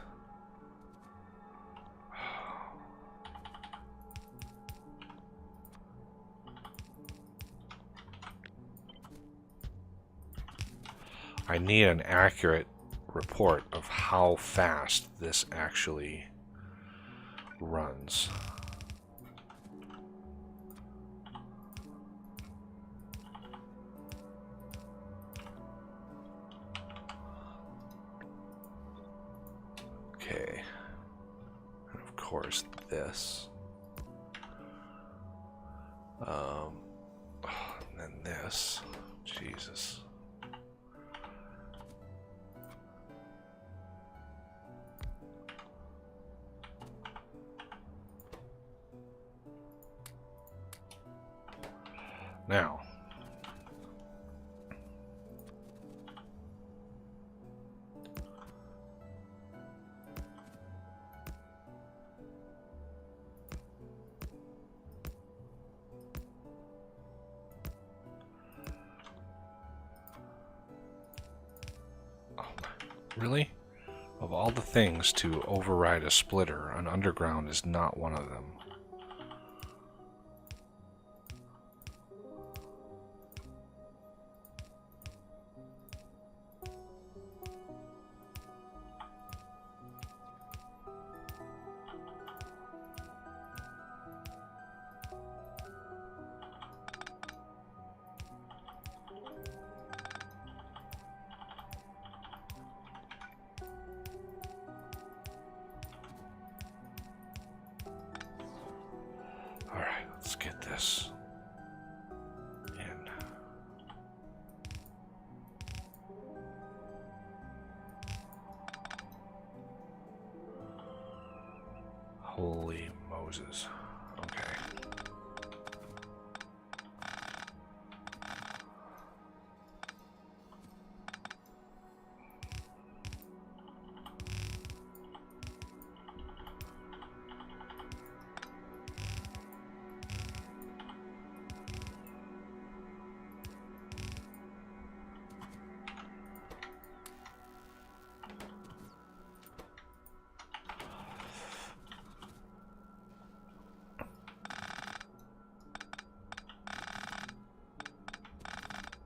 I need an accurate report of how fast this actually runs. Okay. And of course this. And then this. Jesus. Now, really? Of all the things to override a splitter, an underground is not one of them. Alright, let's get this in. Holy Moses. Okay.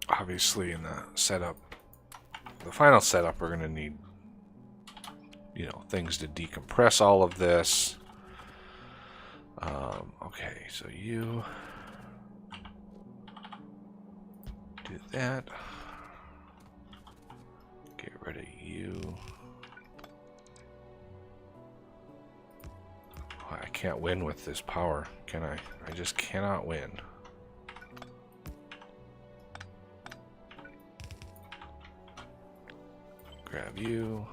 Obviously in the setup, the final setup, we're going to need, things to decompress all of this. Okay, so you do that. Get rid of you. Oh, I can't win with this power, can I? I just cannot win. Grab you.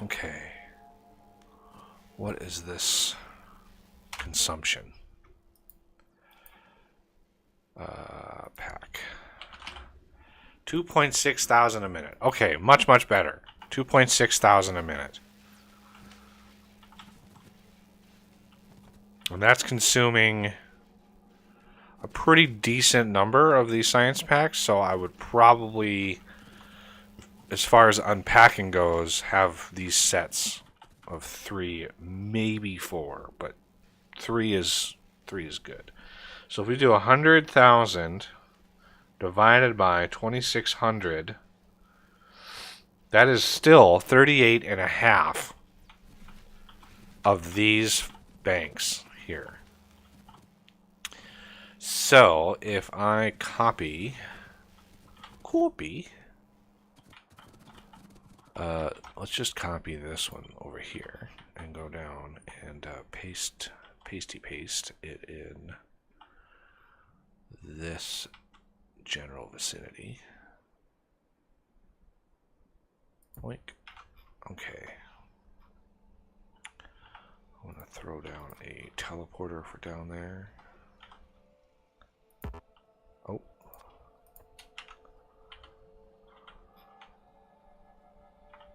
Okay. What is this consumption? Pack. 2.6 thousand a minute. Okay, much better. 2.6 thousand a minute. And that's consuming a pretty decent number of these science packs, so I would probably, as far as unpacking goes, have these sets of 3, maybe 4, but 3 is good. So if we do 100,000 divided by 2,600, that is still 38.5 of these banks here. So if I copy, let's just copy this one over here and go down and paste it in this general vicinity. Like, okay. I'm gonna throw down a teleporter for down there. Oh.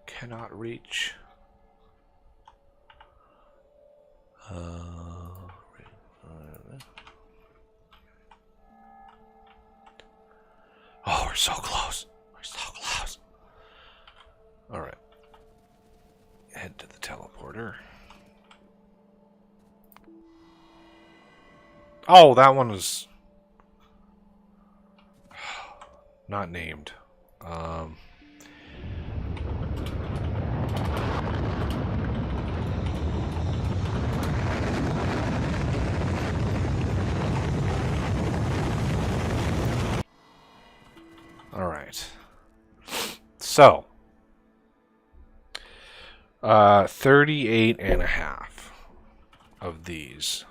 Cannot reach. Oh, we're so close. We're so close. Alright. Head to the teleporter. Oh, that one was not named. All right. So, 38.5 of these.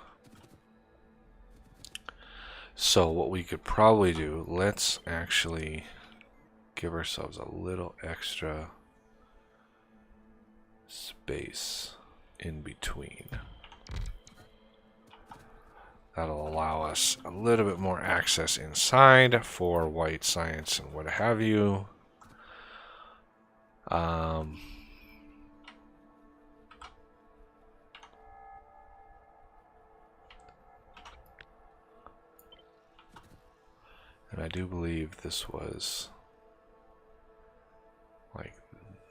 So what we could probably do, let's actually give ourselves a little extra space in between. That'll allow us a little bit more access inside for white science and what have you. And I do believe this was like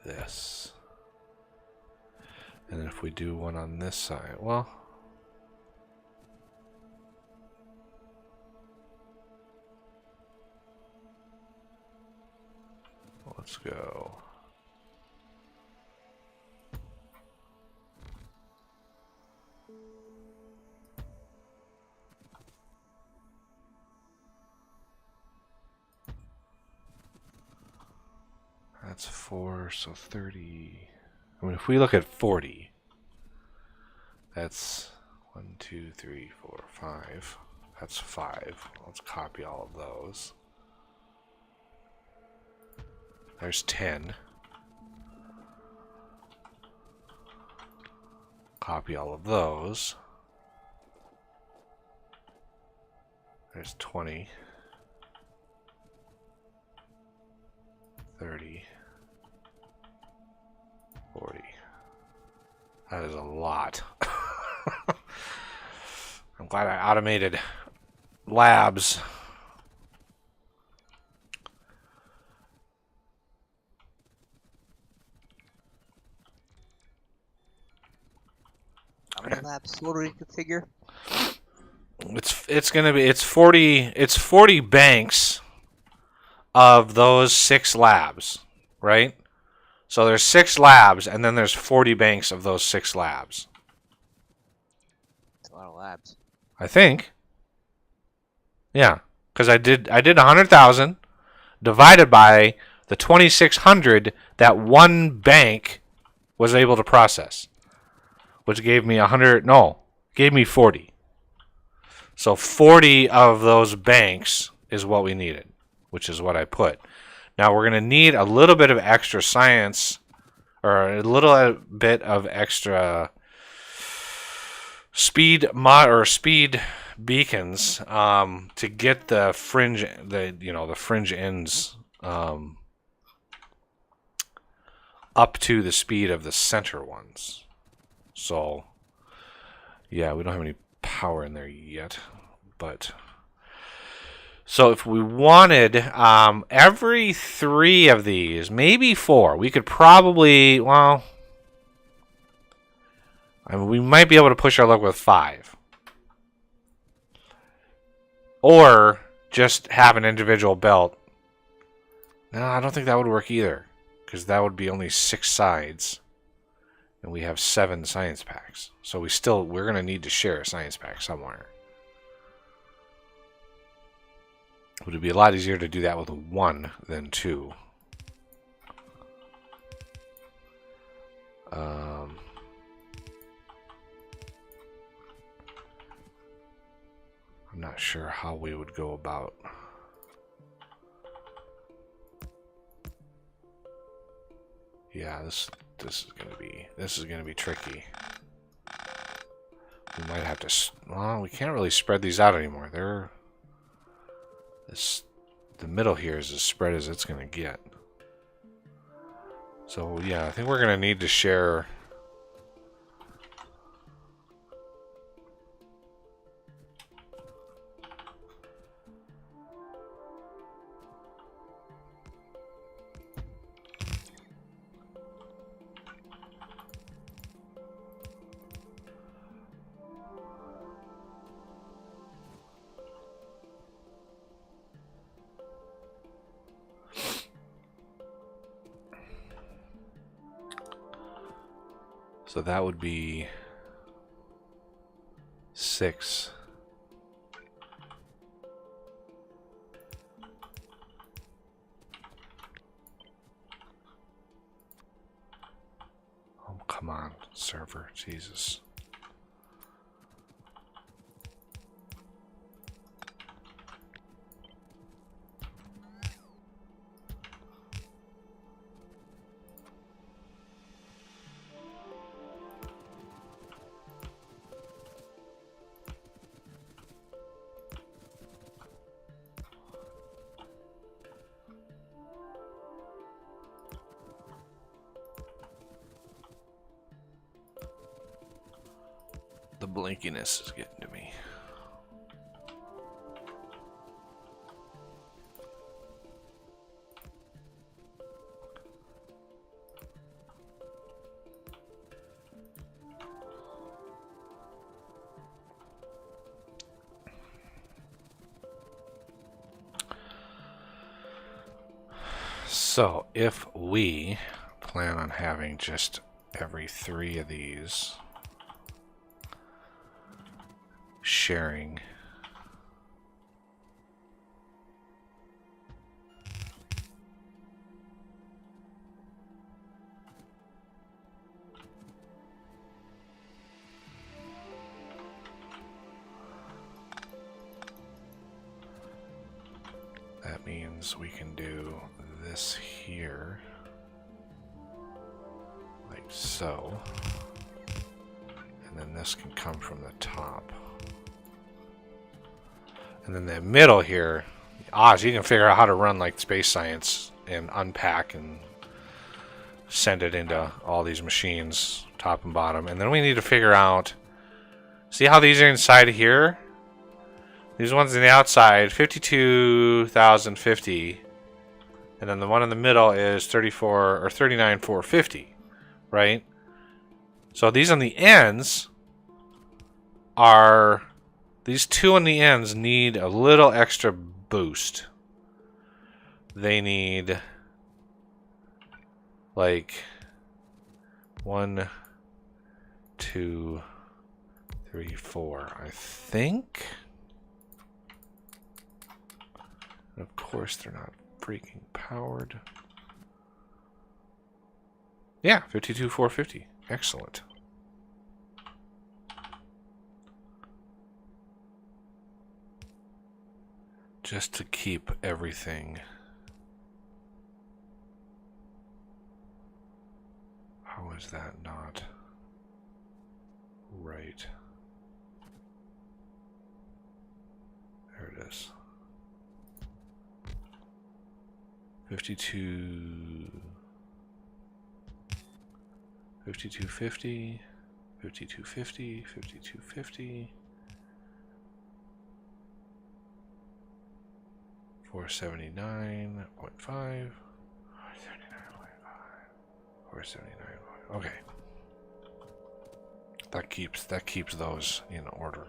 this. And then if we do one on this side, well, let's go. That's 4, so 30. I mean, if we look at 40, that's 1, 2, 3, 4, 5. That's 5. Let's copy all of those. There's 10. Copy all of those. There's 20. 30. 40. That is a lot. I'm glad I automated labs. How many labs will we configure? It's 40 banks of those 6 labs, right? So there's 6 labs, and then there's 40 banks of those 6 labs. That's a lot of labs. I think. Yeah, because I did 100,000 divided by the 2,600 that one bank was able to process, which gave me 100. No, gave me 40. So 40 of those banks is what we needed, which is what I put. Now we're going to need a little bit of extra science, or a little bit of extra speed beacons to get the fringe ends up to the speed of the center ones. So yeah, we don't have any power in there yet, but so if we wanted every 3 of these, maybe 4, we could probably, well, I mean, we might be able to push our luck with 5. Or just have an individual belt. No, I don't think that would work either, because that would be only 6 sides, and we have 7 science packs. So we're going to need to share a science pack somewhere. It would be a lot easier to do that with 1 than 2. I'm not sure how we would go about. Yeah, this is gonna be tricky. We might have to. Well, we can't really spread these out anymore. The middle here is as spread as it's gonna get. So yeah, I think we're gonna need to share. So that would be 6. Oh, come on, server, Jesus. The blinkiness is getting to me. So, if we plan on having just every 3 of these sharing, that means we can do this here, like so, and then this can come from the top. And then the middle here, so you can figure out how to run like space science and unpack and send it into all these machines, top and bottom. And then we need to figure out, see how these are inside here? These ones on the outside, 52,050. And then the one in the middle is 39,450, right? So these on the ends are, these 2 on the ends need a little extra boost. They need like 1, 2, 3, 4, I think. And of course, they're not freaking powered. Yeah, 52,450. Excellent. Just to keep everything is that not right? There it is. 52, 5250, 5250, 5250, 479.5, 479.5. Okay. That keeps those in order.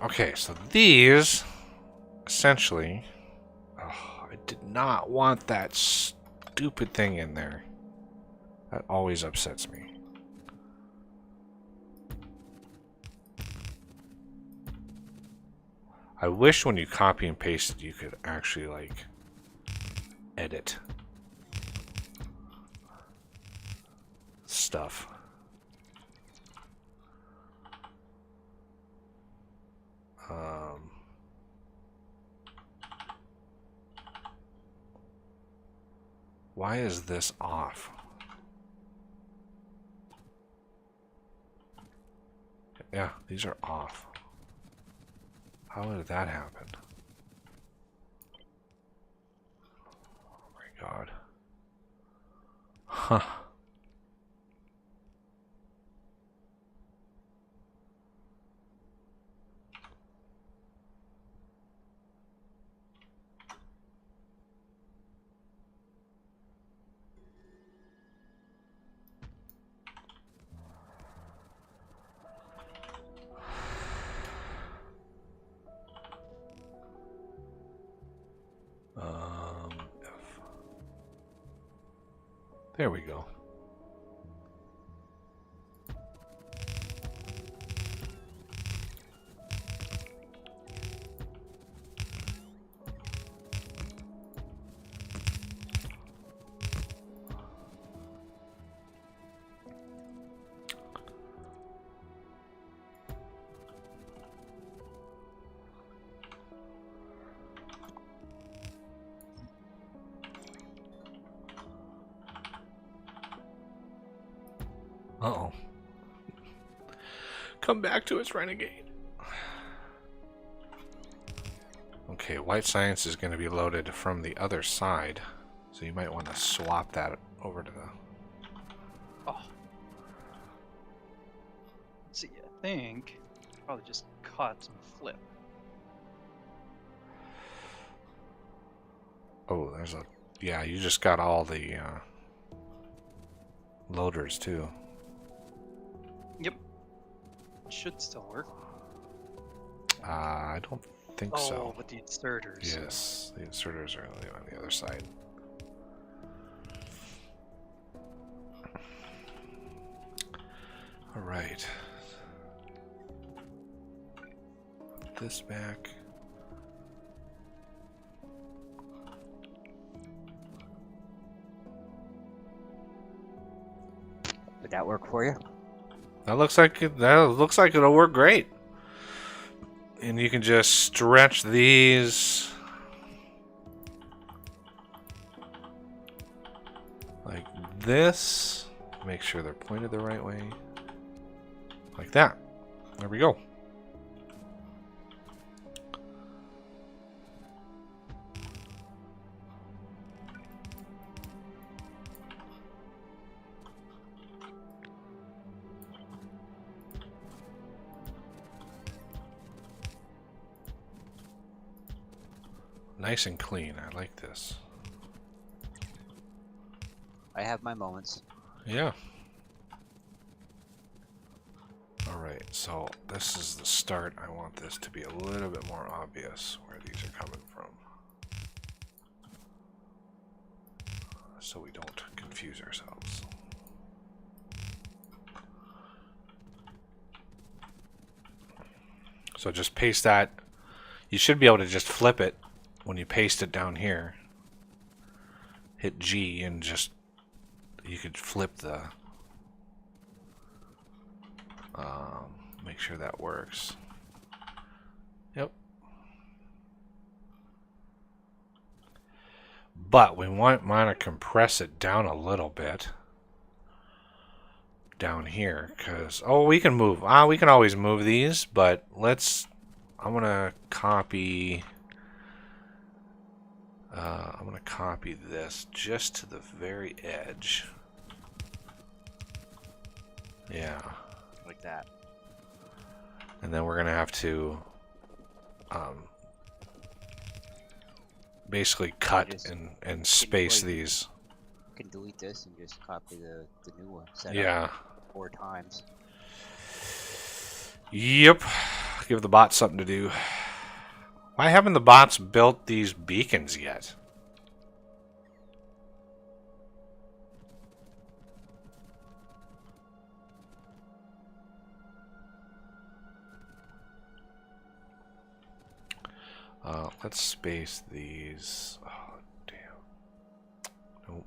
Okay, so these essentially. Oh, I did not want that stupid thing in there. That always upsets me. I wish when you copy and paste it, you could actually, like, edit stuff. Why is this off? Yeah, these are off. How did that happen? Oh my god. Huh. There we go. Uh-oh. Come back to us, renegade. Okay, white science is going to be loaded from the other side, so you might want to swap that over to the... Oh. Let's see, I think probably just cut and flip. Oh, there's a... Yeah, you just got all the loaders, too. Yep. Should still work. I don't think so. Oh, but the inserters. Yes, the inserters are on the other side. All right. Put this back. Would that work for you? That looks like it'll work great. And you can just stretch these like this. Make sure they're pointed the right way. Like that. There we go. Nice and clean. I like this. I have my moments. Yeah. Alright, so this is the start. I want this to be a little bit more obvious where these are coming from, so we don't confuse ourselves. So just paste that. You should be able to just flip it when you paste it down here. Hit G and just, you could flip the, make sure that works. Yep. But we want to compress it down a little bit. down here, because we can move. We can always move these, but I'm gonna copy. I'm gonna copy this just to the very edge. Yeah. Like that. And then we're gonna have to basically cut and space these. You can delete this and just copy the new one. Set Yeah. up 4 times. Yep. Give the bots something to do. Why haven't the bots built these beacons yet? Let's space these. Oh, damn. Nope.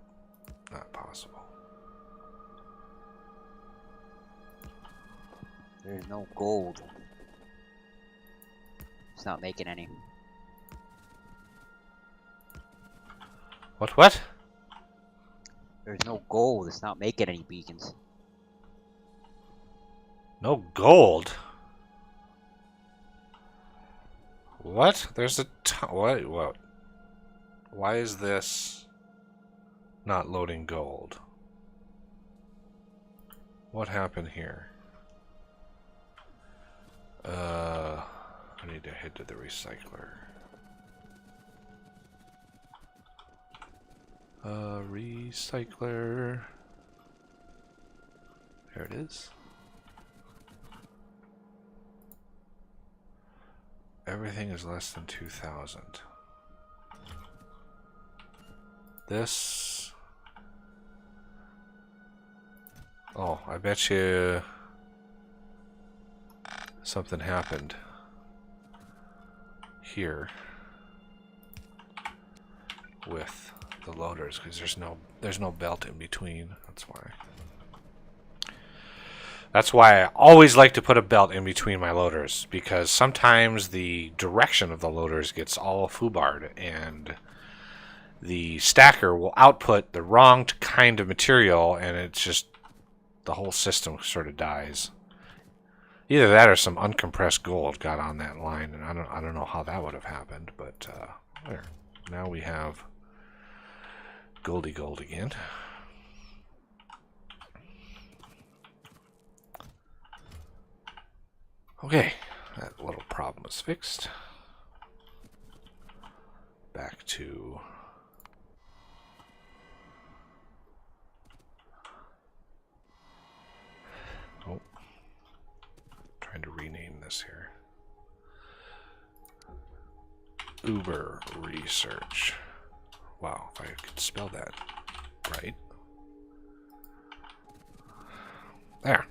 Not possible. There's no gold. It's not making any. What? There's no gold. It's not making any beacons. No gold? What? There's a what? Why is this not loading gold? What happened here? I need to head to the recycler. Recycler. There it is. Everything is less than 2,000. This. Oh, I bet you something happened here with the loaders, because there's no belt in between. That's why I always like to put a belt in between my loaders, because sometimes the direction of the loaders gets all foobarred and the stacker will output the wrong kind of material, and it's just the whole system sort of dies. Either that or some uncompressed gold got on that line, and I don't know how that would have happened, but there. Now we have Goldie Gold again. Okay, that little problem is fixed. Back to trying to rename this here. Uber Research. Wow, if I could spell that right. There.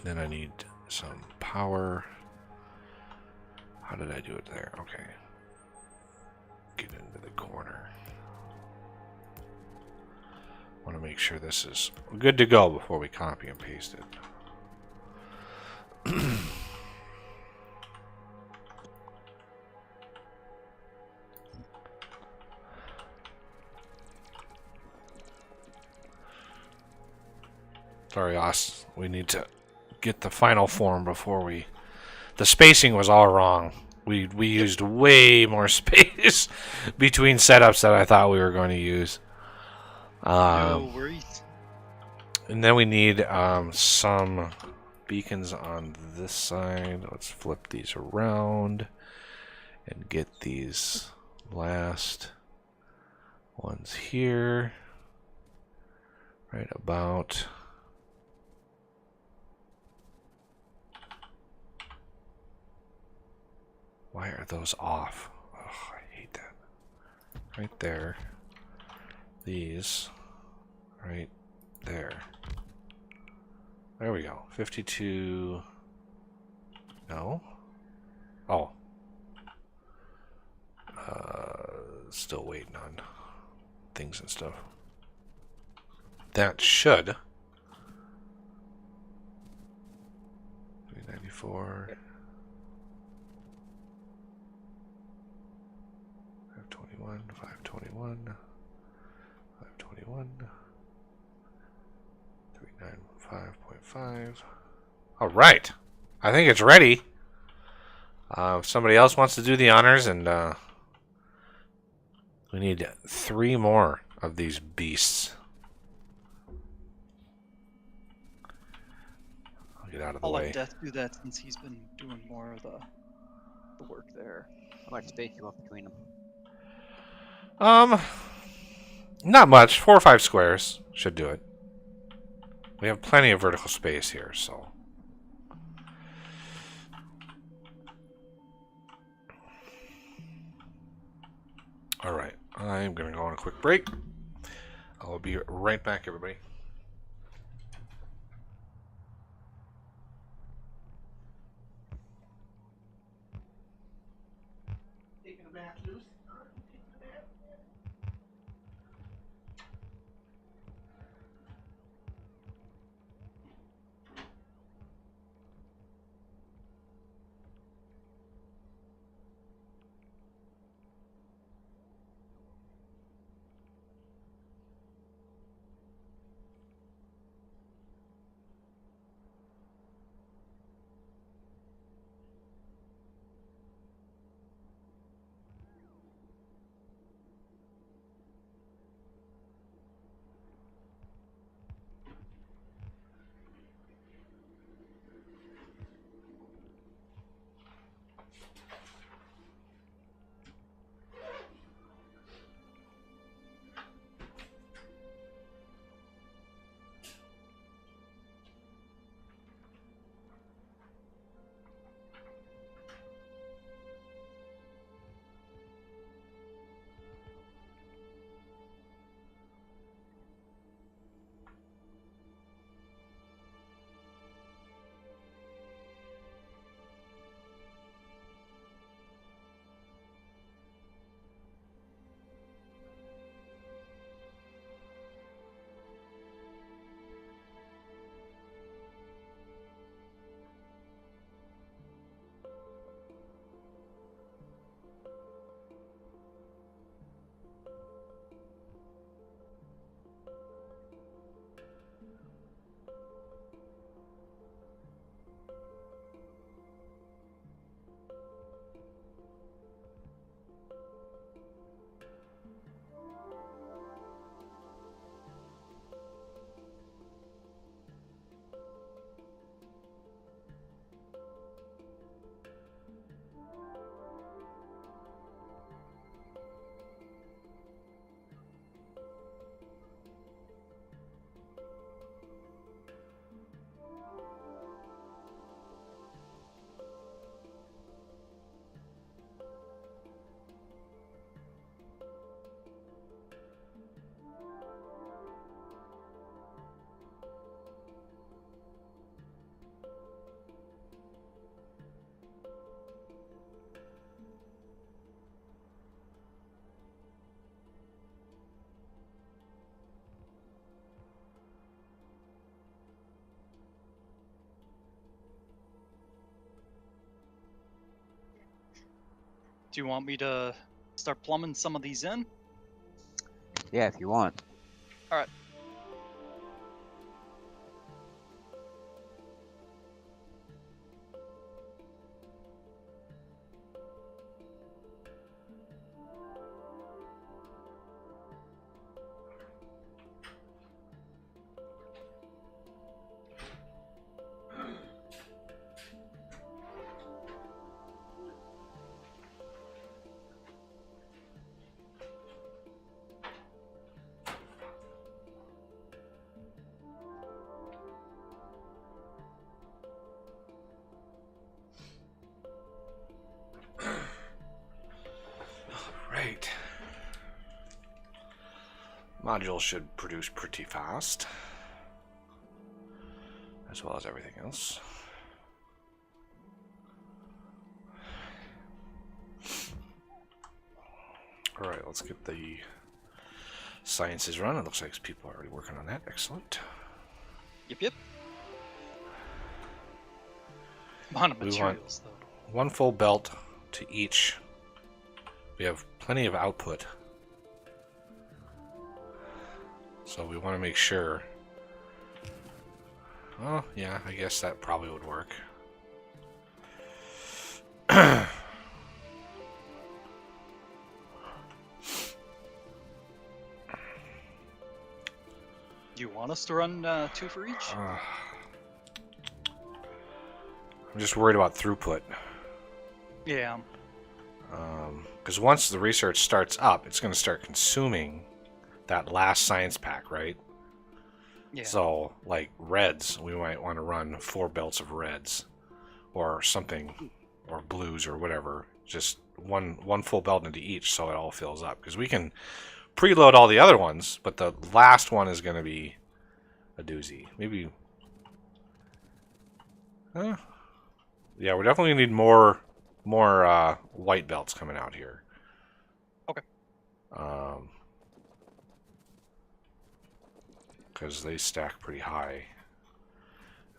Then I need some power. How did I do it there? Okay. Get into the corner. Want to make sure this is good to go before we copy and paste it. Sorry, Os. We need to get the final form before we... The spacing was all wrong. We used way more space between setups than I thought we were going to use. No worries. And then we need some beacons on this side. Let's flip these around and get these last ones here. Right about... Why are those off? Oh, I hate that. Right there. These. Right there. There we go. 52. No. Oh. Still waiting on things and stuff. That should. 394. 521, 521, 521, 25. All right. I think it's ready. If somebody else wants to do the honors, and we need 3 more of these beasts. I'll get out of the I'll way. let Death do that since he's been doing more of the work there. How much space you want between them? Not much. 4 or 5 squares should do it. We have plenty of vertical space here, so. All right, I'm going to go on a quick break. I'll be right back, everybody. Taking a bath, Luce? Do you want me to start plumbing some of these in? Yeah, if you want. All right. Right. Module should produce pretty fast, as well as everything else. All right, let's get the sciences run. It looks like people are already working on that. Excellent. Yep. Amount of We want materials, though. 1 full belt to each. We have plenty of output, so we want to make sure Oh, yeah, I guess that probably would work. Do you want us to run 2 for each? I'm just worried about throughput. Yeah. Because once the research starts up, it's going to start consuming that last science pack, right? Yeah. So, like reds, we might want to run 4 belts of reds, or something, or blues, or whatever. Just one full belt into each, so it all fills up. Because we can preload all the other ones, but the last one is going to be a doozy. Maybe. Yeah, we're definitely gonna need more white belts coming out here. Okay. Because they stack pretty high.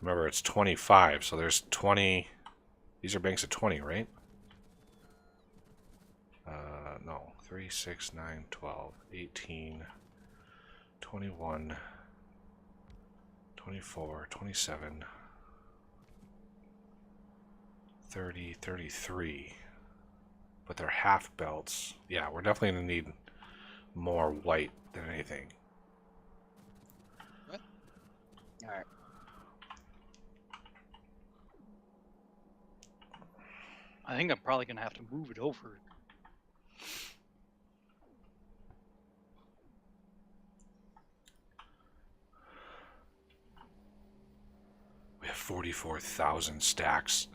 Remember, it's 25, so there's 20. These are banks of 20, right? No. 3, 6, 9, 12, 18, 21, 24, 27, 30, 33. But they're half belts. Yeah, we're definitely going to need more white than anything. All right. I think I'm probably gonna have to move it over. We have 44,000 stacks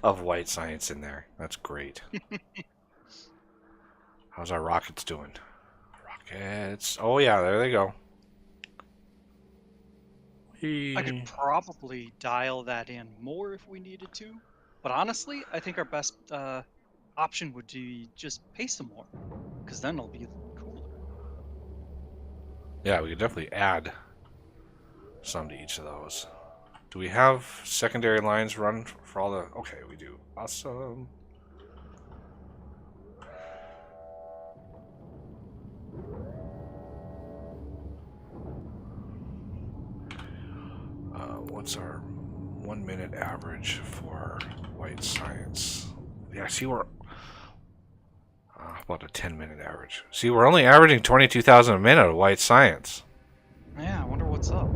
of white science in there. That's great. How's our rockets doing? Rockets. Oh, yeah, there they go. I could probably dial that in more if we needed to, but honestly, I think our best option would be just pay some more, because then it'll be cooler. Yeah, we could definitely add some to each of those. Do we have secondary lines run for all the... Okay, we do. Awesome. What's our 1 minute average for white science? Yeah, see, we're about a 10-minute average. See, we're only averaging 22,000 a minute of white science. Yeah, I wonder what's up.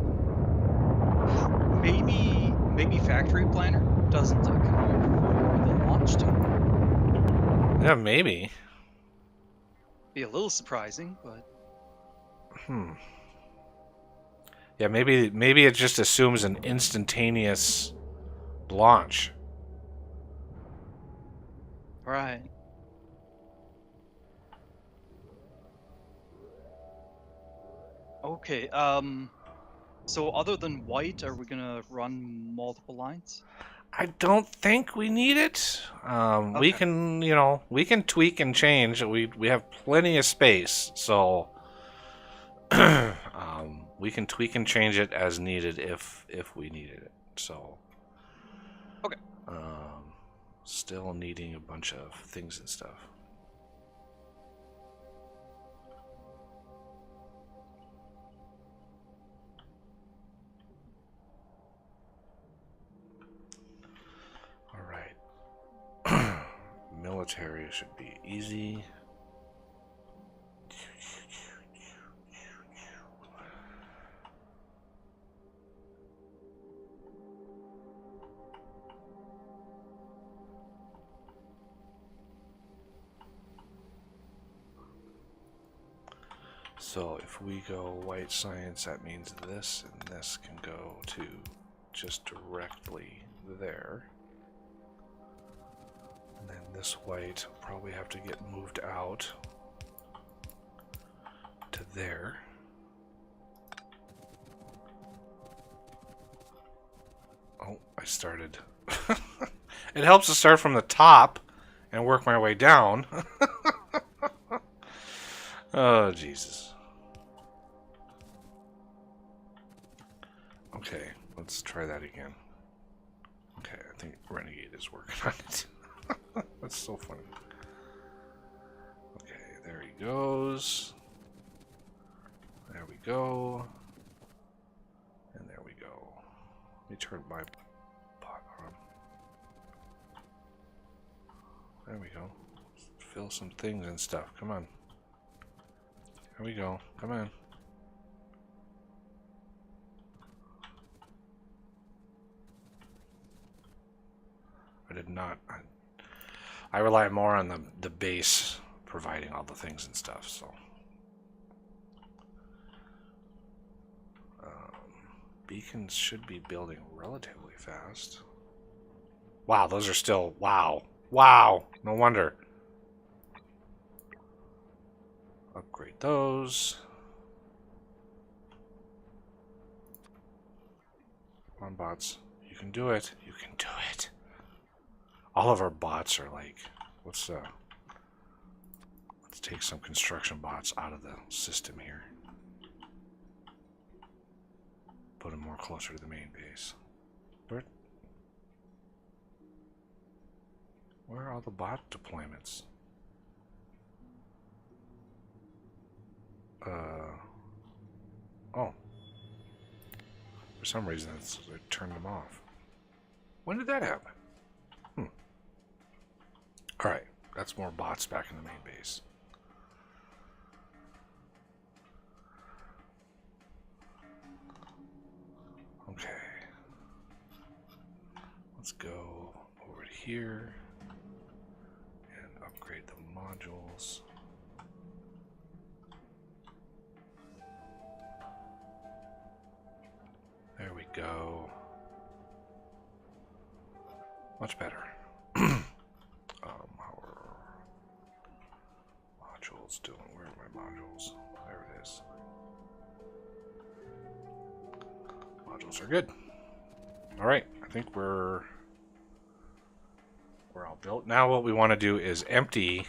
Maybe Factory Planner doesn't account for the launch time. Yeah, maybe. Be a little surprising, but Yeah, maybe it just assumes an instantaneous launch. right. Okay. So other than white, are we gonna run multiple lines? I don't think we need it. We Okay. can, we can tweak and change. We have plenty of space, so we can tweak and change it as needed if we needed it. So, Okay. Still needing a bunch of things and stuff. All right. Military should be easy. So if we go white science, that means this and this can go to just directly there. And then this white will probably have to get moved out to there. Oh, I started. It helps to start from the top and work my way down. Oh, Jesus. Okay, let's try that again. Okay, I think Renegade is working on it. That's so funny. Okay, there he goes. There we go. Let me turn my bot on. There we go. Fill some things and stuff. Come on. Here we go. Come on. I did not. I rely more on the base providing all the things and stuff, so. Beacons should be building relatively fast. Wow, those are still... Wow. Wow. No wonder. Upgrade those. Come on, bots. You can do it. You can do it. All of our bots are like... Let's take some construction bots out of the system here. Put them more closer to the main base. Where are all the bot deployments? Oh. For some reason, they turned them off. When did that happen? Alright, that's more bots back in the main base. Okay. Let's go over to here and upgrade the modules. There we go. Much better. How are modules doing? Where are my modules? There it is. Modules are good. All right, I think we're all built. Now what we want to do is empty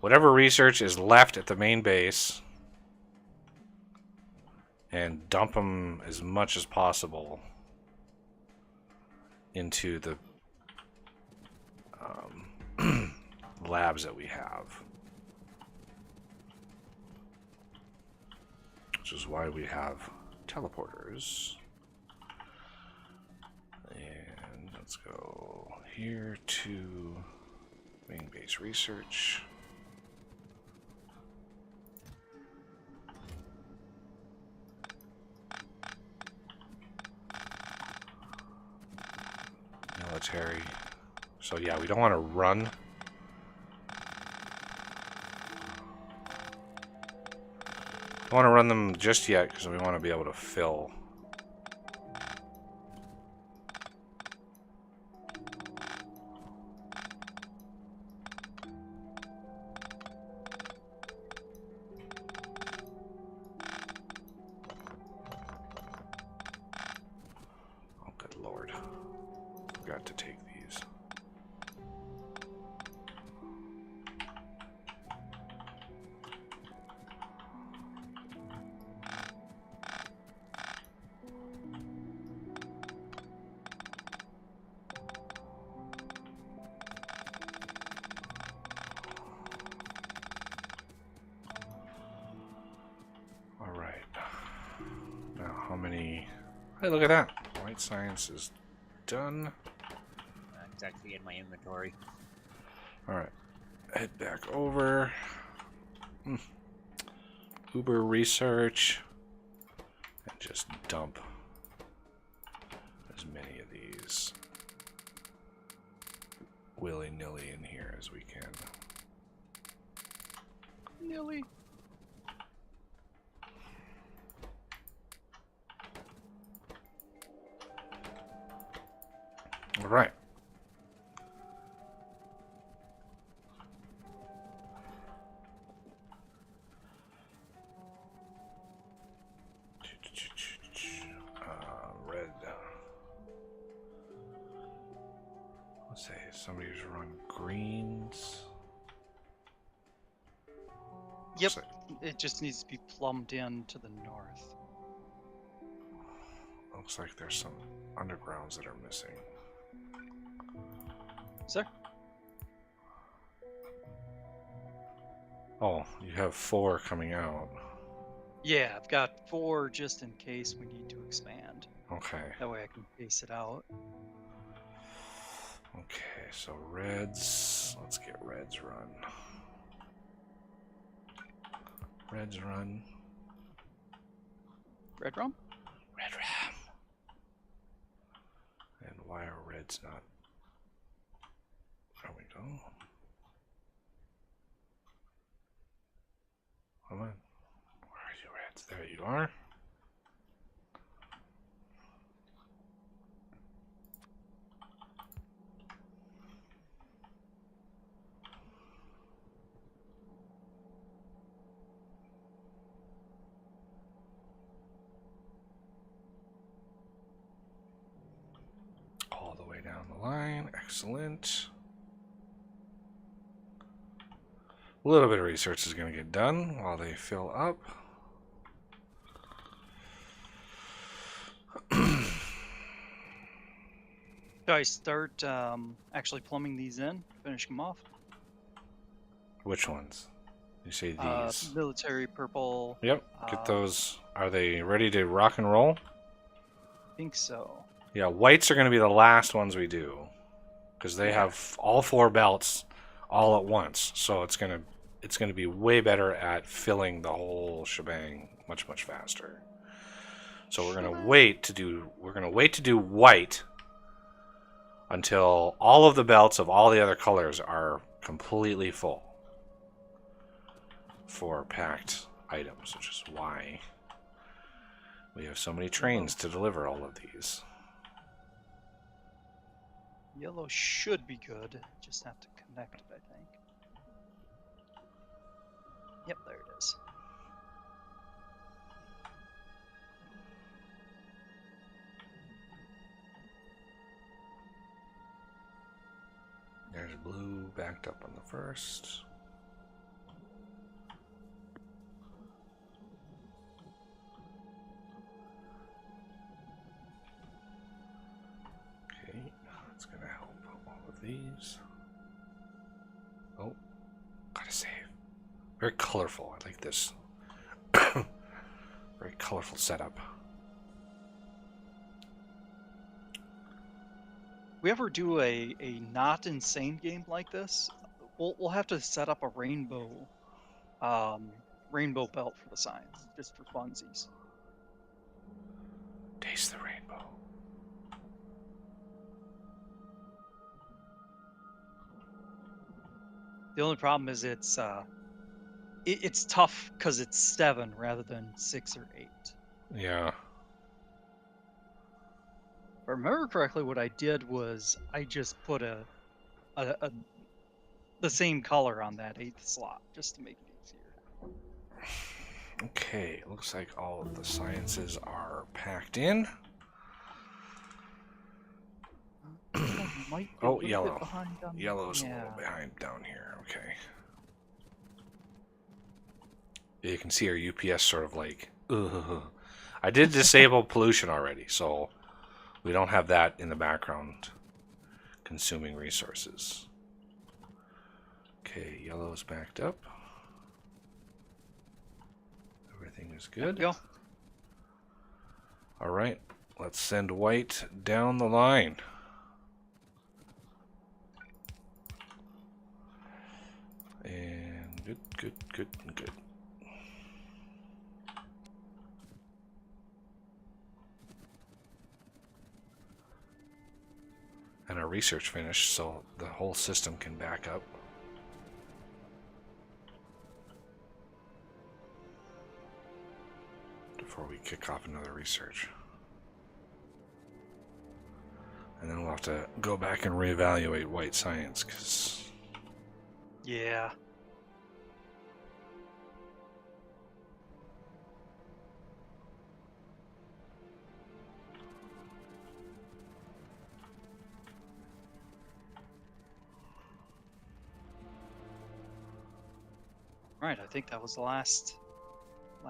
whatever research is left at the main base and dump them as much as possible into the labs that we have. Which is why we have teleporters. And let's go here to main base research. Military. So yeah, we don't want to run. Don't want to run them just yet because we want to be able to fill. Oh, good Lord. Forgot to take these. Hey, look at that. White science is done. It's actually in my inventory. Alright. Head back over. Uber research. And just dump as many of these willy-nilly in here as we can. Nilly. All right. Red. Let's say somebody's run greens. Yep. It just needs to be plumbed in to the north. Looks like there's some undergrounds that are missing. Sir? Oh, you have 4 coming out. Yeah, I've got 4 just in case we need to expand. Okay. That way I can pace it out. Okay, so reds. Let's get reds run. Reds run. Red rum? Red ram. And why are reds not? There we go. Come on. Where are you, reds? There you are. All the way down the line. Excellent. A little bit of research is going to get done while they fill up. Should I start actually plumbing these in? Finish them off? Which ones? You say these. Military purple. Yep, get those. Are they ready to rock and roll? I think so. Yeah, whites are going to be the last ones we do. Because they have all 4 belts all at once. So it's going to be way better at filling the whole shebang much faster. So we're going to wait to do white until all of the belts of all the other colors are completely full for packed items, which is why we have so many trains to deliver all of these. Yellow should be good. Just have to connect it, I think. Yep, there it is. There's blue backed up on the first. Okay, that's gonna help all of these. Oh, gotta save. Very colorful. I like this. Very colorful setup. We ever do a not insane game like this, we'll have to set up a rainbow belt for the signs, just for funsies. Taste the rainbow. The only problem is it's tough because it's 7 rather than 6 or 8. Yeah. If I remember correctly, what I did was I just put the same color on that 8th slot just to make it easier. Okay, looks like all of the sciences are packed in. Oh, yellow. Yellow's a little behind down here. Okay. You can see our UPS sort of like, ugh. I did disable pollution already, so we don't have that in the background consuming resources. Okay, yellow's backed up. Everything is good. Go. All right, let's send white down the line. And good. And our research finished, so the whole system can back up. Before we kick off another research. And then we'll have to go back and reevaluate white science, because... Yeah. Right, I think that was the last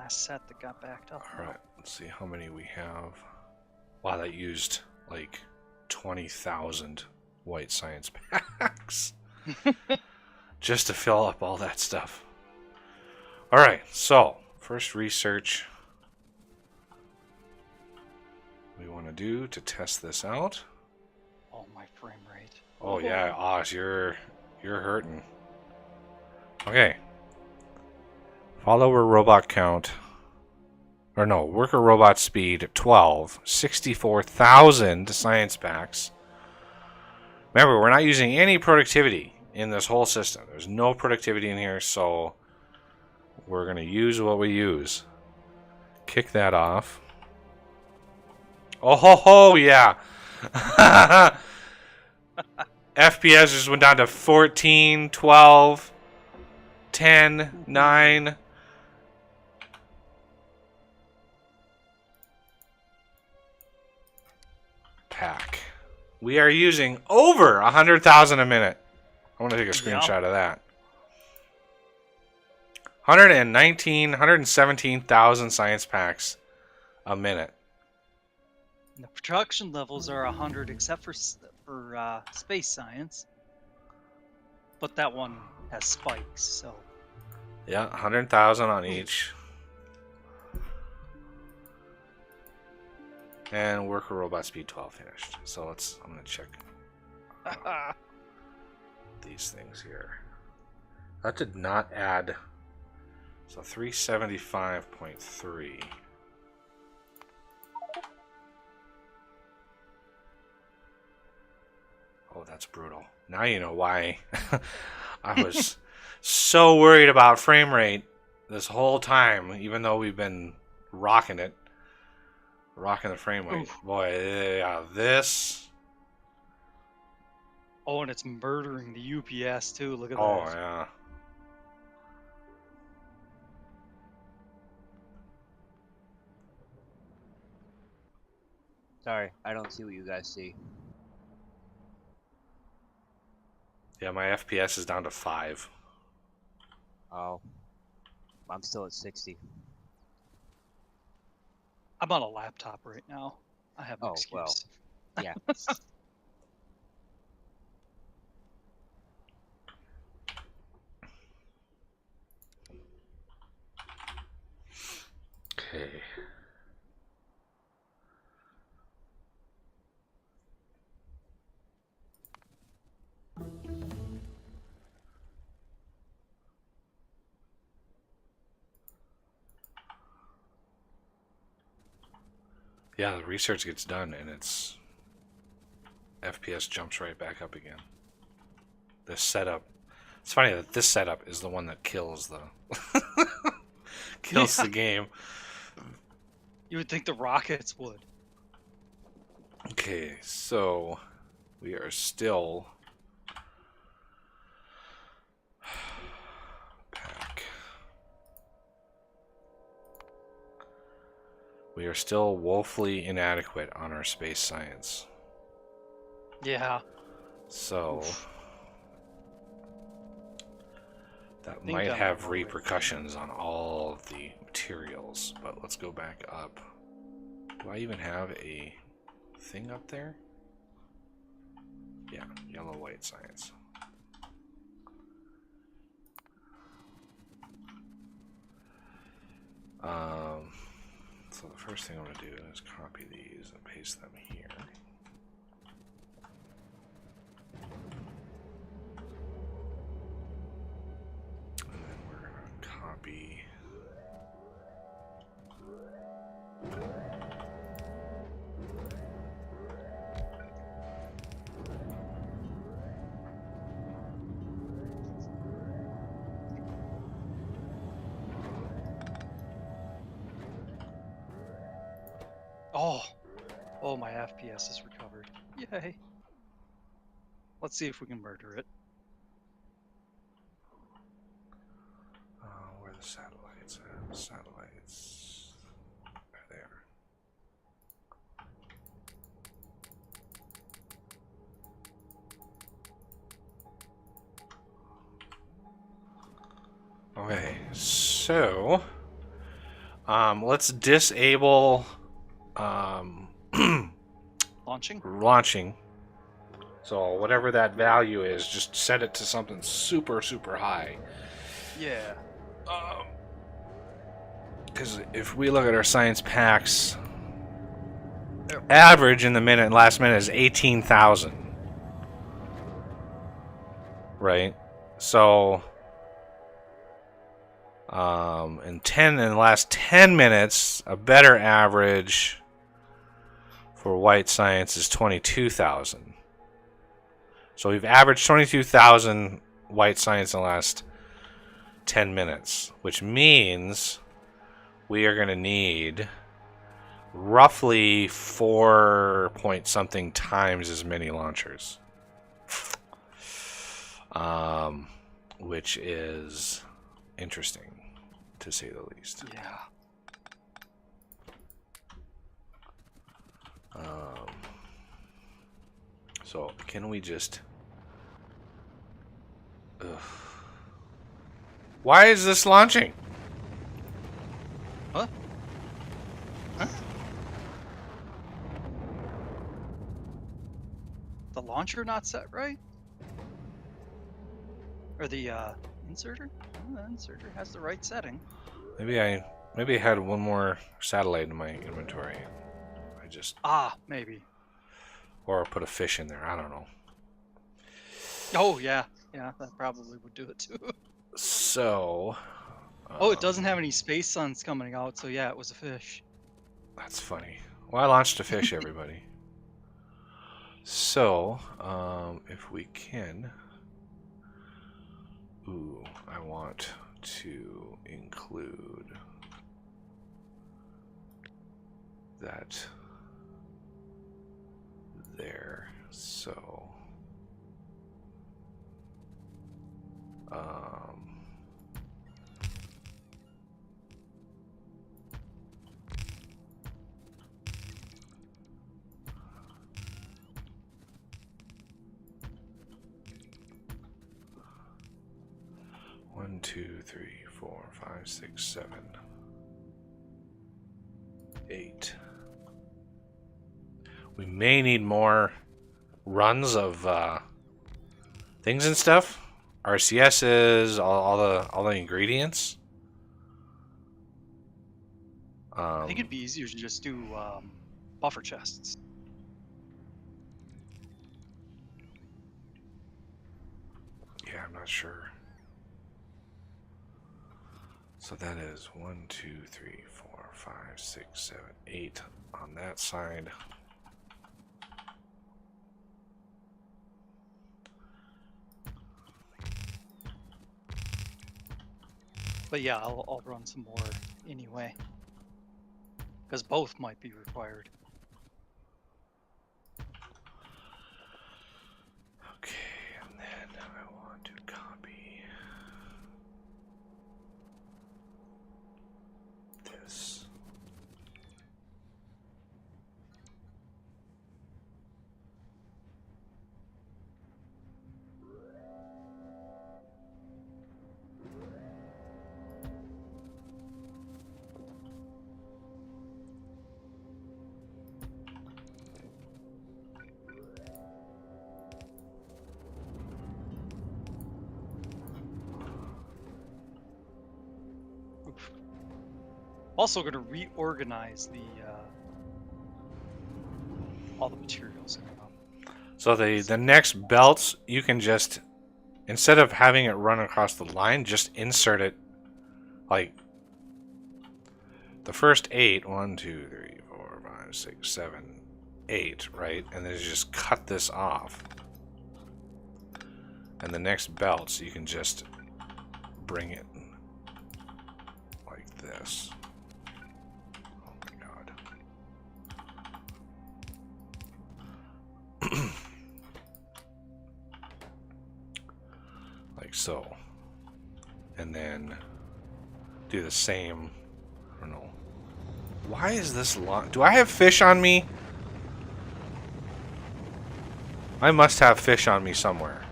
set that got backed up. Alright, let's see how many we have. Wow, that used like 20,000 white science packs. Just to fill up all that stuff. Alright, so, first research. we want to do to test this out. Oh, my frame rate. Oh yeah, Oz, you're hurting. Okay. Follower robot count. Or no, worker robot speed 12. 64,000 science packs. Remember, we're not using any productivity in this whole system. There's no productivity in here, so we're going to use what we use. Kick that off. Oh ho ho, yeah. FPS just went down to 14, 12, 10, 9. Pack. We are using over 100,000 a minute. I want to take a screenshot of that. 117,000 science packs a minute. The production levels are 100 except for space science. But that one has spikes, so. Yeah, 100,000 on each. And worker robot speed 12 finished. So I'm going to check these things here. That did not add. So 375.3. Oh, that's brutal. Now you know why I was so worried about frame rate this whole time, even though we've been rocking it. Rocking the frame rate. Oof. Boy, yeah, this. Oh, and it's murdering the UPS too. Look at that. Oh, yeah. Sorry, I don't see what you guys see. Yeah, my FPS is down to 5. Oh. I'm still at 60. I'm on a laptop right now. I have an excuse. Well, yeah. Okay. Yeah, the research gets done and its FPS jumps right back up again. This setup. It's funny that this setup is the one that kills the the game. You would think the rockets would. Okay, so we are still pack. We are still woefully inadequate on our space science. Yeah. So Oof. that might have repercussions on all of the materials, but let's go back up. Do I even have a thing up there? Yeah, yellow white science. So the first thing I'm going to do is copy these and paste them here. And then we're going to copy. Oh, my FPS is recovered. Yay. Let's see if we can murder it. Where are the satellites? Satellites. There they are. Okay, so let's disable launching. So whatever that value is, just set it to something super high. Yeah. Because if we look at our science packs, average in the last minute is 18,000. Right? So in the last 10 minutes, a better average for white science is 22,000. So we've averaged 22,000 white science in the last 10 minutes, which means we are going to need roughly 4 point something times as many launchers. Which is interesting, to say the least. Yeah. So can we just... Ugh. Why is this launching? What? Huh? The launcher not set right? Or the inserter? Oh, the inserter has the right setting. Maybe I had one more satellite in my inventory. I just... maybe. Or put a fish in there. I don't know. Oh, yeah. Yeah, that probably would do it too. So... Oh, it doesn't have any space suns coming out, so yeah, it was a fish. That's funny. Well, I launched a fish, everybody. So, if we can... Ooh, I want to include that there. So, 1, 2, 3, 4, 5, 6, 7, 8. We may need more runs of things and stuff. RCSs, all the ingredients. I think it'd be easier to just do buffer chests. Yeah, I'm not sure. So that is 1, 2, 3, 4, 5, 6, 7, 8 on that side. But yeah, I'll run some more anyway. Because both might be required. Okay, and then I want to copy this. Also going to reorganize the all the materials. So the next belts, you can just, instead of having it run across the line, just insert it, like, the first 8, 1, 2, 3, 4, 5, 6, 7, 8, right? And then you just cut this off. And the next belts, you can just bring it like this. Oh my god. Like so. And then do the same. I don't know. Why is this long? Do I have fish on me? I must have fish on me somewhere.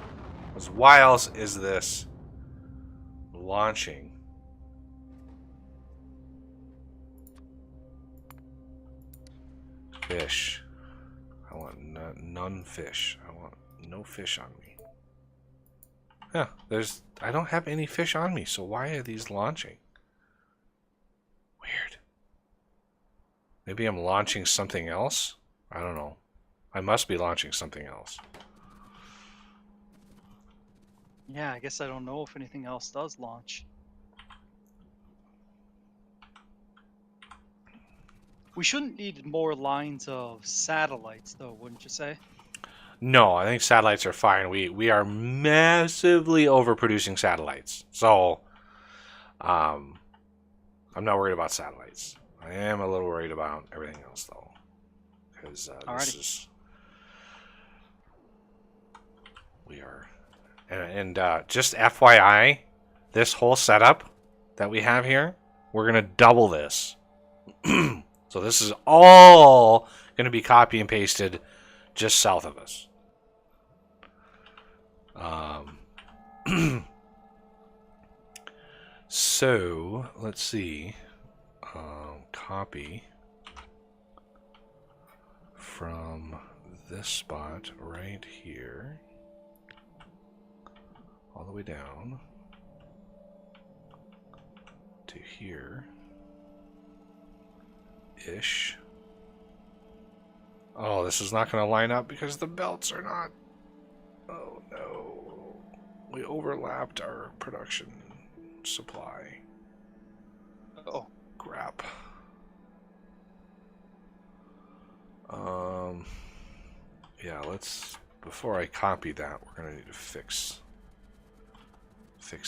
Because why else is this launching? Fish. I want none fish. I want no fish on me. Yeah, I don't have any fish on me, so why are these launching? Weird. Maybe I'm launching something else? I don't know. I must be launching something else. Yeah, I guess I don't know if anything else does launch. We shouldn't need more lines of satellites, though, wouldn't you say? No, I think satellites are fine. We are massively overproducing satellites. So, I'm not worried about satellites. I am a little worried about everything else, though. Because this Alrighty. is... We are... And just FYI, this whole setup that we have here, we're going to double this. So this is all going to be copy and pasted just south of us. So let's see. Copy from this spot right here all the way down to here ish. Oh, this is not going to line up because the belts are not. Oh no. We overlapped our production supply. Oh, Crap. Yeah, let's, before I copy that, we're gonna need to fix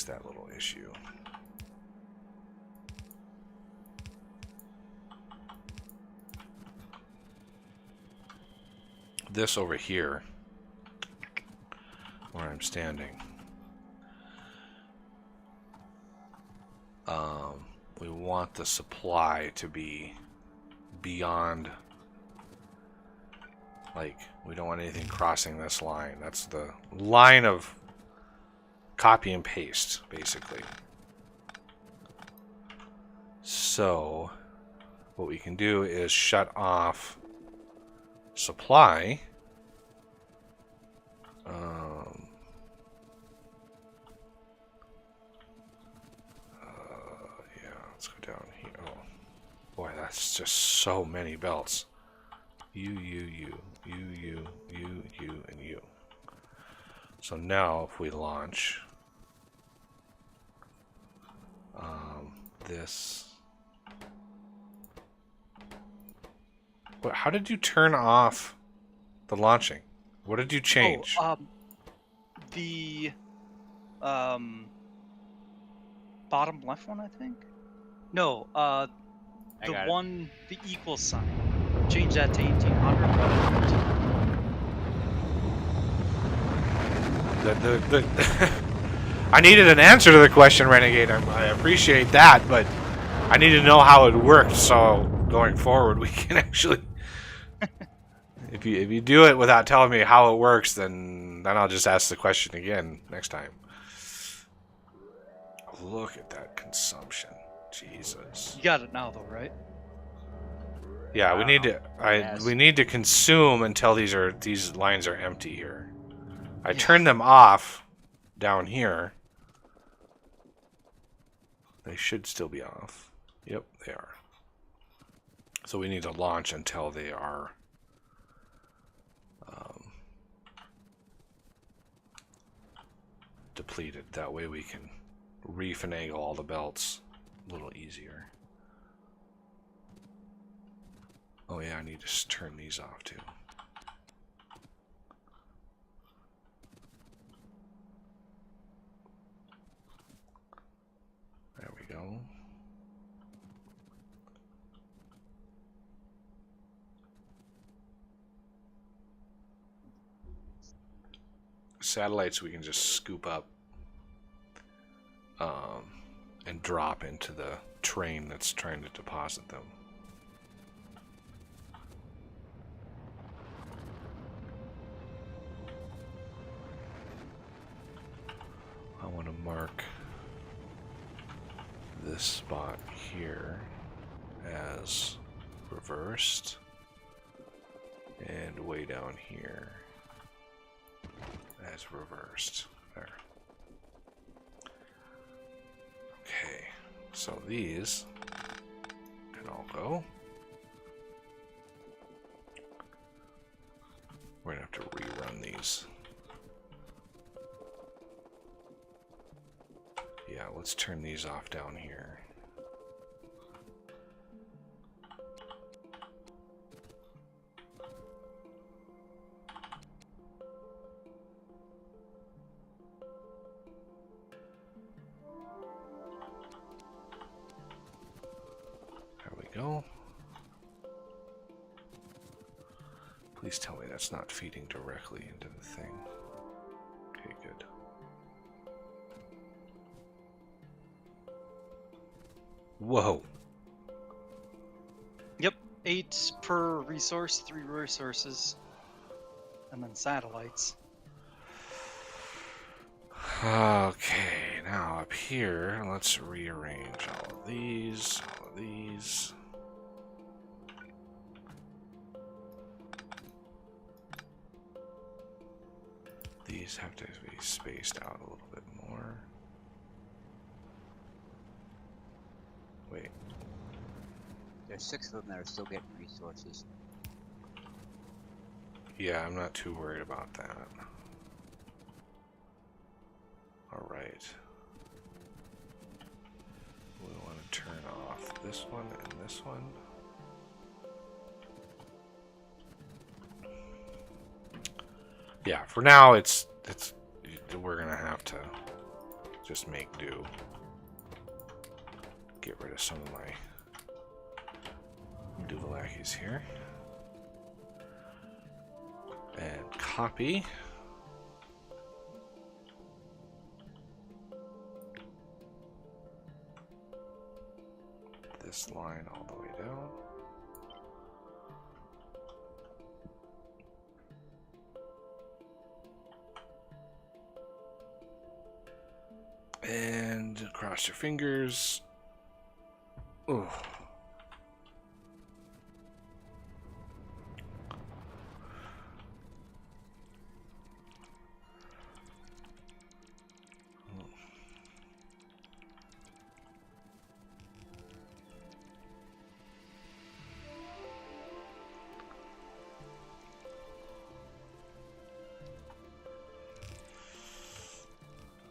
that little issue. This over here, where I'm standing, we want the supply to be beyond, like, we don't want anything crossing this line. That's the line of copy and paste, basically. So what we can do is shut off supply. Yeah, let's go down here. Oh, boy, that's just so many belts. You, and you. So now if we launch this. What, how did you turn off the launching? What did you change? The bottom left one, I think. No, the one, the equal sign. Change that to 1800. I needed an answer to the question, Renegade. I appreciate that, but I need to know how it worked. So going forward, we can actually, if you do it without telling me how it works, then I'll just ask the question again next time. Look at that consumption, Jesus. You got it now, though, right? Yeah, Wow. we need to. Yes. We need to consume until these lines are empty here. I turned them off down here. They should still be off. Yep, they are. So we need to launch until they are depleted. That way we can refinagle all the belts a little easier. Oh yeah, I need to turn these off too. There we go. Satellites we can just scoop up and drop into the train that's trying to deposit them. I want to mark this spot here as reversed, and way down here as reversed. There. Okay, so these can all go. We're gonna have to rerun these. Yeah, let's turn these off down here. There we go. Please tell me that's not feeding directly into the thing. Okay, good. Whoa. Yep, 8 per resource, 3 resources, and then satellites. Okay, now up here, let's rearrange all of these, all of these. These have to be spaced out a little bit more. Wait. There's 6 of them that are still getting resources. Yeah, I'm not too worried about that. Alright. We want to turn off this one and this one. Yeah, for now we're gonna have to just make do. Get rid of some of my Duvalakis here. And copy. This line all the way down. And cross your fingers. Ooh.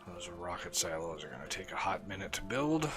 Those rocket silos are going to take a hot minute to build.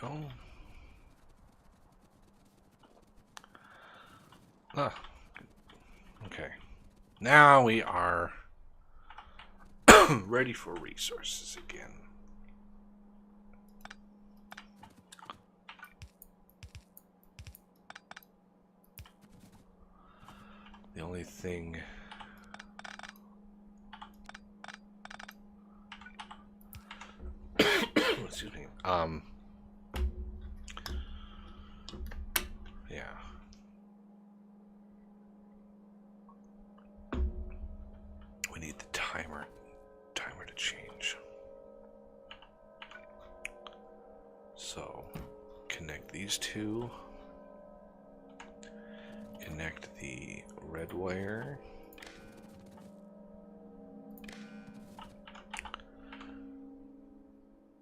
Go. Ah, okay. Now we are ready for resources again. The only thing excuse me. Yeah. We need the timer to change. So, connect these two. Connect the red wire.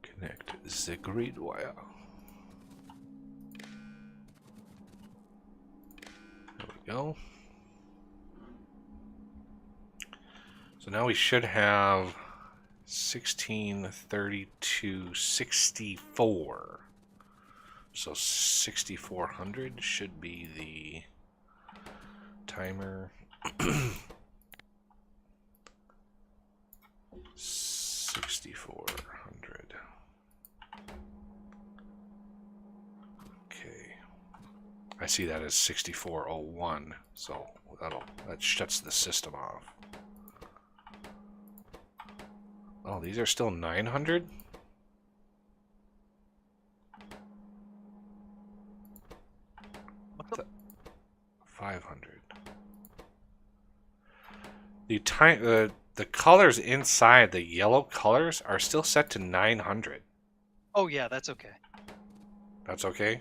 Connect the green wire. go. So now we should have 16, 32, 64. So 6400 should be the timer. 6400. Okay. I see that as 6401, so that shuts the system off. Oh, these are still 900? What's up? 500. The colors inside, the yellow colors, are still set to 900. Oh yeah, that's okay. That's okay?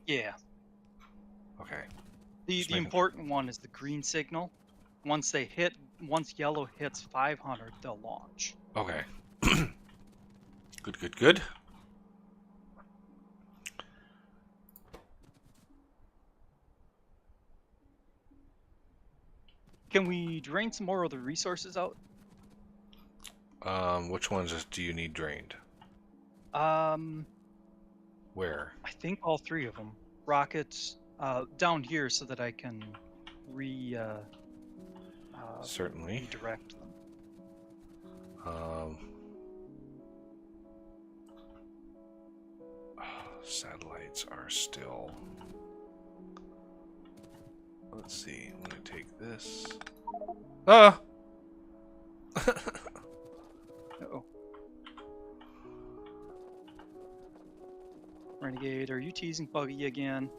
Yeah. Okay. The important one is the green signal. Once yellow hits 500, they'll launch. Okay. Good. Can we drain some more of the resources out? Which ones do you need drained? Where? I think all 3 of them. Rockets, down here so that I can Certainly. redirect them. Satellites are still... Let's see, I'm gonna take this. Ah! Uh-oh. Renegade, are you teasing Buggy again?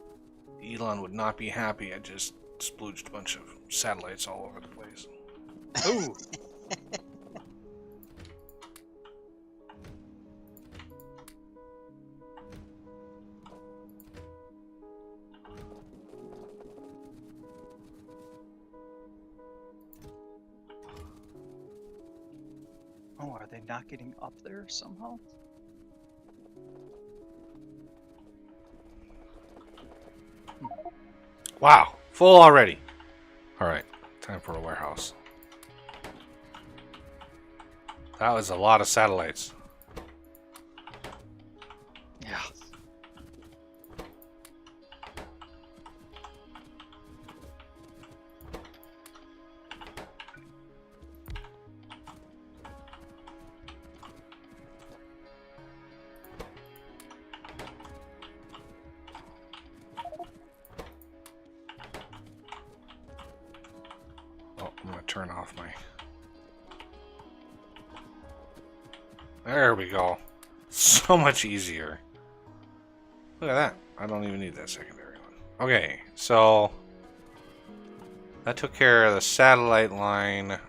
Elon would not be happy. I just splooged a bunch of satellites all over the place. Oh! Oh, are they not getting up there somehow? Wow, full already. Alright, time for a warehouse. That was a lot of satellites. Yeah. Oh, I'm gonna turn off my... There we go. So much easier. Look at that. I don't even need that secondary one. Okay, so... that took care of the satellite line.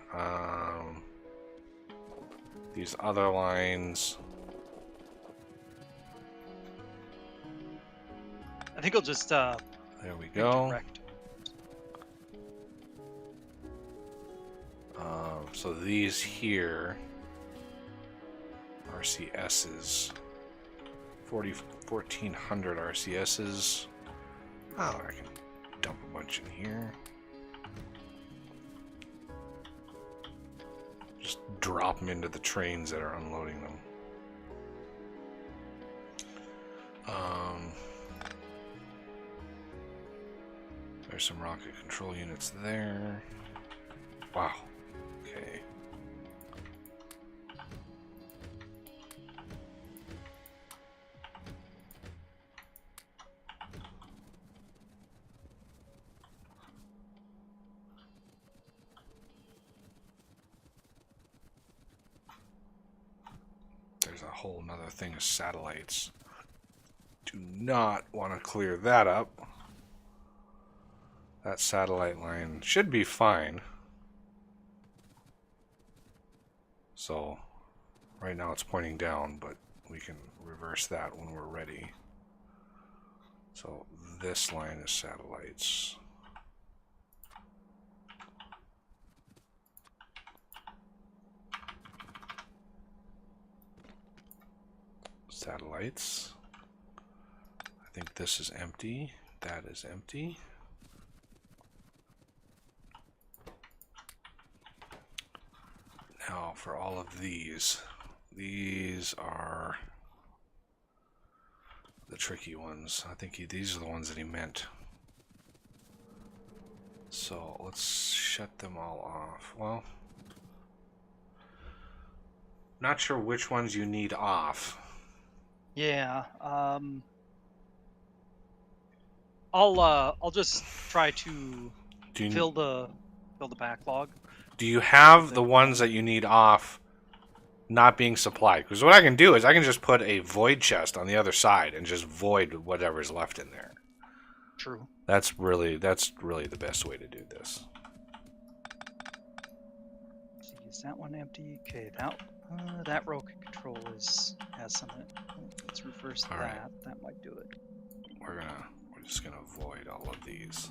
These other lines... I think I'll just there we go. redirect. So these here... RCSs. 1400 RCSs. Oh, I can dump a bunch in here. Just drop them into the trains that are unloading them. There's some rocket control units there. Wow. Okay. There's a whole nother thing of satellites. Do not want to clear that up. That satellite line should be fine. So, right now it's pointing down, but we can reverse that when we're ready. So, this line is satellites. Satellites. I think this is empty. That is empty. Now for all of these are the tricky ones. I think these are the ones that he meant. So let's shut them all off. Well, not sure which ones you need off. Yeah. I'll just try to fill the backlog. Do you have the ones that you need off not being supplied? Because what I can do is I can just put a void chest on the other side and just void whatever's left in there. True. That's really the best way to do this. See, is that one empty? Okay, that row control has some. Let's reverse that. Right. That might do it. We're just gonna void all of these.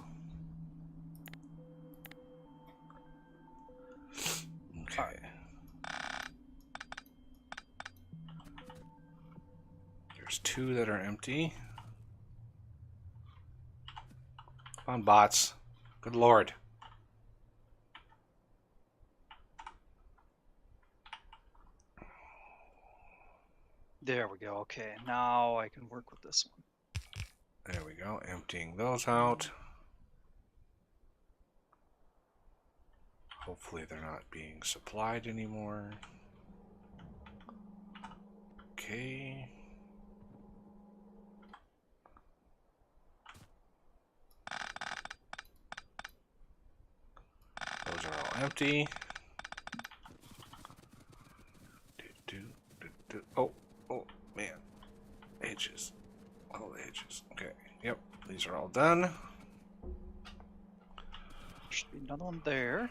Okay. Right. There's 2 that are empty. Come on, bots. Good lord. There we go. Okay, now I can work with this one. There we go. Emptying those out. Hopefully they're not being supplied anymore. Okay. Those are all empty. Oh, man. Edges. All the edges. Okay. Yep. These are all done. Should be another one there.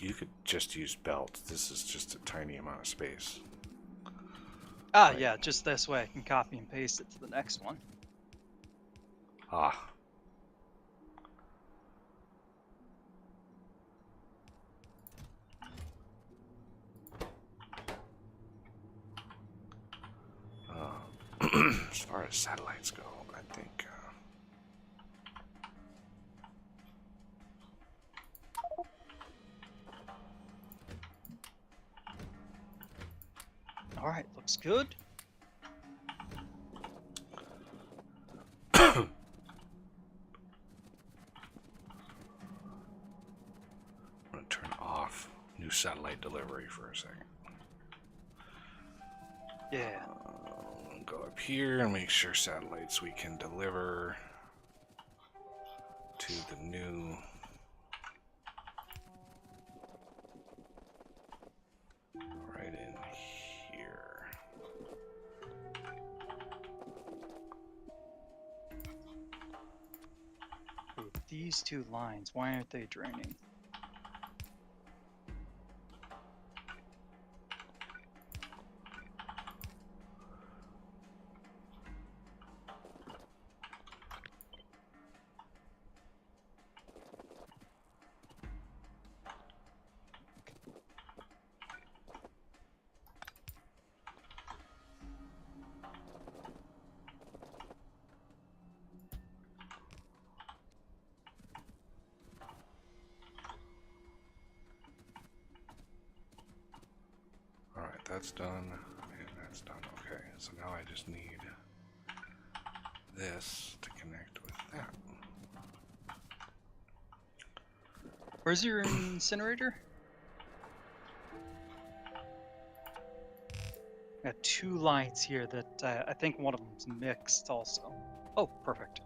You could just use belts. This is just a tiny amount of space. Ah, Right. yeah, just this way I can copy and paste it to the next one. Ah. As far as satellites go, I think. All right, looks good. I'm going to turn off new satellite delivery for a second. Yeah. Go up here and make sure satellites we can deliver to the new right in here. Ooh, these 2 lines, why aren't they draining? Alright, that's done, and that's done. Okay, so now I just need this to connect with that. Where's your incinerator? Got 2 lines here that I think one of them's mixed also. Oh, perfect.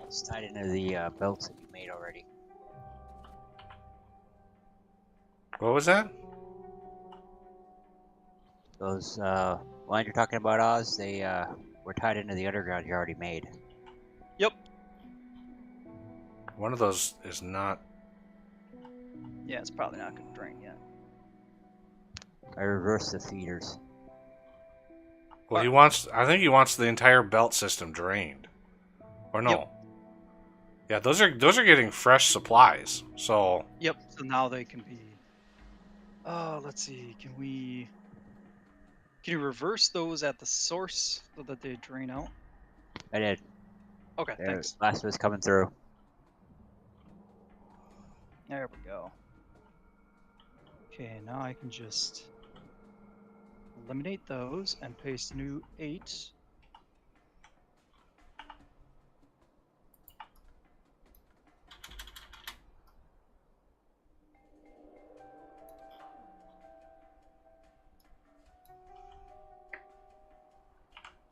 It's tied into the belts that you made already. What was that? Those lines you're talking about, Oz, they were tied into the underground you already made. Yep. One of those is not. Yeah, it's probably not going to drain yet. I reversed the feeders. Well, I think he wants the entire belt system drained. Or no. Yep. Yeah, those are getting fresh supplies. So Yep. So now they can be. Let's see. Can you reverse those at the source so that they drain out? I did. Okay, There, thanks. last was coming through. There we go. Okay, now I can just eliminate those and paste new 8.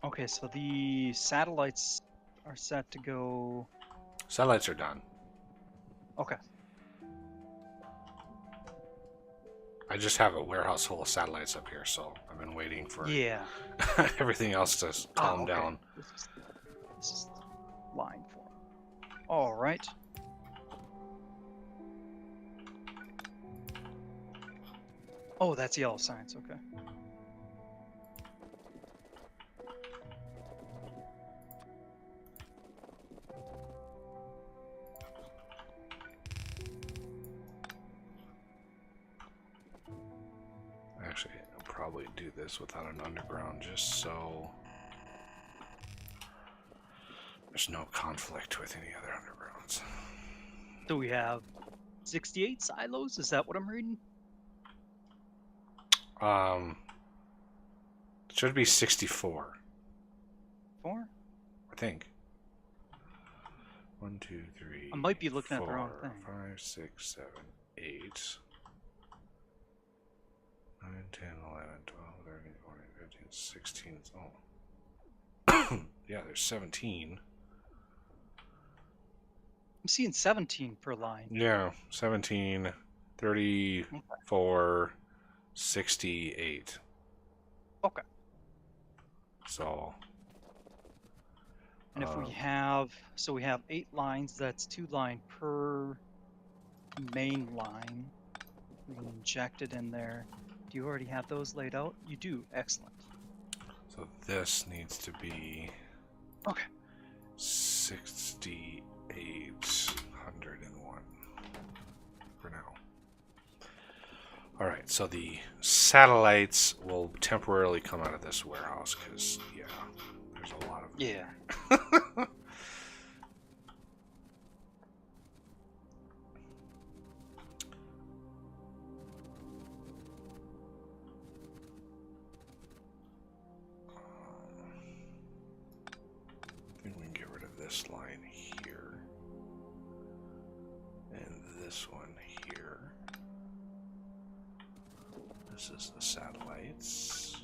Okay, so the satellites are set to go. satellites are done. Okay. I just have a warehouse full of satellites up here, so I've been waiting for Yeah. everything else to calm okay. down. This is line form. All right. Oh, that's yellow science. Okay. Actually, I'll probably do this without an underground, just so there's no conflict with any other undergrounds. So we have 68 silos. Is that what I'm reading? It should be 64. 4? I think. 1, 2, 3. I might be looking at the wrong 4, thing. 5, 6, 7, 8. 9, 10, 11, 12, 13, 14, 15, 16. Oh. Yeah, there's 17. I'm seeing 17 per line. Yeah, 17, 34, 68. Okay. So. And if we have, so we have 8 lines, that's 2 line per main line. We can inject it in there. Do you already have those laid out? You do. Excellent. So this needs to be Okay. 6,801 for now. All right, so the satellites will temporarily come out of this warehouse because, yeah, there's a lot of them. Yeah. I think we can get rid of this line here and this one here. This is the satellites.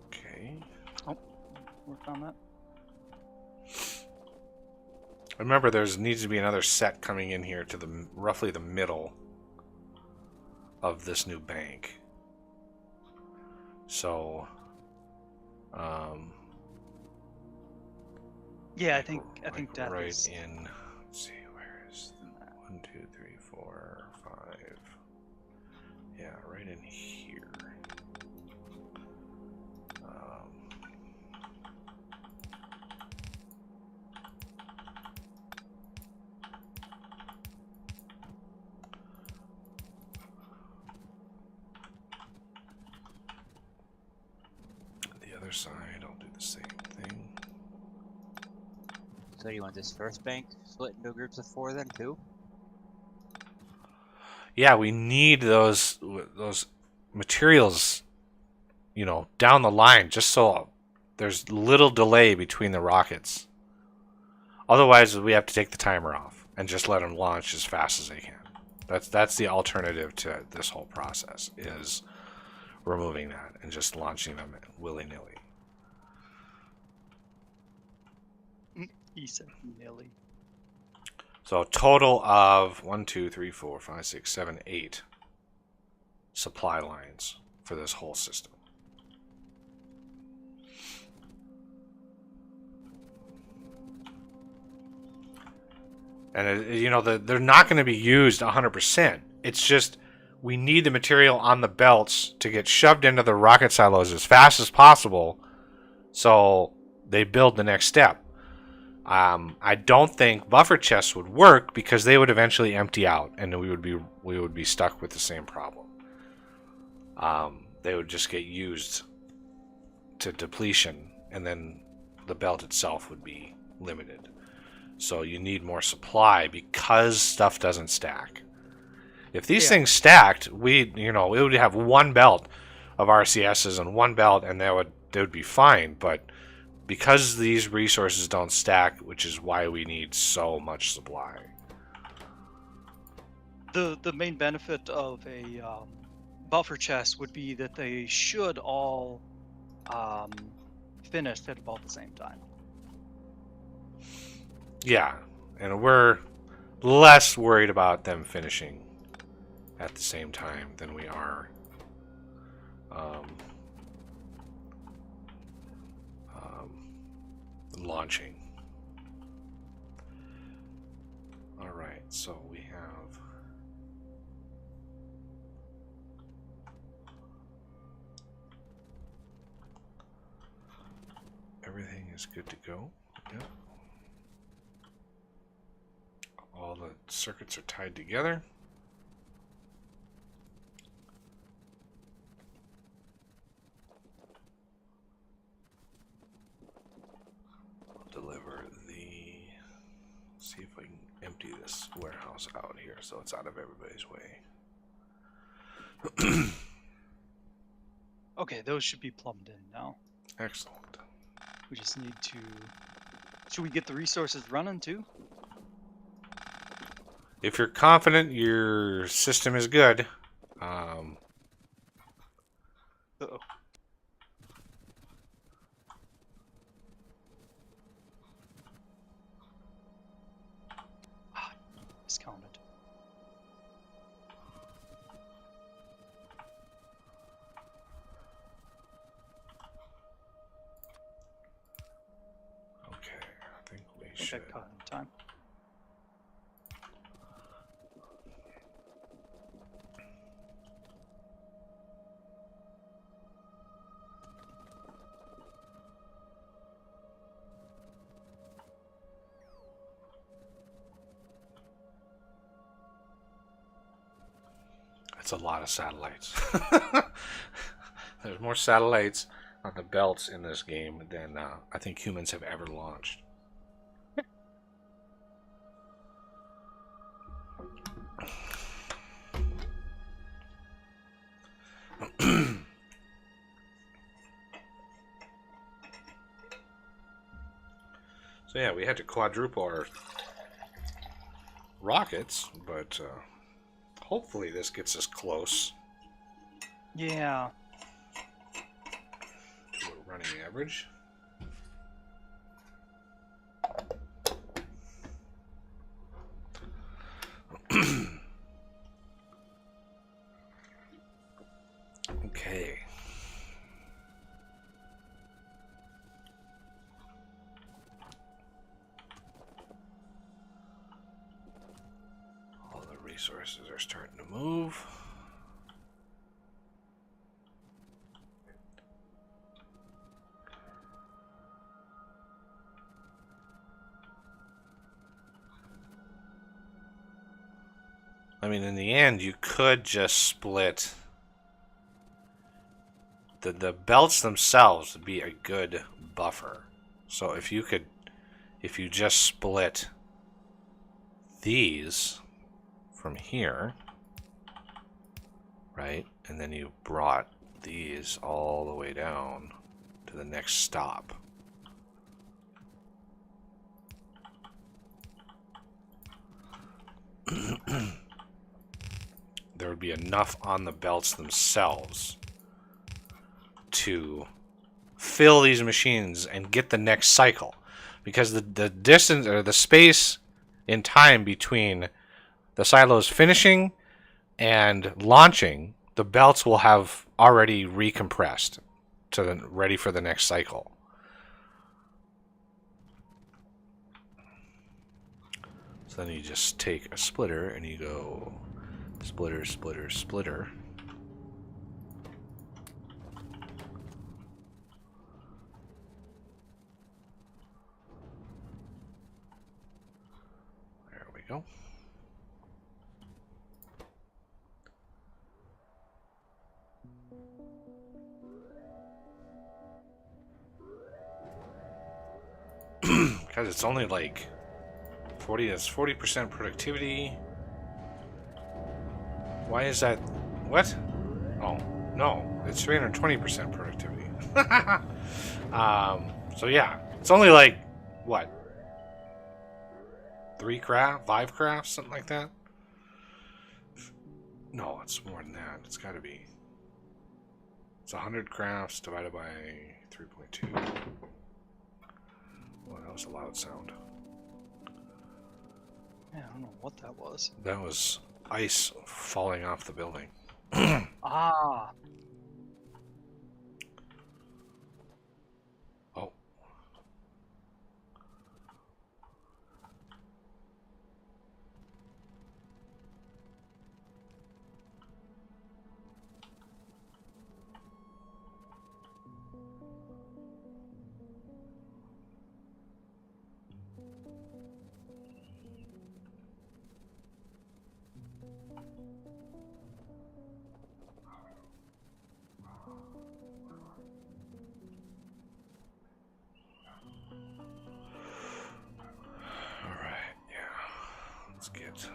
Okay. Worked on that. Remember, needs to be another set coming in here to the roughly the middle of this new bank. So, Yeah, I think like that right is in. Let's see, where is 1, 2, 3, 4, 5? Yeah, right in here. The other side, I'll do the same thing. So you want this first bank split into groups of 4 then too? Yeah, we need those materials, down the line, just so there's little delay between the rockets. Otherwise, we have to take the timer off and just let them launch as fast as they can. That's the alternative to this whole process, is removing that and just launching them willy-nilly. he said nilly. So a total of 1, 2, 3, 4, 5, 6, 7, 8 supply lines for this whole system. And they're not going to be used 100%. It's just we need the material on the belts to get shoved into the rocket silos as fast as possible, so they build the next step. I don't think buffer chests would work because they would eventually empty out, and we would be stuck with the same problem. They would just get used to depletion, and then the belt itself would be limited. So you need more supply because stuff doesn't stack. If these things stacked, we would have one belt of RCSs and one belt, and they would be fine. But because these resources don't stack, which is why we need so much supply. The main benefit of a buffer chest would be that they should all finish at about the same time. Yeah, and we're less worried about them finishing at the same time than we are launching. Alright, so we have everything is good to go. Yep. All the circuits are tied together. Deliver the... See if I can empty this warehouse out here so it's out of everybody's way. Okay, those should be plumbed in now. Excellent. We just need to... Should we get the resources running too? If you're confident your system is good, Uh-oh. Discounted. okay, I think we I think should. I caught in time. That's a lot of satellites. There's more satellites on the belts in this game than I think humans have ever launched. So yeah, we had to quadruple our rockets, but hopefully this gets us close Yeah. to a running average. Okay. All the resources are starting to move. I mean, in the end, you could just split. The belts themselves would be a good buffer. So if you just split these from here, right, and then you brought these all the way down to the next stop. There would be enough on the belts themselves to fill these machines and get the next cycle, because the distance or the space in time between the silos finishing and launching, the belts will have already recompressed to ready for the next cycle. So then you just take a splitter and you go splitter, splitter, splitter. go. Because it's only like 40. That's 40% productivity. Why is that? What? Oh no, it's 320% productivity. So yeah, it's only like what? 5 crafts, something like that. No, it's more than that. It's got to be. It's 100 crafts divided by 3.2. Well, that was a loud sound. Yeah, I don't know what that was. That was ice falling off the building. Ah. Oh. Alright, yeah. Let's get.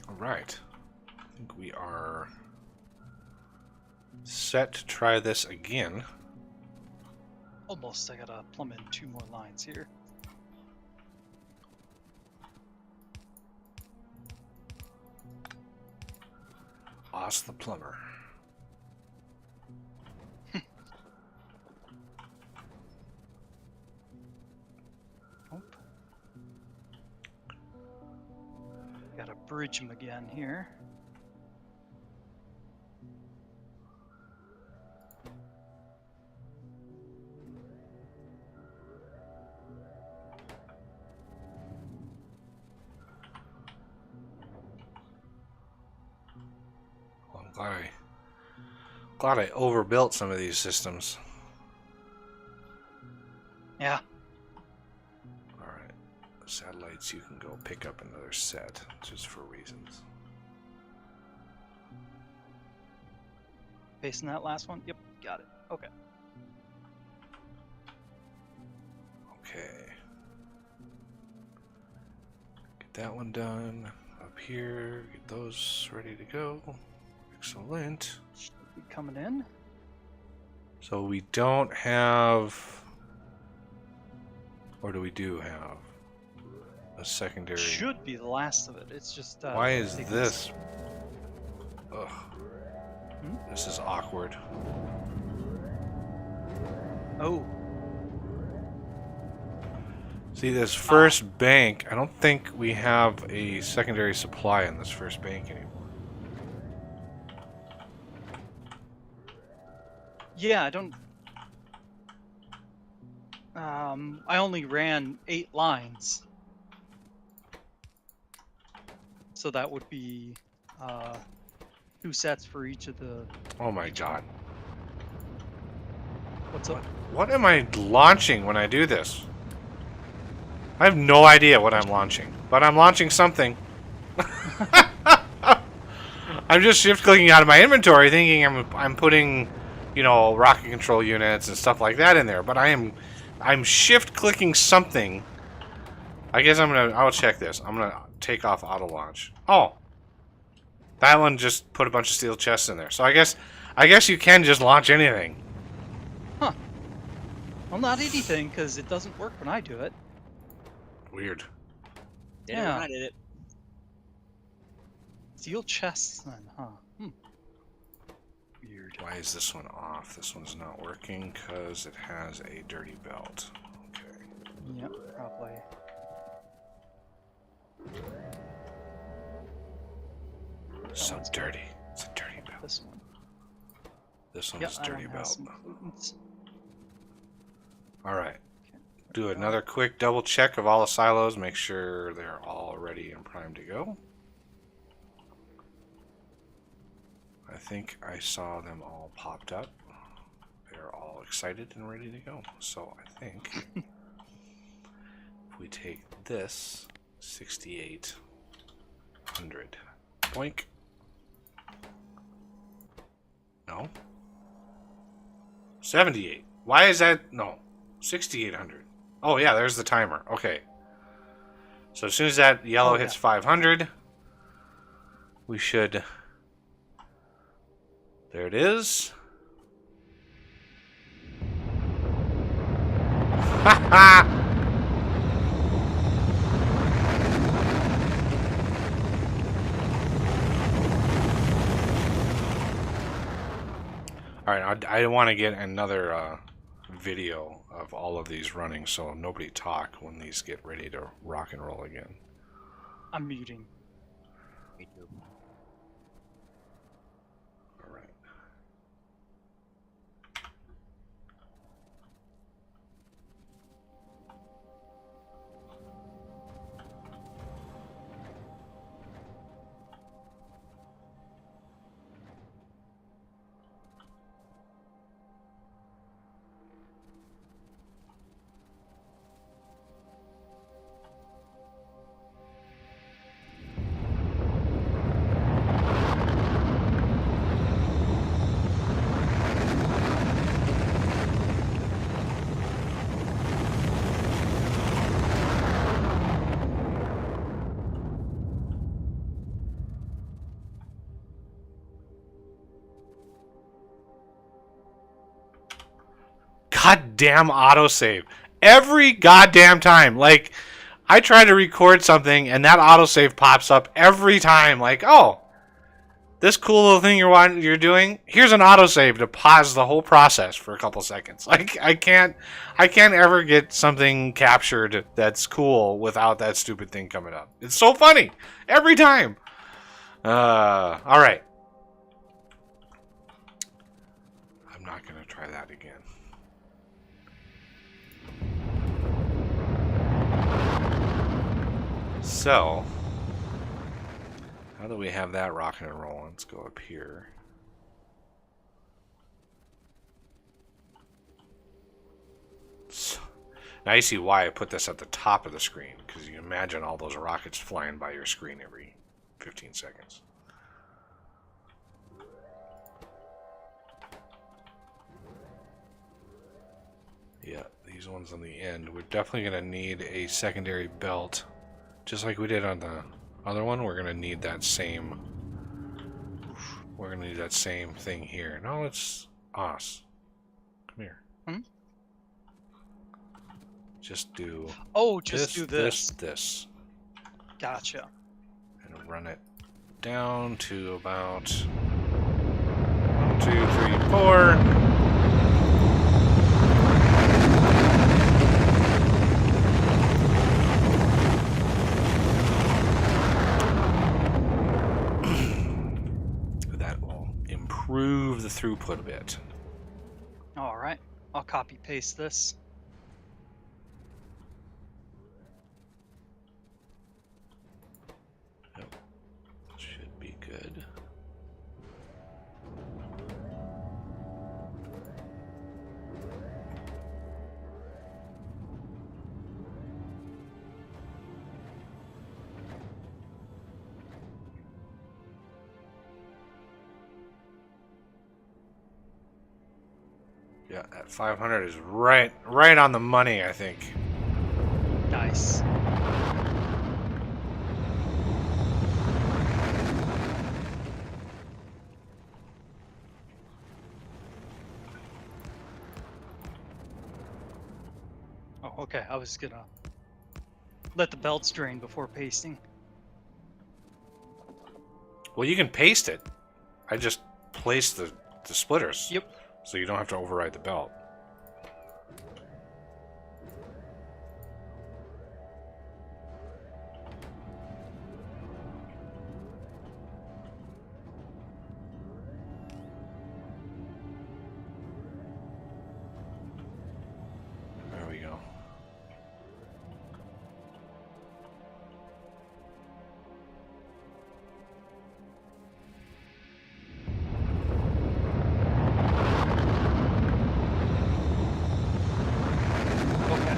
Alright. I think we are set to try this again. Almost. I gotta plumb in 2 more lines here. Oz the plumber. Nope. Gotta bridge him again here. Well, I'm glad I overbuilt some of these systems. Yeah. Alright. Satellites, you can go pick up another set, just for reasons. Facing that last one? Yep, got it. Okay. Okay. Get that one done. Up here, get those ready to go. Excellent. Should be coming in. So we don't have... Or do we do have a secondary? Should be the last of it. It's just. Why is taking this? Ugh. Hmm? This is awkward. Oh, See, this first bank, I don't think we have a secondary supply in this first bank anymore. yeah. I don't. I only ran 8 lines, so that would be 2 sets for each of the. Oh my god. What's up? What am I launching when I do this? I have no idea what I'm launching, but I'm launching something. I'm just shift clicking out of my inventory thinking I'm putting, you know, rocket control units and stuff like that in there, but I'm shift clicking something I guess I'll check this. I'm gonna take off auto launch. Oh, that one just put a bunch of steel chests in there. So I guess you can just launch anything. Huh. Well, not anything, because it doesn't work when I do it. Weird. Did it when I did it. Steel chests, then, huh? Weird. Why is this one off? This one's not working because it has a dirty belt. Okay. Yep, probably. So one's dirty. It's a dirty belt. This one. This Yep, one's that dirty one has belt. some pollutants. All right. Okay. Do another quick double check of all the silos. Make sure they're all ready and primed to go. I think I saw them all popped up. They're all excited and ready to go. So I think if we take this 6800, boink. No. 78. Why is that? No. 6800. Oh yeah, there's the timer. Okay. So as soon as that yellow hits 500, we should... There it is. Ha ha! Alright, I want to get another video of all of these running so nobody talk when these get ready to rock and roll again. I'm muting. Me too. Alright. Goddamn autosave. Every goddamn time. Like, I try to record something and that autosave pops up every time. Like, oh, this cool little thing you're doing, here's an autosave to pause the whole process for a couple seconds. Like, I can't ever get something captured that's cool without that stupid thing coming up. It's so funny. Every time. Alright. I'm not going to try that again. So, now that we have that rocking and rolling, let's go up here. So, now you see why I put this at the top of the screen, because you imagine all those rockets flying by your screen every 15 seconds. Yeah, these ones on the end. We're definitely going to need a secondary belt. Just like we did on the other one, we're going to need that same... We're going to need that same thing here. No, it's us. Come here. Just do... Oh, just do this. This. Gotcha. And run it down to about... 1, 2, 3, 4... Improve the throughput a bit. Alright, I'll copy paste this. Yep. Should be good. Yeah, at 500 is right on the money, I think. Nice. Okay, I was gonna let the belts drain before pasting. Well, you can paste it. I just placed the splitters. Yep. So you don't have to override the belt. There we go. Okay.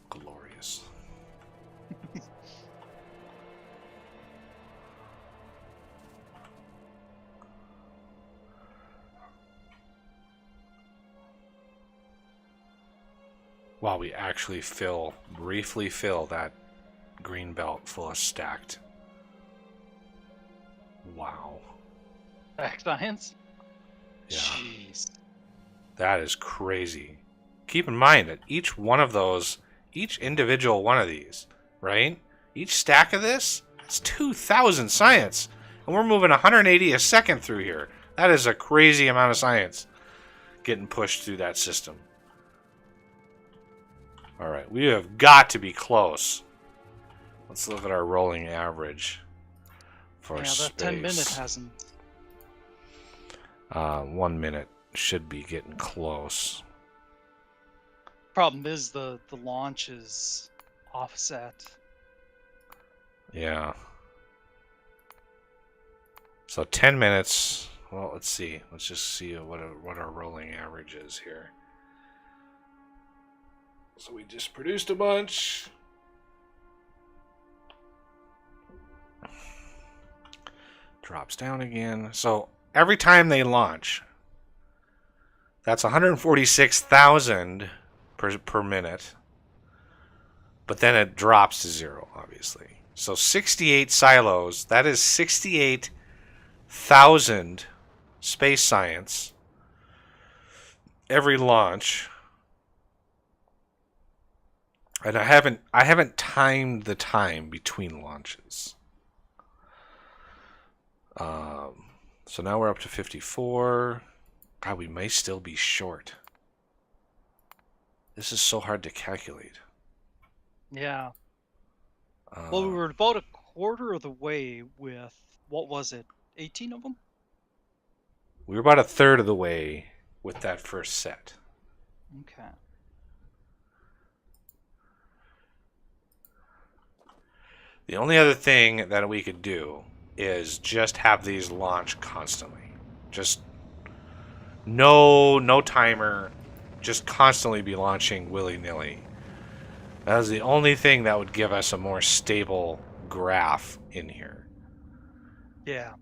Glorious. While we actually briefly fill that green belt full of stacked. Wow. Back science? Yeah. Jeez. That is crazy. Keep in mind that each individual one of these, right? Each stack of this, it's 2,000 science. And we're moving 180 a second through here. That is a crazy amount of science getting pushed through that system. Alright, we have got to be close. Let's look at our rolling average for Yeah, space. that 10-minute hasn't. 1 minute should be getting close. Problem is the launch is offset. Yeah. So 10 minutes. Well, let's see. Let's just see what our rolling average is here. So we just produced a bunch. Drops down again. So every time they launch, that's 146,000 per minute. But then it drops to 0, obviously. So 68 silos, that is 68,000 space science every launch. And I haven't timed the time between launches. So now we're up to 54. God, we may still be short. This is so hard to calculate. Yeah. Well, we were about a quarter of the way with, what was it, 18 of them? We were about a third of the way with that first set. Okay. The only other thing that we could do is just have these launch constantly. Just no timer, just constantly be launching willy-nilly. That is the only thing that would give us a more stable graph in here. Yeah.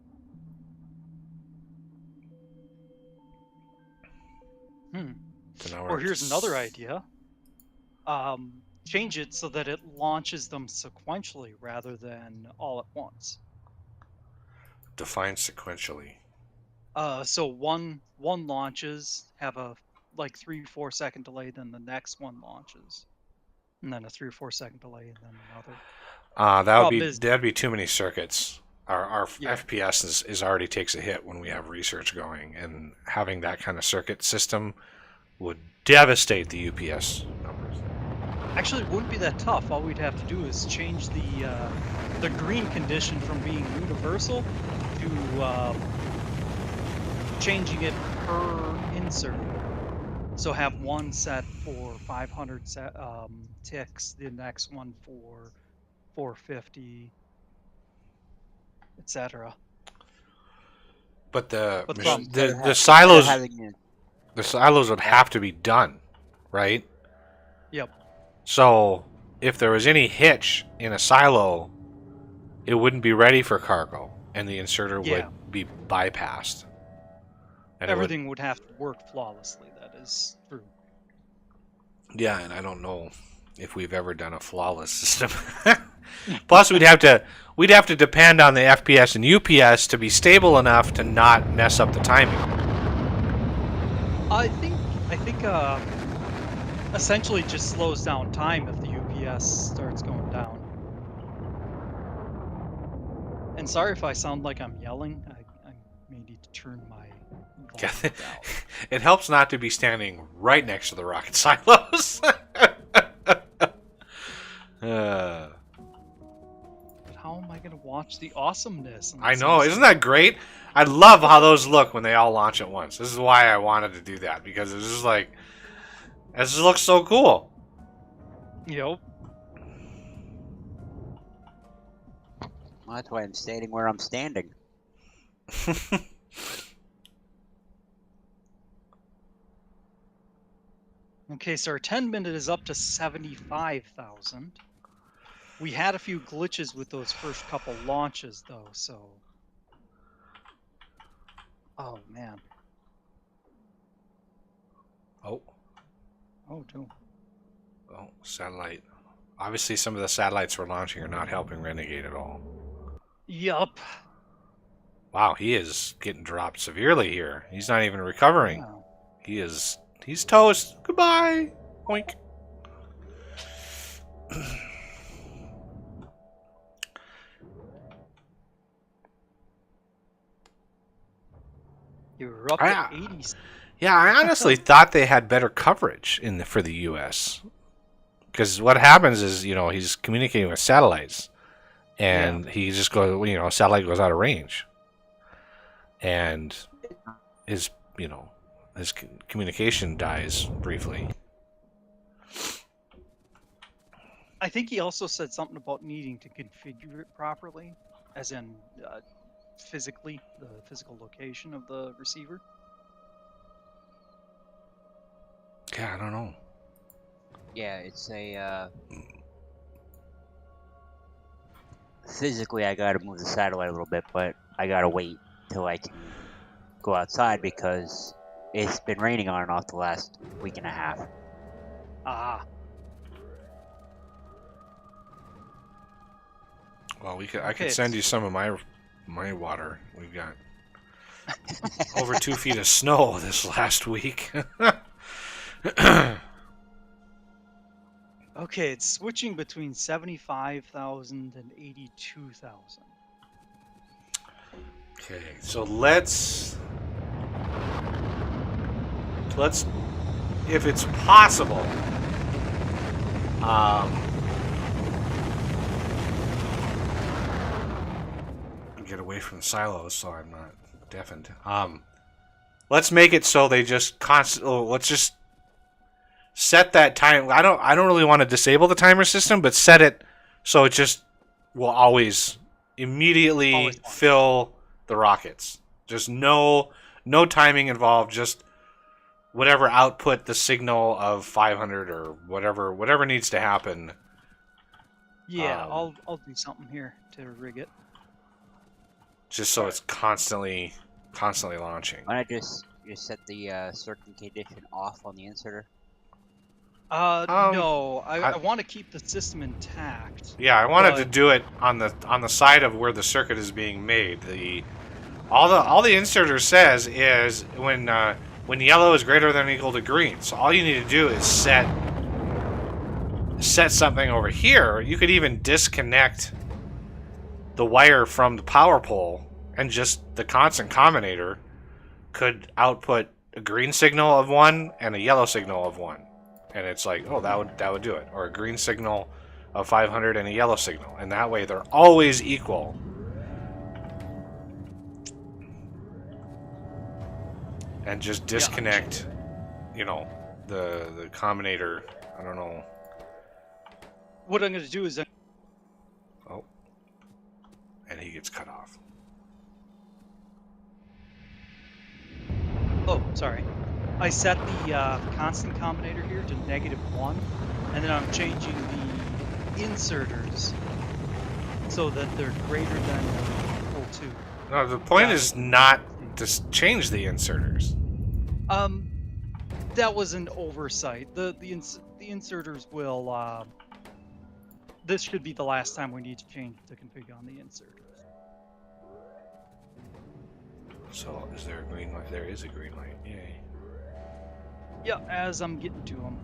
So now we're Or up here's to another idea. Change it so that it launches them sequentially rather than all at once. Define sequentially. So one launches, have a like 3-4 second delay, then the next one launches, and then a 3 or 4 second delay, and then another. That'd be too many circuits. Our Yeah. FPS is already takes a hit when we have research going, and having that kind of circuit system would devastate the UPS numbers. Actually, it wouldn't be that tough. All we'd have to do is change the green condition from being universal to changing it per insert. So have one set for 500 ticks, the next one for 450, etc. But the problem- silos would have to be done, right? Yep. So if there was any hitch in a silo, it wouldn't be ready for cargo, and the inserter Yeah. would be bypassed. And Everything would have to work flawlessly. That is true. Yeah, and I don't know if we've ever done a flawless system. Plus, we'd have to depend on the FPS and UPS to be stable enough to not mess up the timing. I think essentially just slows down time if the UPS starts going down. And sorry if I sound like I'm yelling. I may need to turn my volume down. It helps not to be standing right next to the rocket silos. But how am I going to watch the awesomeness? I know, isn't that great? I love how those look when they all launch at once. This is why I wanted to do that, because it's just like, this looks so cool. Yep. Well, that's why I'm standing where I'm standing. Okay, so our 10-minute is up to 75,000. We had a few glitches with those first couple launches, though, so... Oh, man. Oh. Oh, no. Oh, satellite. Obviously, some of the satellites we're launching are not helping Renegade at all. Yup. Wow, he is getting dropped severely here. He's not even recovering. Wow. He's toast. Goodbye. Oink. You're up to 80. Yeah, I honestly thought they had better coverage for the U.S. Because what happens is, he's communicating with satellites, and he just goes, a satellite goes out of range, and his communication dies briefly. I think he also said something about needing to configure it properly, as in physically, the physical location of the receiver. Yeah, I don't know. Yeah, it's a physically I gotta move the satellite a little bit, but I gotta wait till I can go outside because it's been raining on and off the last week and a half. Ah. Well, I could send you some of my water. We've got over 2 feet of snow this last week. Okay, it's switching between 75,000 and 82,000. Okay, so let's, if it's possible, get away from silos so I'm not deafened. Let's make it so they just let's just set that time. I don't really want to disable the timer system, but set it so it just will always immediately fill the rockets. Just no timing involved, just whatever output the signal of 500 or whatever needs to happen. Yeah, I'll do something here to rig it. Just so it's constantly launching. Why not just set the certain condition off on the inserter? No, I want to keep the system intact. Yeah, I wanted to do it on the side of where the circuit is being made. All the inserter says is when yellow is greater than or equal to green. So all you need to do is set something over here. You could even disconnect the wire from the power pole, and just the constant combinator could output a green signal of 1 and a yellow signal of 1. And it's like, oh, that would do it. Or a green signal of 500 and a yellow signal. And that way they're always equal. And just disconnect, the combinator. I don't know. What I'm going to do is... Oh. And he gets cut off. Oh, sorry. I set the constant combinator here to -1, and then I'm changing the inserters so that they're greater than or equal to. No, the point is not to change the inserters. That was an oversight. the inserters will. This should be the last time we need to change the config on the inserters. So, is there a green light? There is a green light. Yay. Yeah, as I'm getting to them.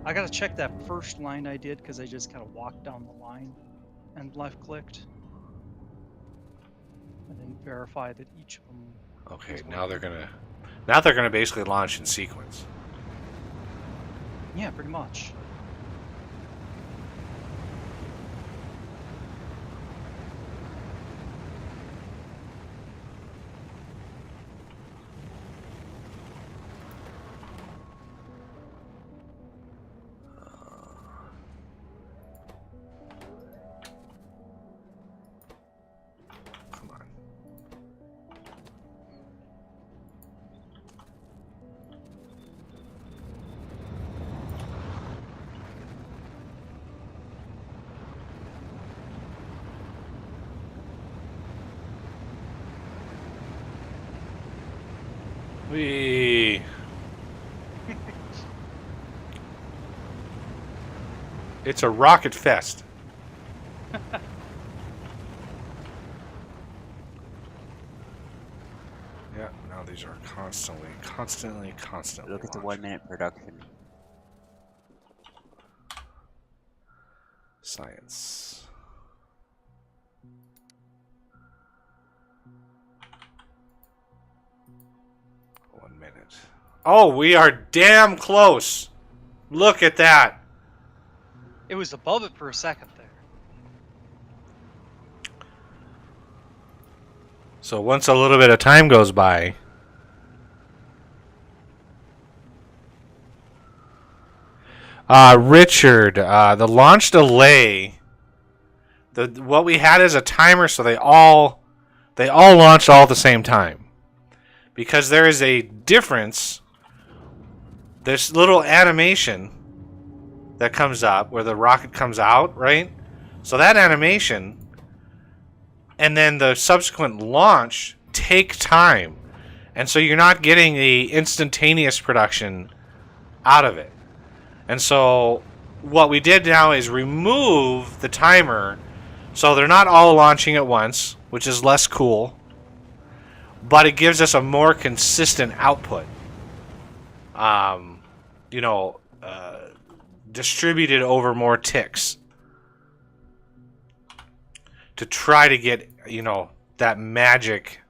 I gotta check that first line I did because I just kind of walked down the line and left-clicked. I didn't verify that each of them. Okay, now they're gonna basically launch in sequence. Yeah, pretty much. Come on. Whee! It's a rocket fest. Yeah, now these are constantly. Look at the launching. 1 minute production. Science. One minute. Oh, we are damn close. Look at that. It was above it for a second there. So once a little bit of time goes by, Richard, the launch delay, what we had is a timer, so they all launch all at the same time, because there is a difference. This little animation that comes up where the rocket comes out, right? So that animation and then the subsequent launch take time. And so you're not getting the instantaneous production out of it. And so what we did now is remove the timer so they're not all launching at once, which is less cool, but it gives us a more consistent output. Distributed over more ticks to try to get, that magic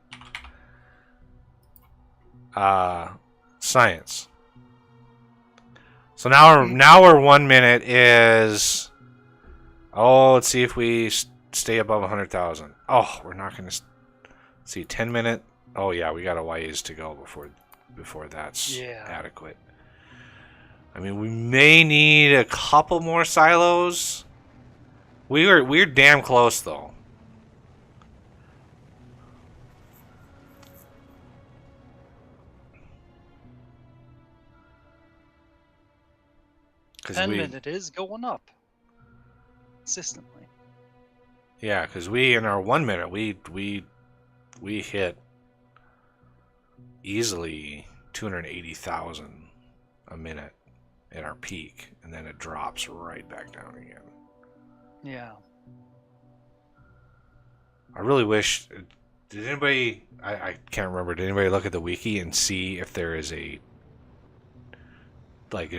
science. So now our 1 minute is, let's see if we stay above 100,000. Oh, we're not going to see 10 minute. Oh yeah, we got a ways to go before that's adequate. I mean, we may need a couple more silos. We're damn close though. And it is going up consistently. Yeah, because we in our 1 minute we hit easily 280,000 a minute at our peak, and then it drops right back down again. Yeah. I really wish. Did anybody? I can't remember. Did anybody look at the wiki and see if there is a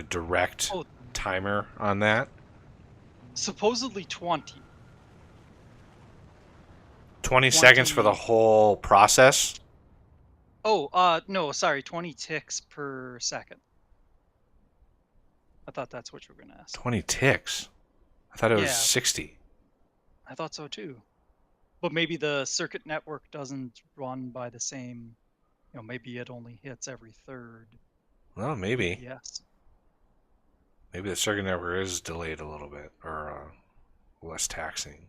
direct timer on that? Supposedly 20. 20 seconds for the whole process? Oh, no, sorry, 20 ticks per second. I thought that's what you were going to ask. 20 ticks? I thought it was 60. I thought so too. But maybe the circuit network doesn't run by the same, maybe it only hits every third. Well, maybe. Yes. Maybe the circuit network is delayed a little bit, or less taxing.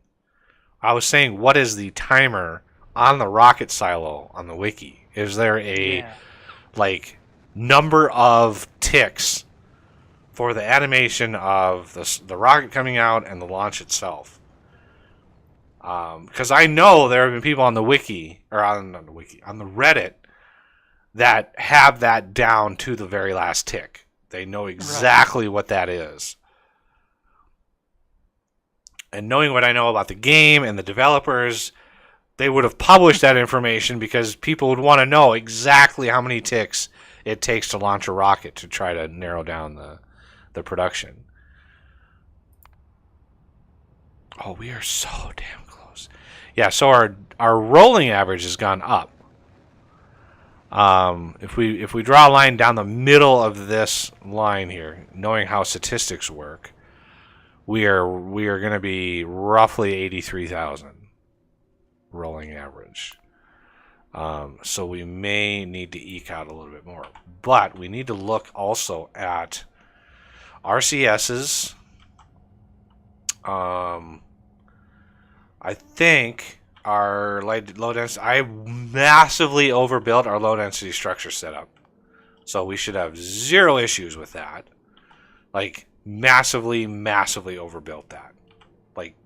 I was saying, what is the timer on the rocket silo on the wiki? Is there a number of ticks for the animation of the rocket coming out and the launch itself? Because I know there have been people on the wiki, or on the Reddit, that have that down to the very last tick. They know exactly what that is. And knowing what I know about the game and the developers, they would have published that information because people would want to know exactly how many ticks it takes to launch a rocket to try to narrow down the production. Oh, we are so damn close. Yeah, so our rolling average has gone up. If we draw a line down the middle of this line here, knowing how statistics work, we are going to be roughly 83,000 rolling average. So we may need to eke out a little bit more, but we need to look also at RCSs. I think our low density. I massively overbuilt our low density structure setup, so we should have zero issues with that. Like massively overbuilt that, like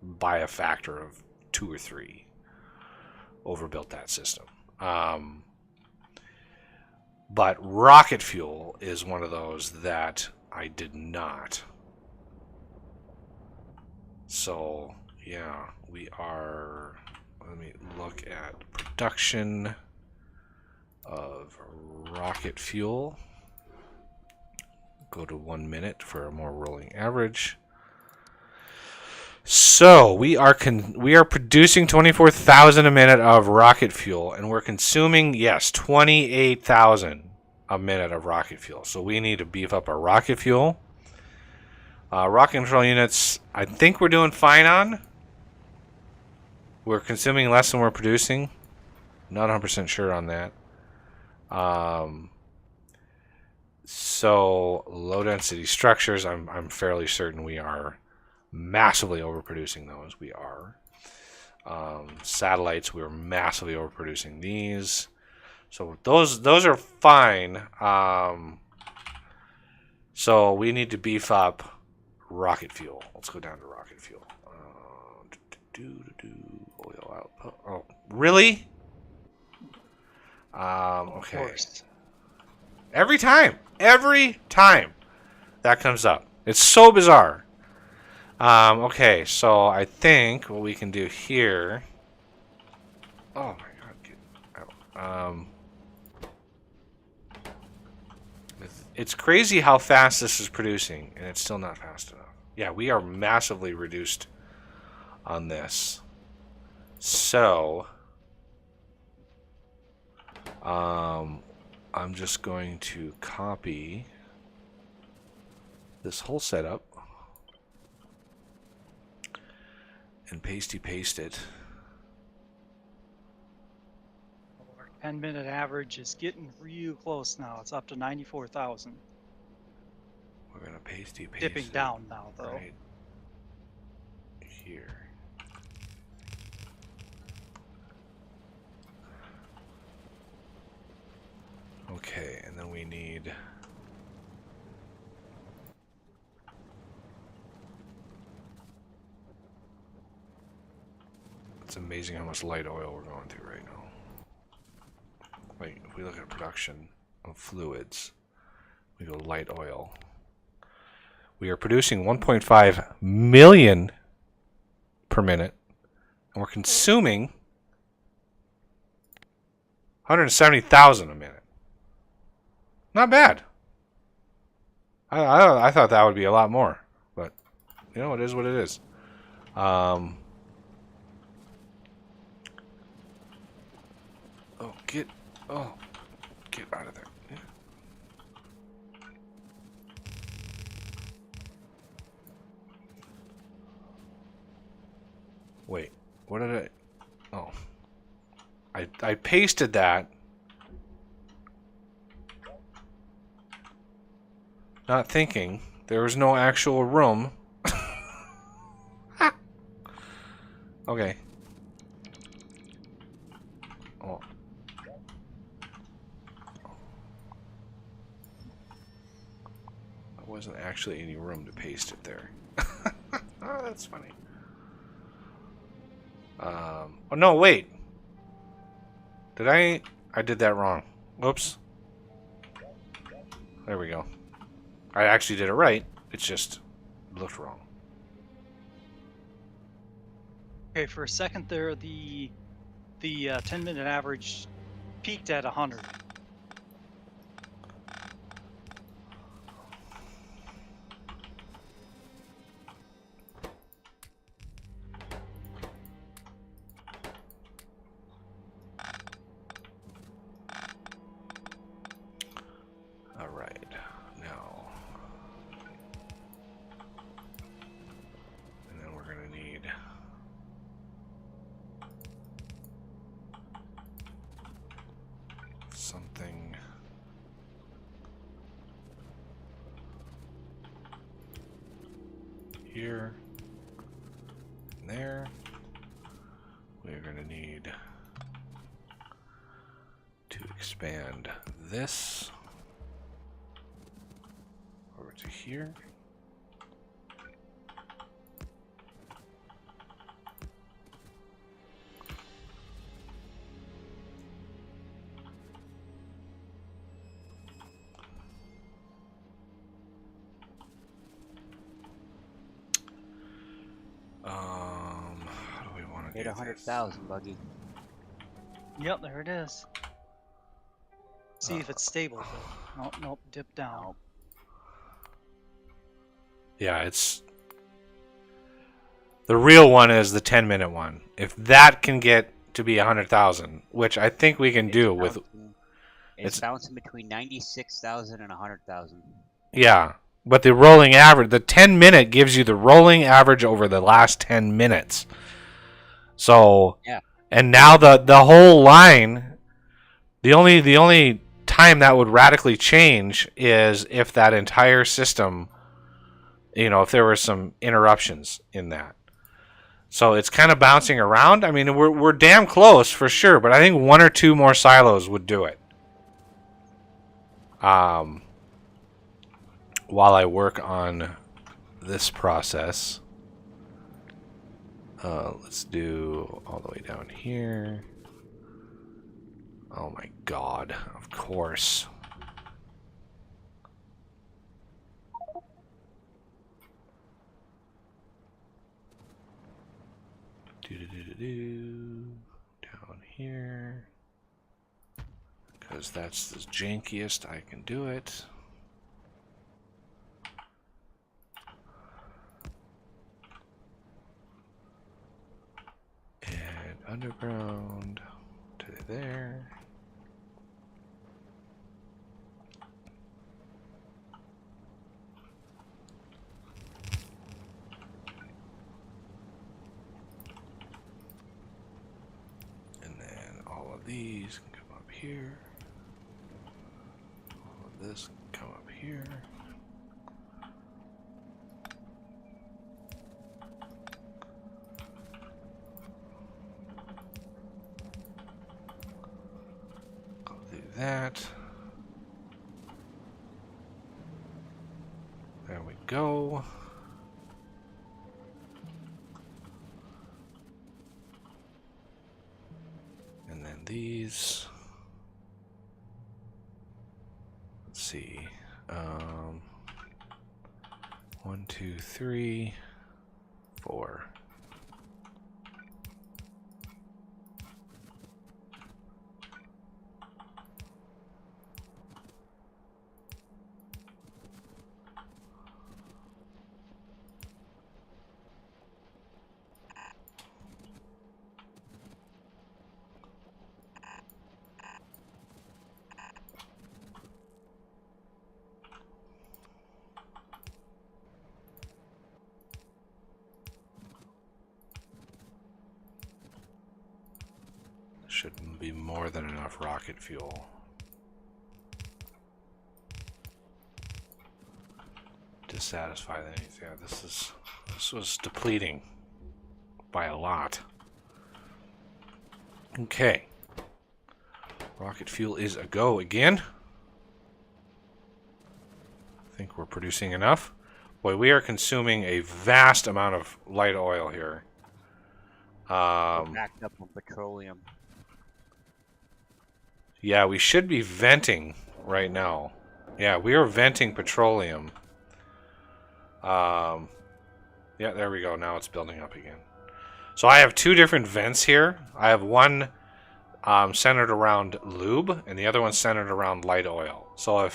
by a factor of 2 or 3. Overbuilt that system. But rocket fuel is one of those that I did not. So yeah, we are. Let me look at production of rocket fuel. Go to 1 minute for a more rolling average. So we are producing 24,000 a minute of rocket fuel, and we're consuming 28,000 a minute of rocket fuel. So we need to beef up our rocket fuel. Rocket control units, I think we're doing fine on. We're consuming less than we're producing. Not 100% sure on that. So low density structures, I'm fairly certain we are massively overproducing those. We are. Satellites, we're massively overproducing these. So those are fine. So we need to beef up rocket fuel. Let's go down to rocket fuel. Oil output. Oh, really? Okay. Of course. Every time that comes up. It's so bizarre. Okay, so I think what we can do here. Oh my god, get out. It's crazy how fast this is producing, and it's still not fast enough. Yeah, we are massively reduced on this. So, I'm just going to copy this whole setup and paste it. Our 10-minute average is getting real close now. It's up to 94,000. We're gonna paste Dipping it down now, though. right here. Okay, and then we need. It's amazing how much light oil we're going through right now. Like, if we look at production of fluids, we go light oil. We are producing 1.5 million per minute, and we're consuming 170,000 a minute. Not bad. I thought that would be a lot more, but you know, it is what it is. Get out of there. Yeah. Wait, what did I? Oh, I pasted that. Not thinking there was no actual room. Okay. Oh. There wasn't actually any room to paste it there. Oh, that's funny. Oh no, wait. Did I did that wrong. Whoops. There we go. I actually did it right. It's just looked wrong. Okay, for a second there, the 10-minute average peaked at 100. All right, now, and then we're gonna need something here and there. We're gonna need to expand this over to here. How do we want to Hit do 100,000, Buggy. Yep, there it is. See if it's stable. Though. Nope, nope, dip down. Nope. Yeah, it's the real one is the 10-minute one. If that can get to be 100,000, which I think we can do with, It's bouncing between 96,000 and 100,000. yeah. But the rolling average, the 10-minute gives you the rolling average over the last 10 minutes. So, yeah. And now the whole line, the only time that would radically change is if that entire system, if there were some interruptions in that. So it's kind of bouncing around. I mean, we're damn close for sure, but I think one or two more silos would do it. While I work on this process, let's do all the way down here. Oh my god, of course. Down here. Because that's the jankiest I can do it. And underground to there. And then all of these can come up here. All of this can come up here. That. There we go. And then these. Let's see. 1, 2, 3, 4. Should be more than enough rocket fuel to satisfy the needs. Yeah, this was depleting by a lot. Okay. Rocket fuel is a go again. I think we're producing enough. Boy, we are consuming a vast amount of light oil here. Backed up on petroleum. Yeah, we should be venting right now. Yeah, we are venting petroleum. Yeah, there we go. Now it's building up again. So I have 2 different vents here. I have one centered around lube, and the other one centered around light oil. So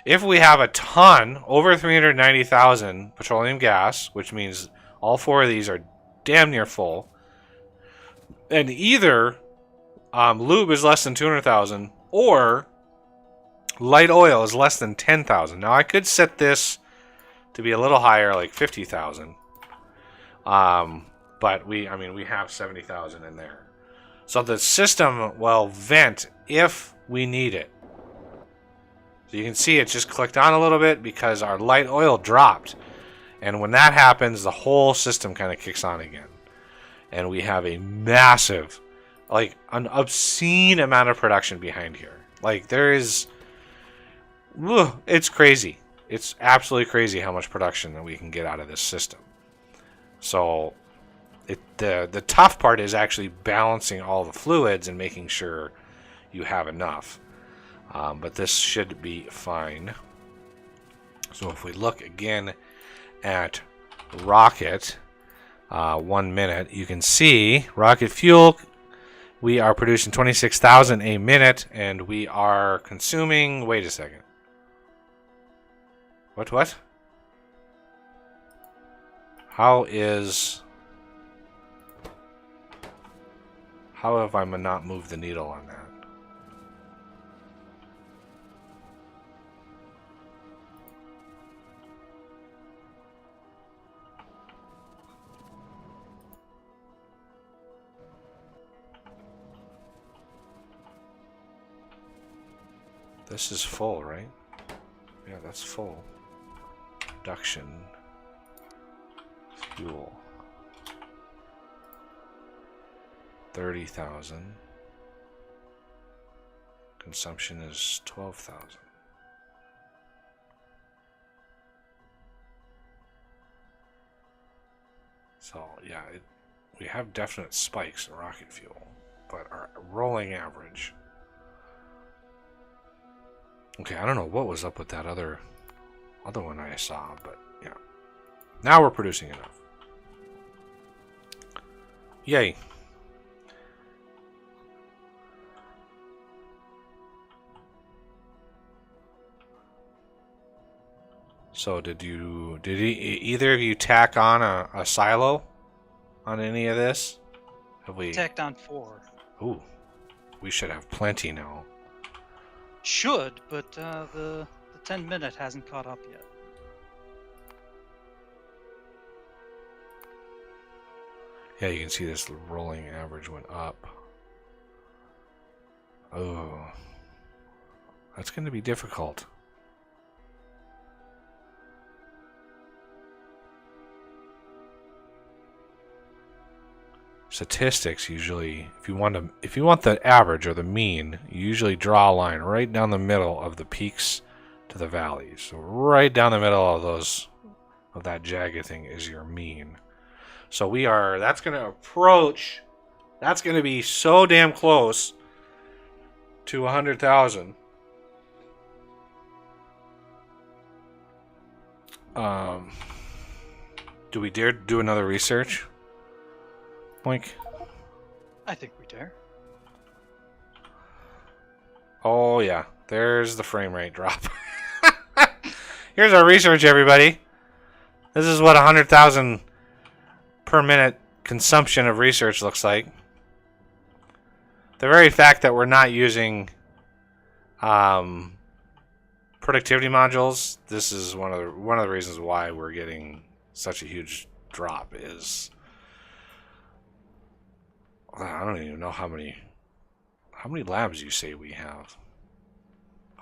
if we have a ton, over 390,000 petroleum gas, which means all 4 of these are damn near full, and either lube is less than 200,000 or light oil is less than 10,000. Now I could set this to be a little higher, like 50,000. But we have 70,000 in there. So the system will vent if we need it. So you can see it just clicked on a little bit because our light oil dropped. And when that happens, the whole system kind of kicks on again. And we have a massive, like an obscene amount of production behind here. Like there is, it's crazy. It's absolutely crazy how much production that we can get out of this system. So the tough part is actually balancing all the fluids and making sure you have enough. But this should be fine. So if we look again at rocket, 1 minute, you can see rocket fuel. We are producing 26,000 a minute, and we are consuming. Wait a second. What? How have I not moved the needle on that? This is full, right? Yeah, that's full. Production. Fuel. 30,000. Consumption is 12,000. So, yeah, we have definite spikes in rocket fuel, but our rolling average. Okay, I don't know what was up with that other one I saw, but yeah. Now we're producing enough. Yay. So did either of you tack on a silo on any of this? Have we Tacked on 4. Ooh. We should have plenty now. Should, but the 10-minute hasn't caught up yet. Yeah, you can see this rolling average went up. Oh. That's going to be difficult. Statistics usually, if you want the average or the mean, you usually draw a line right down the middle of the peaks to the valleys. So right down the middle of that jagged thing is your mean. So that's going to be so damn close to 100,000. Do we dare do another research? Boink. I think we dare. Oh yeah, there's the frame rate drop. Here's our research, everybody. This is what 100,000 per minute consumption of research looks like. The very fact that we're not using productivity modules, this is one of the reasons why we're getting such a huge drop. Is I don't even know how many labs you say we have.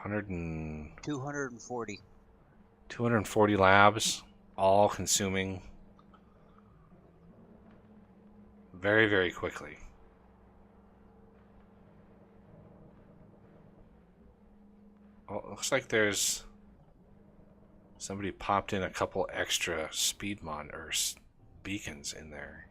240. 240 labs, all consuming very, very quickly. Well, it looks like there's somebody popped in a couple extra speed beacons in there.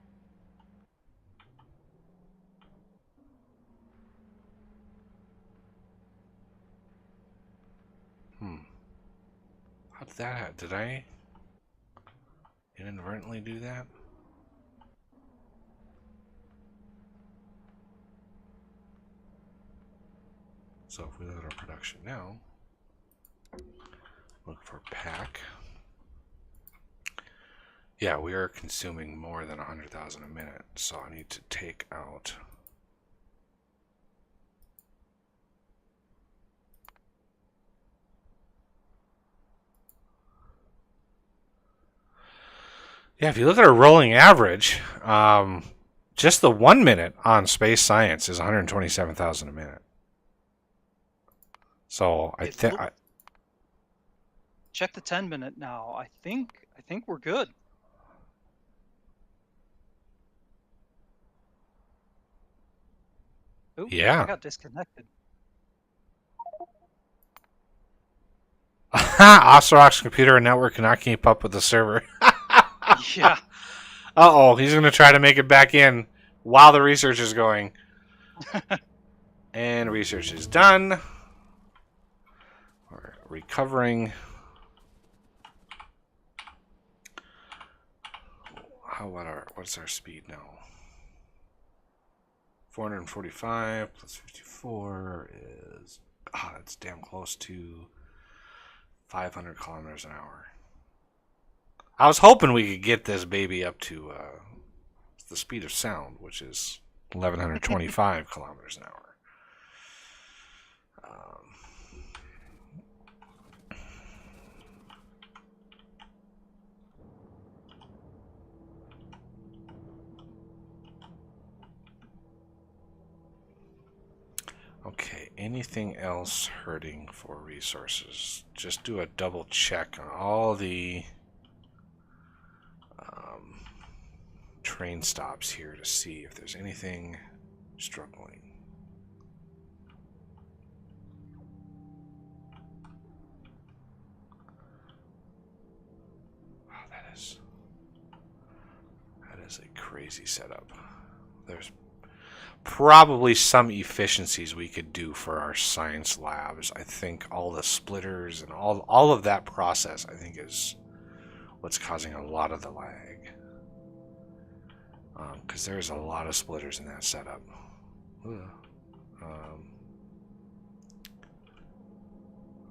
How did that happen? inadvertently do that? So if we look at our production now, look for pack. Yeah, we are consuming more than 100,000 a minute, so I need to take out. Yeah, if you look at our rolling average, just the 1 minute on space science is 127,000 a minute. So I think check the 10-minute now. I think we're good. Ooh, yeah. I got disconnected. Osterok's computer and network cannot keep up with the server. Yeah. Uh-oh, he's going to try to make it back in while the research is going. And research is done. We're recovering. What's our speed now? 445 plus 54 is... that's damn close to 500 kilometers an hour. I was hoping we could get this baby up to the speed of sound, which is 1,125 kilometers an hour. Okay, anything else hurting for resources? Just do a double check on all the train stops here to see if there's anything struggling. Wow, that is a crazy setup. There's probably some efficiencies we could do for our science labs. I think all the splitters and all of that process, I think, is what's causing a lot of the lag. Because there's a lot of splitters in that setup.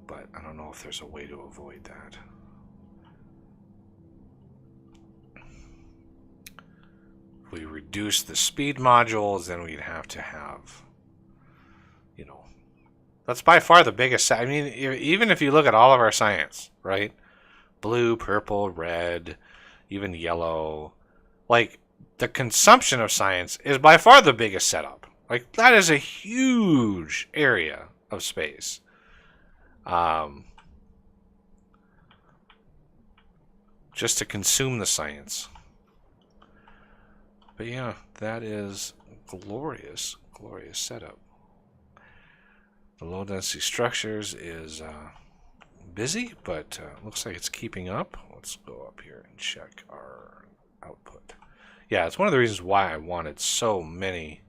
But I don't know if there's a way to avoid that. If we reduce the speed modules, then we'd have to have, that's by far the biggest. I mean, even if you look at all of our science, right? Blue, purple, red, even yellow, like, the consumption of science is by far the biggest setup. Like, that is a huge area of space. Just to consume the science. But yeah, that is glorious, glorious setup. The low density structures is busy, but looks like it's keeping up. Let's go up here and check our output. Yeah, it's one of the reasons why I wanted so many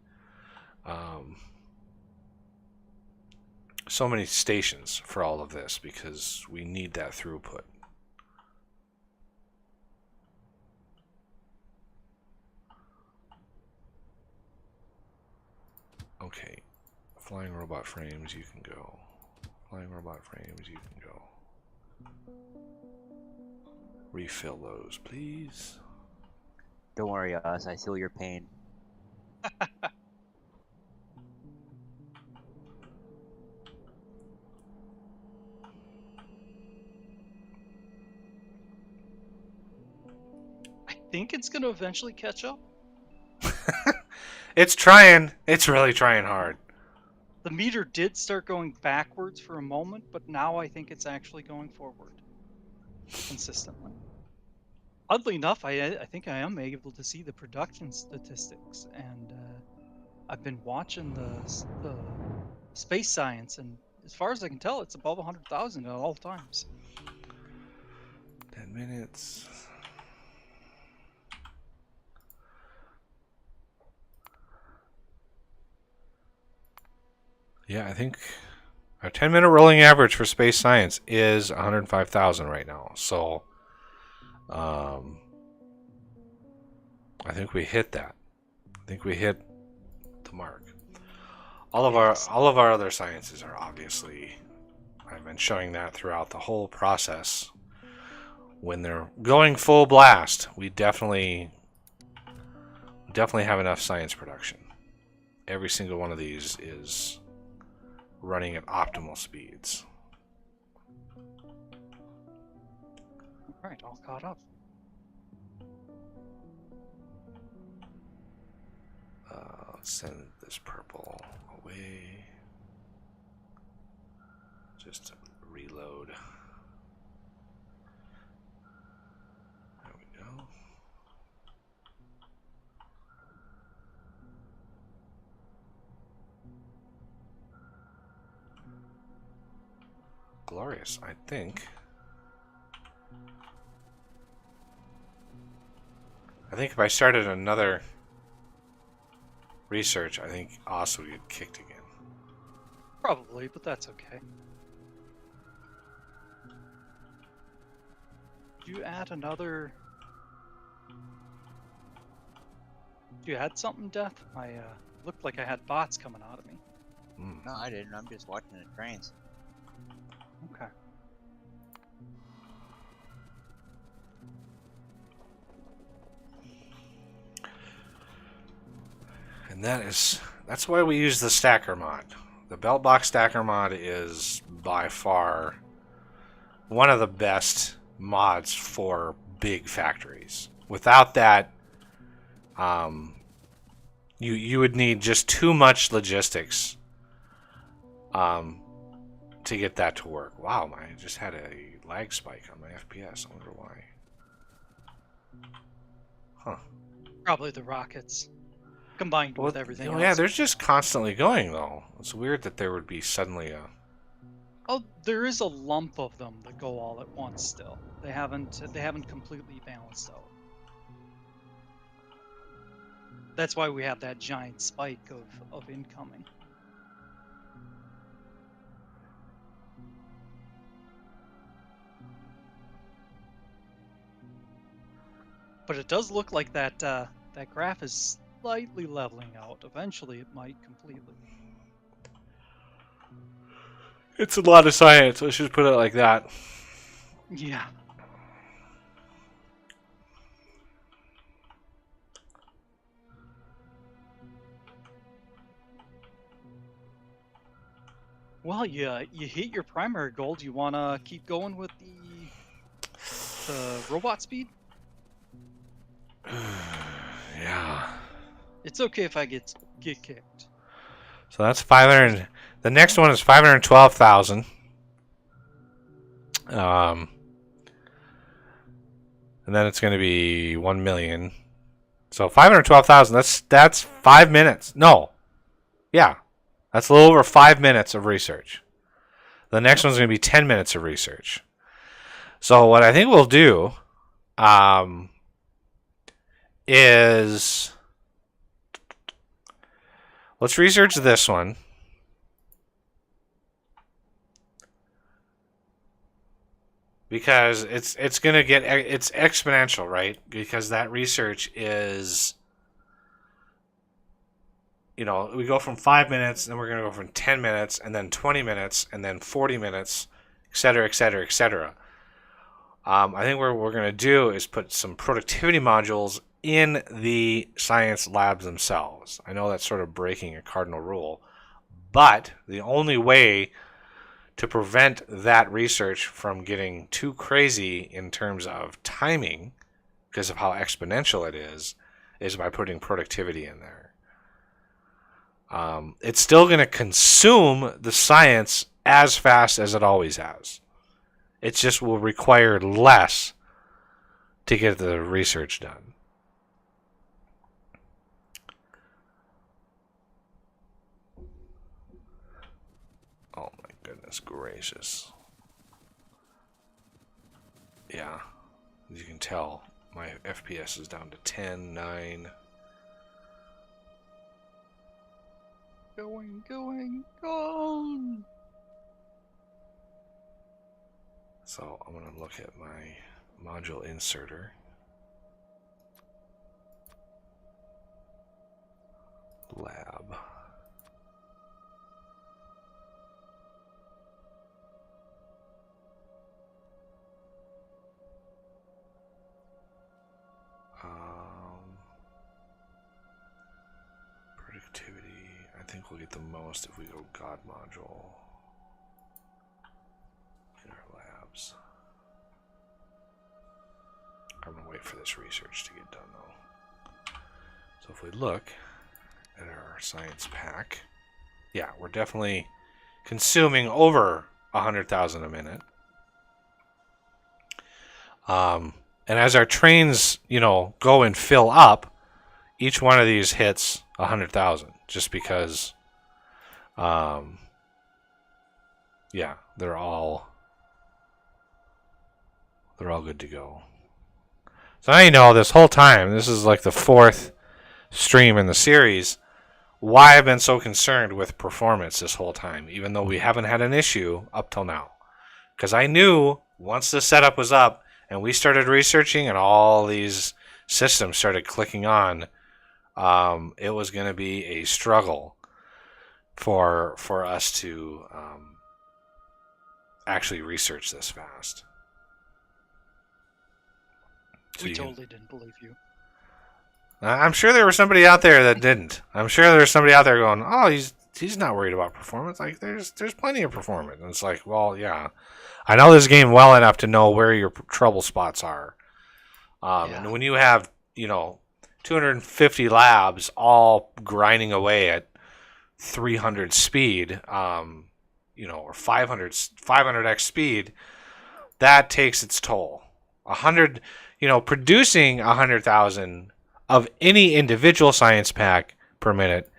stations for all of this, because we need that throughput. Okay, flying robot frames, you can go. Flying robot frames, you can go. Refill those, please. Don't worry, Oz. I feel your pain. I think it's going to eventually catch up. It's trying. It's really trying hard. The meter did start going backwards for a moment, but now I think it's actually going forward consistently. Oddly enough, I think I am able to see the production statistics, and I've been watching the space science, and as far as I can tell, it's above 100,000 at all times. 10 minutes. Yeah, I think our 10-minute rolling average for space science is 105,000 right now. So, I think we hit that. I think we hit the mark. All of our other sciences are obviously, I've been showing that throughout the whole process. When they're going full blast, we definitely have enough science production. Every single one of these is running at optimal speeds. All right, all caught up. Let's send this purple away. Just reload. There we go. Glorious, I think. I think if I started another research, I think Oz would get kicked again. Probably, but that's okay. Did you add another? Did you add something, Death? I looked like I had bots coming out of me. No, I didn't. I'm just watching the trains. Okay. And that's why we use the stacker mod. The belt box stacker mod is by far one of the best mods for big factories. Without that, you would need just too much logistics to get that to work. Wow, I just had a lag spike on my FPS. I wonder why. Huh. Probably the rockets combined with everything else. Yeah, they're just constantly going though. It's weird that there would be suddenly a. Oh, there is a lump of them that go all at once still. They haven't completely balanced out. That's why we have that giant spike of incoming. But it does look like that that graph is slightly leveling out. Eventually, it might completely. It's a lot of science. Let's just put it like that. Yeah. Well, you hit your primary goal. Do you want to keep going with the robot speed? Yeah. It's okay if I get kicked. So that's 500. The next one is 512,000. And then it's going to be 1 million. So 512,000. That's 5 minutes. No. Yeah. That's a little over 5 minutes of research. The next one's going to be 10 minutes of research. So what I think we'll do is let's research this one. Because it's going to get it's exponential, right? Because that research is, you know, we go from 5 minutes, then we're going to go from 10 minutes, and then 20 minutes, and then 40 minutes, et cetera, et cetera, et cetera. I think what we're going to do is put some productivity modules in the science labs themselves. I know that's sort of breaking a cardinal rule, but the only way to prevent that research from getting too crazy in terms of timing, because of how exponential it is by putting productivity in there. It's still going to consume the science as fast as it always has. It just will require less to get the research done. Oh my goodness gracious. Yeah, as you can tell, my FPS is down to 10, 9. Going. So I'm going to look at my module inserter. lab. Productivity. I think we'll get the most if we go God module in our labs. I'm gonna wait for this research to get done though. So if we look at our science pack, yeah, we're definitely consuming over 100,000 a minute. And as our trains, go and fill up, each one of these hits 100,000 just because, yeah, they're all good to go. So now this whole time, this is like the 4th stream in the series, why I've been so concerned with performance this whole time, even though we haven't had an issue up till now. Because I knew once the setup was up and we started researching and all these systems started clicking on, it was going to be a struggle for us to actually research this fast. So we totally didn't believe you. I'm sure there was somebody out there that didn't. I'm sure there's somebody out there going, "Oh, he's not worried about performance. Like there's plenty of performance." And it's like, well, yeah, I know this game well enough to know where your trouble spots are. And when you have 250 labs all grinding away at 300 speed, or 500x speed, that takes its toll. Producing 100,000 of any individual science pack per minute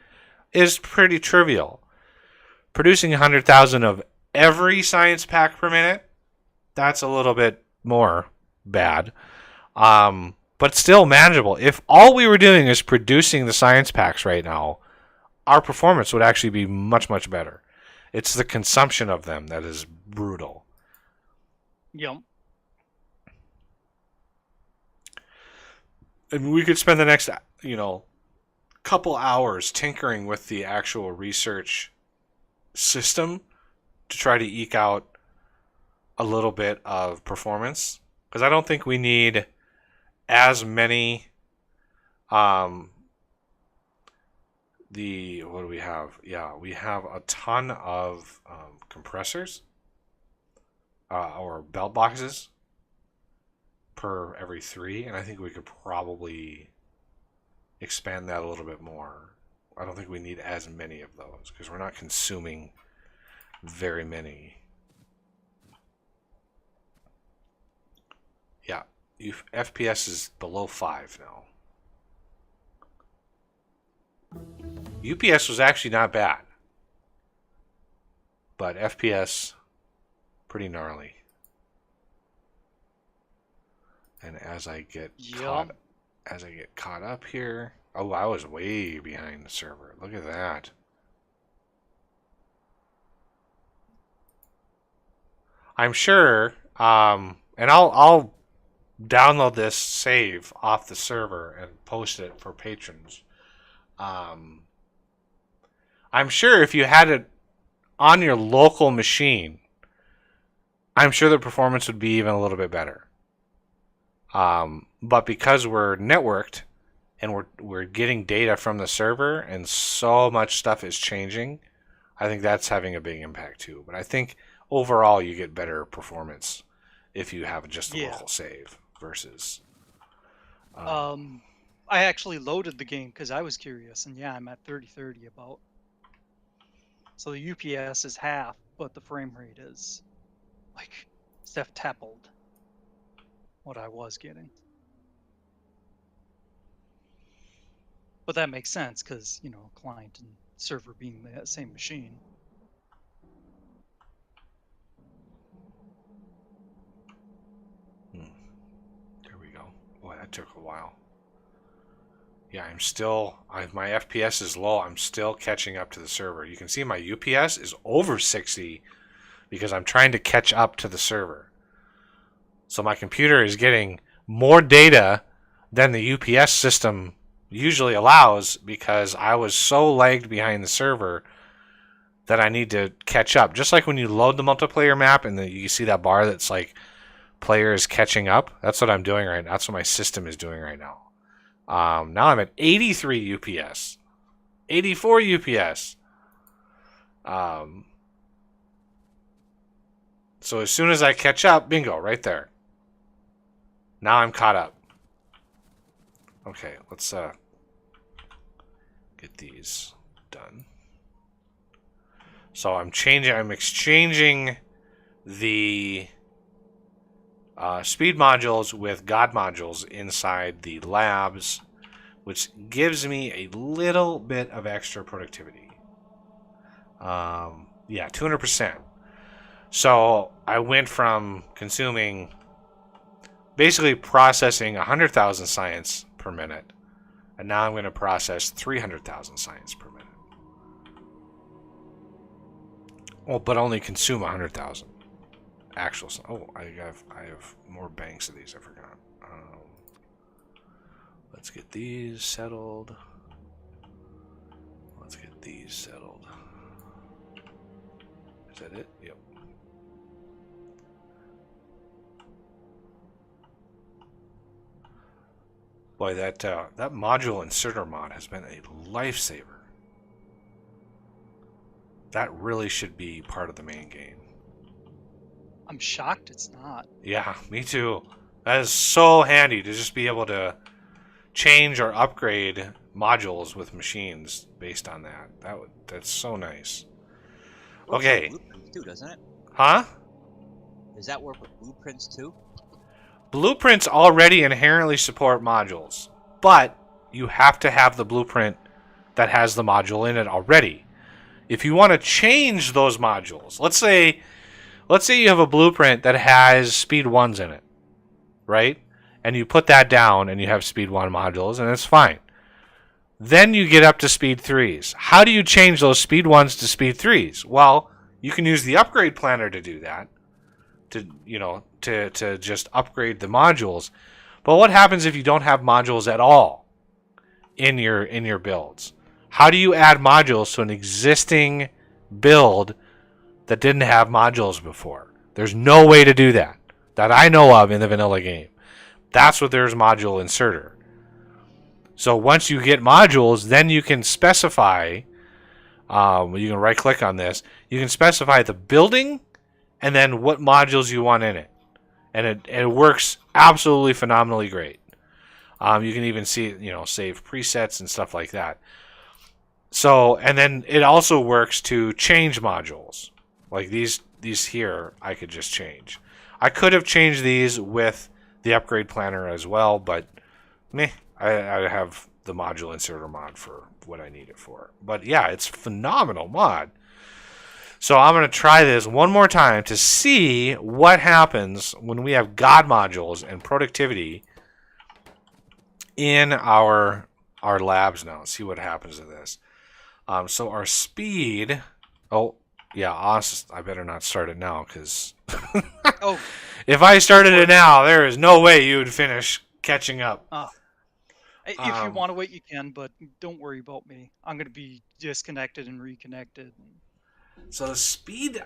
is pretty trivial. Producing 100,000 of every science pack per minute, that's a little bit more bad. But still manageable. If all we were doing is producing the science packs right now, our performance would actually be much, much better. It's the consumption of them that is brutal. Yep. And we could spend the next, couple hours tinkering with the actual research system to try to eke out a little bit of performance. Because I don't think we need as many, what do we have? Yeah, we have a ton of compressors or belt boxes per every 3, and I think we could probably expand that a little bit more. I don't think we need as many of those because we're not consuming very many. Yeah, FPS is below 5 now. UPS was actually not bad, but FPS pretty gnarly. And as I get caught up here, oh, I was way behind the server. Look at that. I'm sure, and I'll download this save off the server and post it for patrons. I'm sure if you had it on your local machine, I'm sure the performance would be even a little bit better. But because we're networked and we're getting data from the server and so much stuff is changing, I think that's having a big impact too. But I think overall you get better performance if you have just a local save versus. I actually loaded the game because I was curious, and I'm at 3030 about. So the UPS is half, but the frame rate is like septupled what I was getting. But that makes sense because, client and server being the same machine. There we go. Boy, that took a while. Yeah, my FPS is low. I'm still catching up to the server. You can see my UPS is over 60 because I'm trying to catch up to the server. So my computer is getting more data than the UPS system usually allows, because I was so lagged behind the server that I need to catch up. Just like when you load the multiplayer map and you see that bar that's like players catching up. That's what I'm doing right now. That's what my system is doing right now. Now I'm at 83 UPS, 84 UPS. So as soon as I catch up, bingo, right there. Now I'm caught up. Okay, let's get these done. So I'm exchanging the speed modules with God modules inside the labs, which gives me a little bit of extra productivity. Yeah, 200%. So I went from consuming, basically processing 100,000 science per minute, and now I'm going to process 300,000 science per minute. Well, but only consume 100,000 actual. Oh, I have more banks of these. I forgot. Let's get these settled. Let's get these settled. Is that it? Yep. Boy, that module inserter mod has been a lifesaver. That really should be part of the main game. I'm shocked it's not. Yeah, me too. That is so handy to just be able to change or upgrade modules with machines based on that. That's so nice. Works Okay. with blueprints too, doesn't it? Huh? Does that work with blueprints too? Blueprints already inherently support modules, but you have to have the blueprint that has the module in it already. If you want to change those modules, let's say you have a blueprint that has speed 1s in it, right? And you put that down and you have speed 1 modules, and it's fine. Then you get up to speed 3s. How do you change those speed 1s to speed 3s? Well, you can use the upgrade planner to do that, to just upgrade the modules. But what happens if you don't have modules at all in your builds? How do you add modules to an existing build that didn't have modules before? There's no way to do that I know of in the vanilla game. That's what there's module inserter. So once you get modules, then you can specify, you can right click on this, you can specify the building and then what modules you want in it. And it works absolutely phenomenally great. You can even see, save presets and stuff like that. So, and then it also works to change modules. Like these here, I could just change. I could have changed these with the upgrade planner as well, but meh, I have the module inserter mod for what I need it for. But yeah, it's a phenomenal mod. So I'm going to try this one more time to see what happens when we have God modules and productivity in our labs now. See what happens to this. So our speed. Oh, yeah, I better not start it now, because Oh, if I started it now, there is no way you would finish catching up. if you want to wait, you can, but don't worry about me. I'm going to be disconnected and reconnected. So the speed,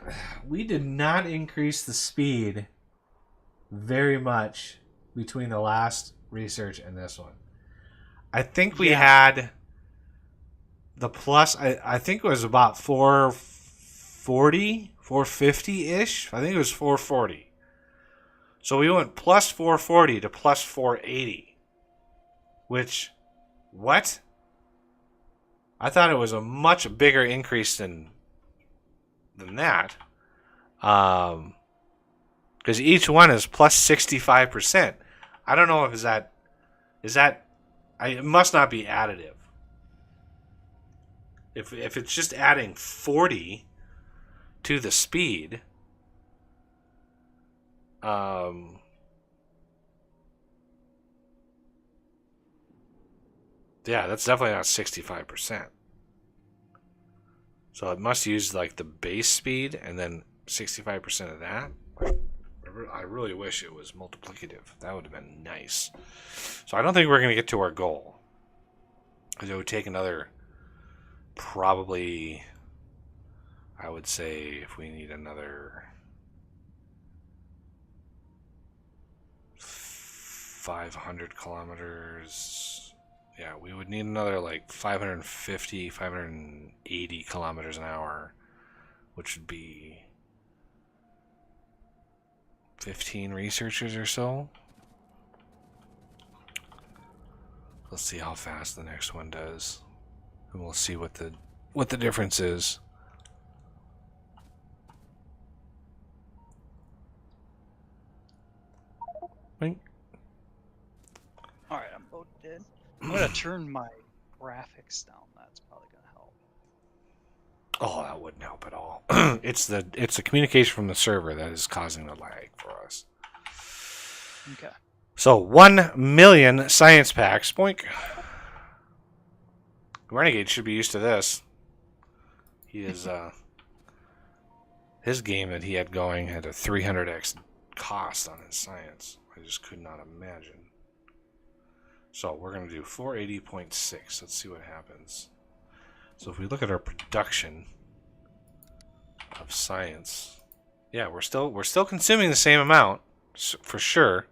we did not increase the speed very much between the last research and this one. I think we had the plus, I think it was about 440, 450-ish. I think it was 440. So we went plus 440 to plus 480. Which, what? I thought it was a much bigger increase than that. Because each one is plus 65%. I don't know if it must not be additive. If it's just adding 40 to the speed, yeah, that's definitely not 65%. So it must use like the base speed and then 65% of that. I really wish it was multiplicative. That would have been nice. So I don't think we're going to get to our goal. Because it would take another, probably, I would say, if we need another 500 kilometers, yeah, we would need another like 550, 580 kilometers an hour, which would be 15 researchers or so. Let's see how fast the next one does, and we'll see what the difference is. Right. All right, I'm loaded in. I'm gonna turn my graphics down. That's probably gonna help. Oh, that wouldn't help at all. It's the communication from the server that is causing the lag for us. Okay. So 1 million science packs. Boink. Renegade should be used to this. He is his game that he had going had a 300x cost on his science. I just could not imagine. So we're going to do 480.6. Let's see what happens. So if we look at our production of science, yeah, we're still consuming the same amount for sure.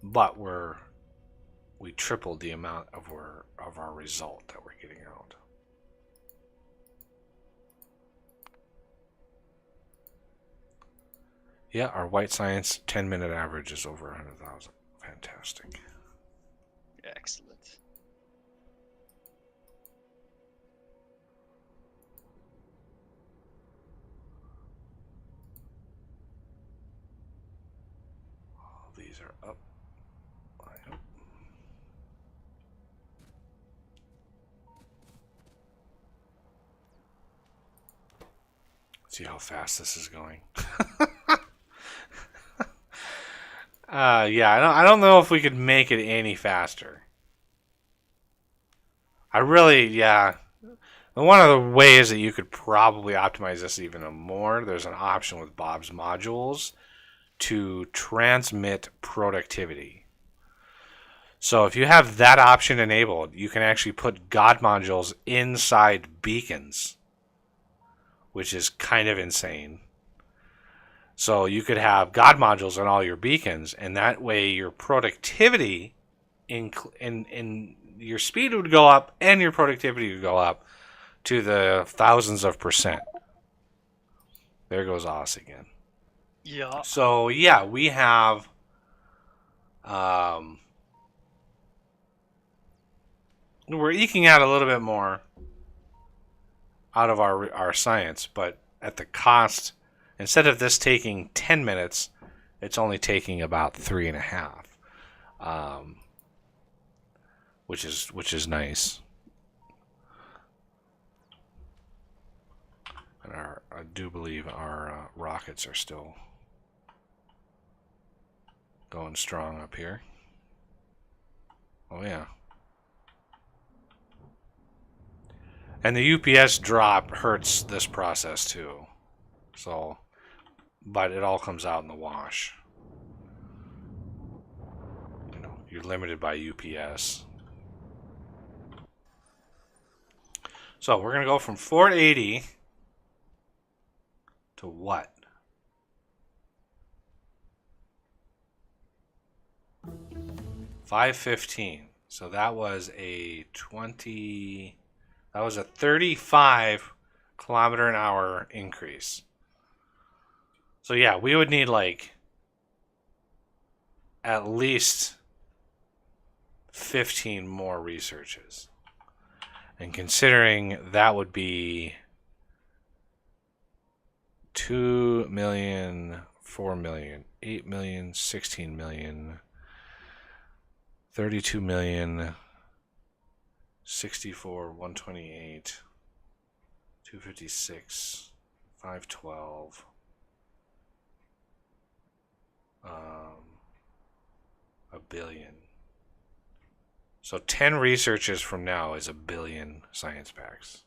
But we tripled the amount of our result that we're getting out. Yeah, our white science 10-minute average is over 100,000. Fantastic. Excellent. All these are up. I hope. See how fast this is going. Yeah, I don't know if we could make it any faster. Yeah. One of the ways that you could probably optimize this even more, there's an option with Bob's modules to transmit productivity. So if you have that option enabled, you can actually put God modules inside beacons, which is kind of insane. So you could have God modules on all your beacons, and that way your productivity in your speed would go up and your productivity would go up to the thousands of percent. There goes Oz again. Yeah. So yeah, we have we're eking out a little bit more out of our science, but at the cost, instead of this taking 10 minutes, it's only taking about 3.5, which is nice. And I do believe our rockets are still going strong up here. Oh yeah. And the UPS drop hurts this process too. So, but it all comes out in the wash. You know, you're limited by UPS. So we're going to go from 480 to what? 515. So that was a 35 kilometer an hour increase. So yeah, we would need like at least 15 more researches. And considering that would be 2 million, 4 million, 8 million, 16 million, 32 million, 64, 128, 256, 512, a billion. So 10 researches from now is a billion science packs.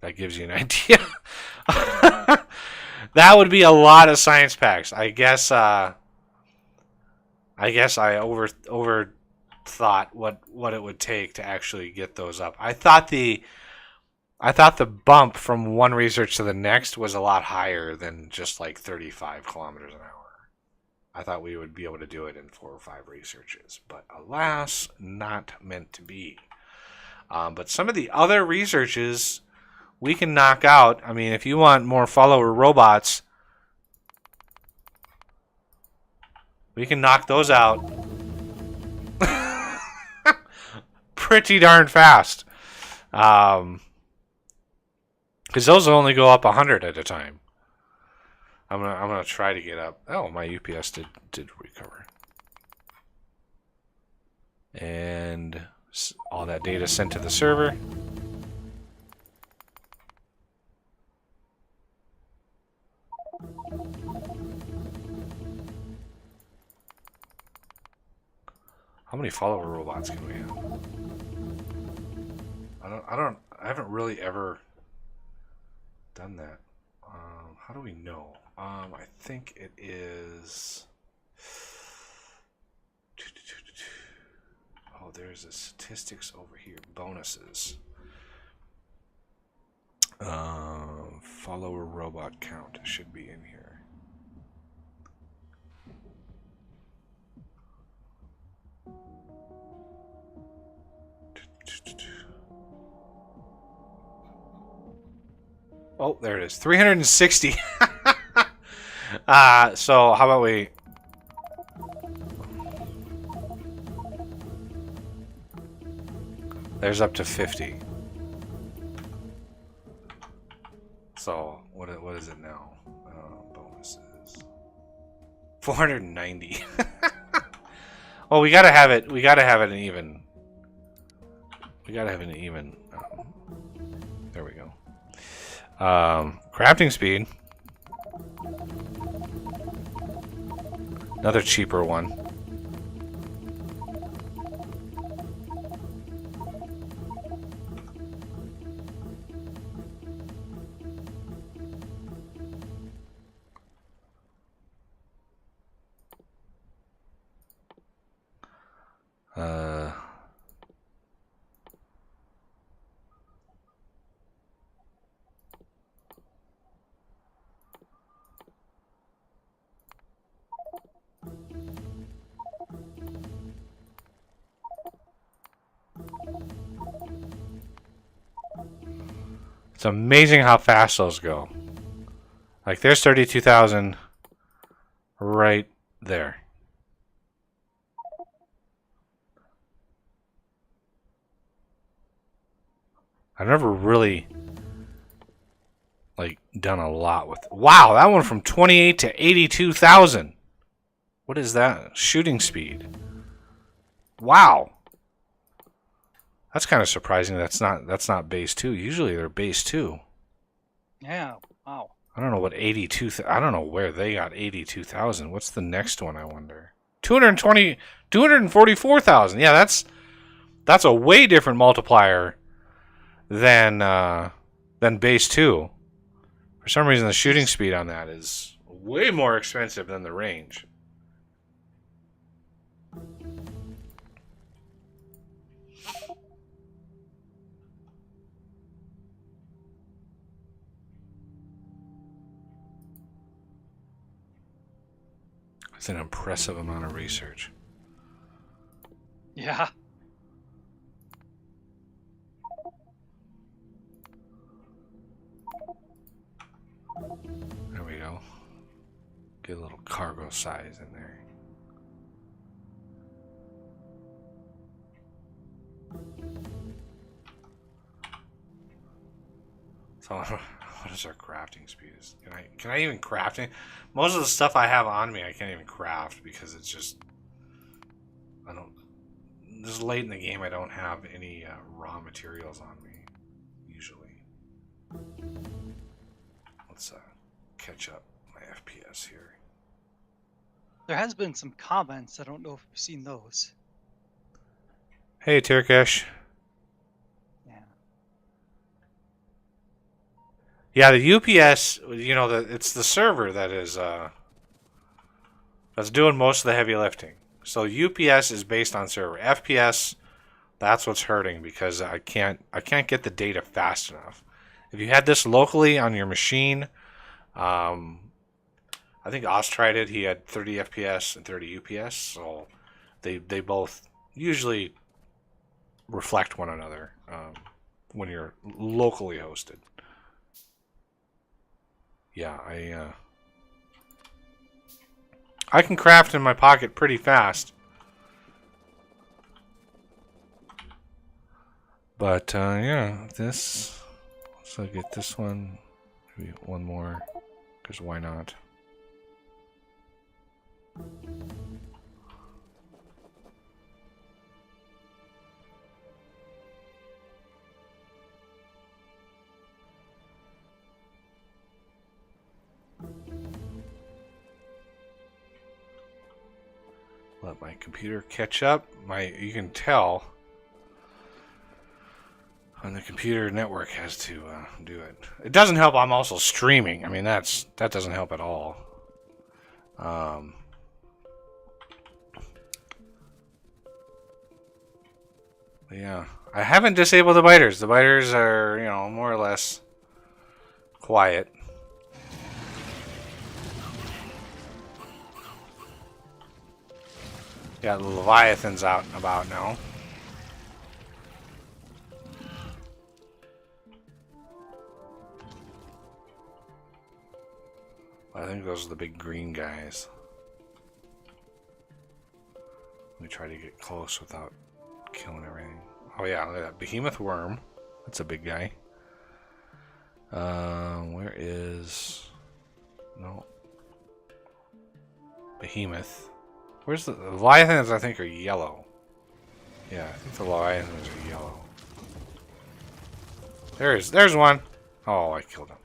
That gives you an idea. That would be a lot of science packs. I guess I overthought what it would take to actually get those up. I thought the bump from one research to the next was a lot higher than just like 35 kilometers an hour. I thought we would be able to do it in 4 or 5 researches, but alas, not meant to be. But some of the other researches we can knock out. I mean, if you want more follower robots, we can knock those out pretty darn fast. Because those will only go up 100 at a time. I'm gonna try to get up. Oh, my UPS did recover, and all that data sent to the server. How many follower robots can we have? I haven't really ever done that. How do we know? I think it is. Oh, there's a statistics over here. Bonuses. Follower robot count should be in here. Oh, there it is. 360. So how about we... There's up to 50. So what is it now? Bonuses. 490. Well, we gotta have it. We gotta have it an even. We gotta have an even. There we go. Crafting speed. Another cheaper one. It's amazing how fast those go. Like, there's 32,000 right there. I've never really, like, done a lot with... Wow, that one from 28 to 82,000. What is that? Shooting speed. Wow. That's kind of surprising. That's not base 2. Usually they're base 2. Yeah. Wow. I don't know what 82. I don't know where they got 82,000. What's the next one? I wonder. 244,000. Yeah, that's a way different multiplier than base 2. For some reason, the shooting speed on that is way more expensive than the range. It's an impressive amount of research. Yeah. There we go. Get a little cargo size in there. So, what is our crafting speed? Can I even craft it? Most of the stuff I have on me, I can't even craft because it's just... This is late in the game, I don't have any raw materials on me, usually. Let's catch up my FPS here. There has been some comments. I don't know if you've seen those. Hey, Turkish. Yeah. Yeah, the UPS, you know, it's the server that is that's doing most of the heavy lifting. So UPS is based on server. FPS, that's what's hurting because I can't get the data fast enough. If you had this locally on your machine, I think Oz tried it. He had 30 FPS and 30 UPS, so they both usually reflect one another when you're locally hosted. Yeah, I can craft in my pocket pretty fast. But yeah, this. So get this one, maybe one more, because why not? Let my computer catch up. You can tell when the computer network has to do it. It doesn't help. I'm also streaming. I mean, that doesn't help at all. Yeah, I haven't disabled the biters. The biters are, you know, more or less quiet. Got the Leviathans out and about now. I think those are the big green guys. Let me try to get close without killing everything. Oh yeah, look at that behemoth worm. That's a big guy. Where is... No. Behemoth. Where's the Leviathans? I think are yellow. Yeah, I think the Leviathans are yellow. There's one. Oh, I killed him.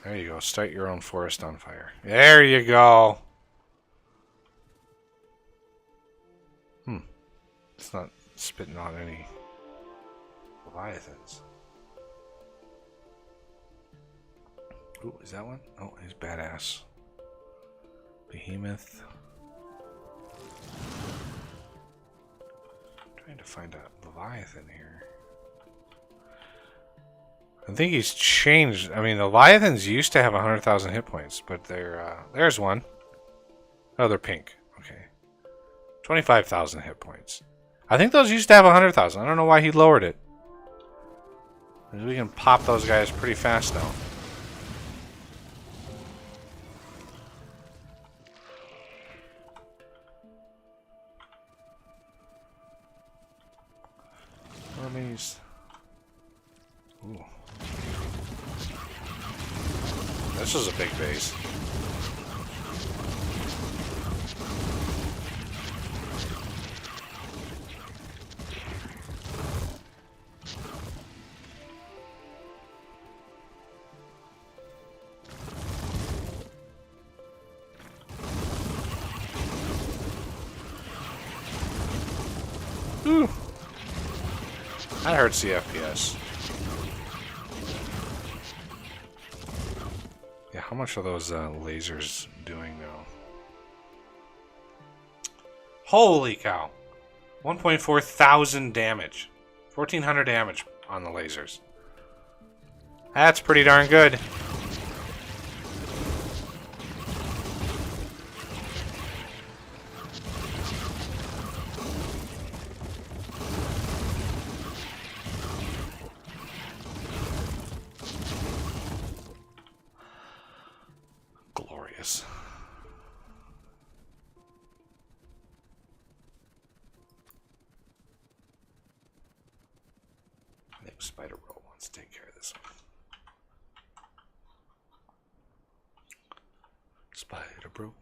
There you go. Start your own forest on fire. There you go. It's not spitting out any Leviathans. Ooh, is that one? Oh, he's badass. Behemoth. Trying to find a Leviathan here. I think he's changed. I mean, the Leviathans used to have 100,000 hit points, but there's one. Oh, they're pink. Okay. 25,000 hit points. I think those used to have 100,000. I don't know why he lowered it. We can pop those guys pretty fast now. Armies. Ooh. This is a big base. Ooh. That hurts the FPS. Yeah, how much are those lasers doing now? Holy cow! 1.4 thousand damage. 1,400 damage on the lasers. That's pretty darn good. Glorious. I think Spider Bro wants to take care of this one. Spider Bro.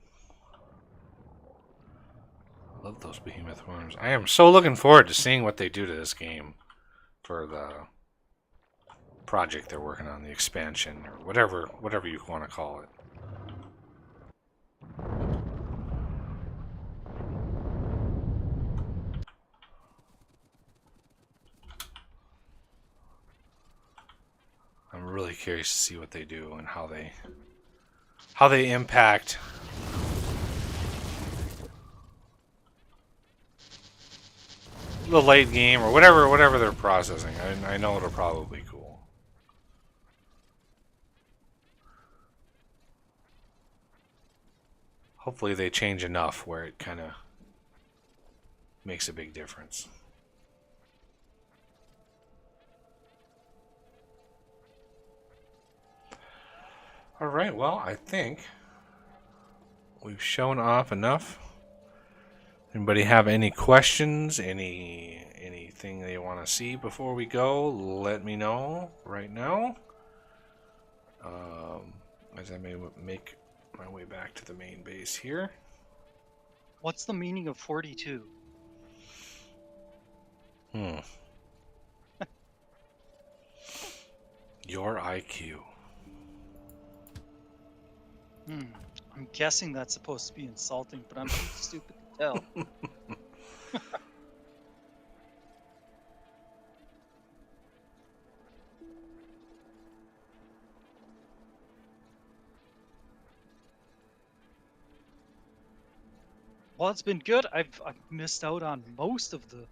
I love those behemoth worms. I am so looking forward to seeing what they do to this game for the project they're working on, the expansion or whatever you want to call it. really curious to see what they do and how they impact the late game or whatever they're processing. I know it'll probably be cool. Hopefully they change enough where it kind of makes a big difference. All right, well, I think we've shown off enough. Anybody have any questions? Anything they want to see before we go? Let me know right now. As I may make my way back to the main base here. What's the meaning of 42? Your IQ. I'm guessing that's supposed to be insulting, but I'm too stupid to tell. Well, it's been good. I've missed out on most of the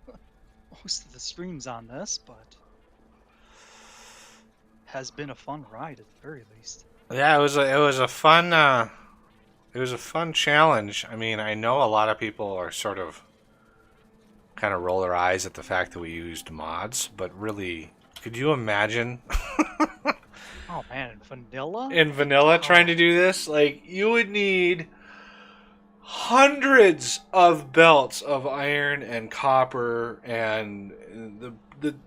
streams on this, but has been a fun ride at the very least. Yeah, it was a fun challenge. I mean, I know a lot of people are sort of kind of roll their eyes at the fact that we used mods, but really, could you imagine? Oh man, in vanilla? In vanilla, trying to do this, like you would need hundreds of belts of iron and copper, and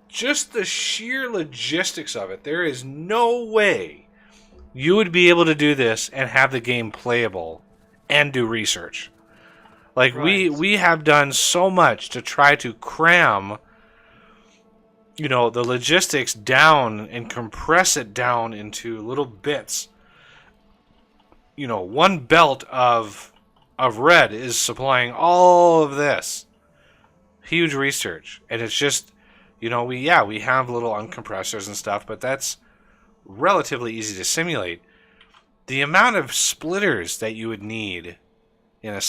just the sheer logistics of it. There is no way you would be able to do this and have the game playable and do research. Like we have done so much to try to cram, the logistics down and compress it down into little bits. One belt of red is supplying all of this. Huge research. And it's just, we have little uncompressors and stuff, but that's relatively easy to simulate. The amount of splitters that you would need in a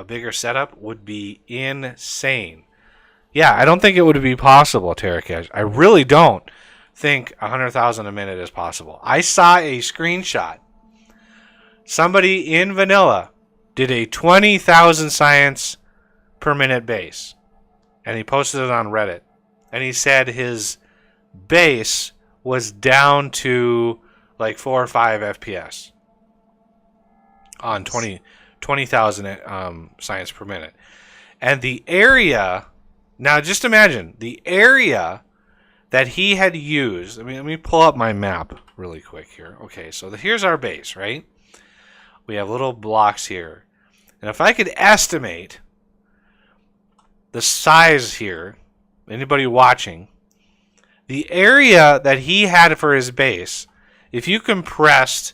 bigger setup would be insane. Yeah, I don't think it would be possible, Terrakesh. I really don't think 100,000 a minute is possible. I saw a screenshot. Somebody in vanilla did a 20,000 science per minute base, and he posted it on Reddit. And he said his base was down to like 4 or 5 FPS on 20,000 science per minute. And the area, now just imagine the area that he had used. I mean, let me pull up my map really quick here. Okay, so here's our base, right? We have little blocks here. And if I could estimate the size here, anybody watching, the area that he had for his base, if you compressed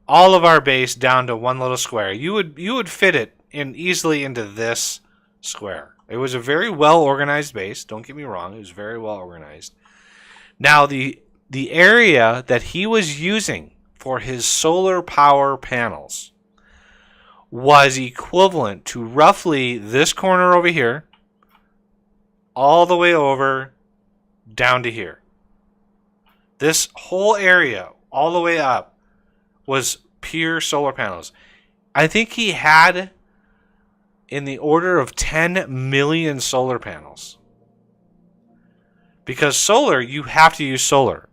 all of our base down to one little square, you would fit it easily into this square. It was a very well organized base. Don't get me wrong; it was very well organized. Now the area that he was using for his solar power panels was equivalent to roughly this corner over here, all the way over down to here. This whole area, all the way up, was pure solar panels. I think he had in the order of 10 million solar panels. Because solar, you have to use solar.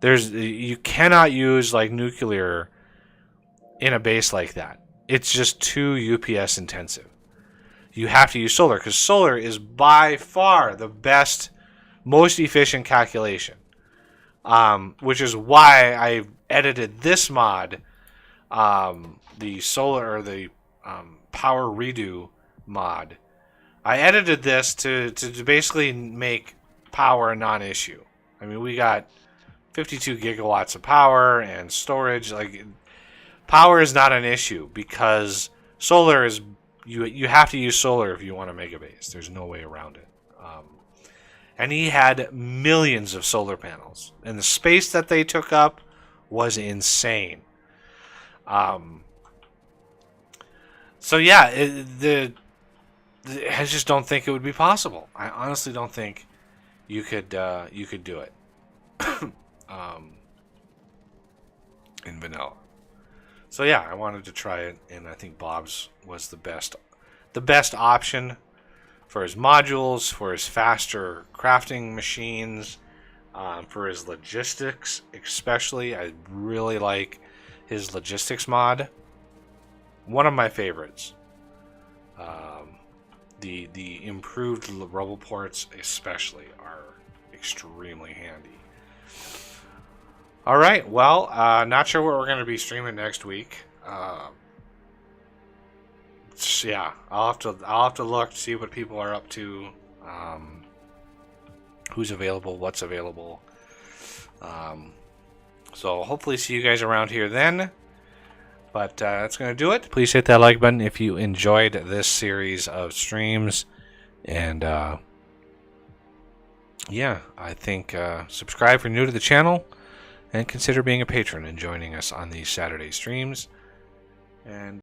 You cannot use like nuclear in a base like that. It's just too UPS intensive. You have to use solar because solar is by far the best, most efficient calculation. Which is why I edited this mod, the solar or the power redo mod. I edited this to basically make power a non-issue. I mean, we got 52 gigawatts of power and storage. Like, power is not an issue because solar is you have to use solar if you want to make a base. There's no way around it. And he had millions of solar panels. And the space that they took up was insane. So yeah, I just don't think it would be possible. I honestly don't think you could do it in vanilla. So yeah, I wanted to try it, and I think Bob's was the best option for his modules, for his faster crafting machines, for his logistics especially. I really like his logistics mod. One of my favorites. The improved rubble ports especially are extremely handy. All right, well, not sure what we're going to be streaming next week. Yeah, I'll have to look, see what people are up to, who's available, what's available. So hopefully see you guys around here then. But that's going to do it. Please hit that like button if you enjoyed this series of streams. And yeah, I think subscribe if you're new to the channel. And consider being a patron and joining us on these Saturday streams. And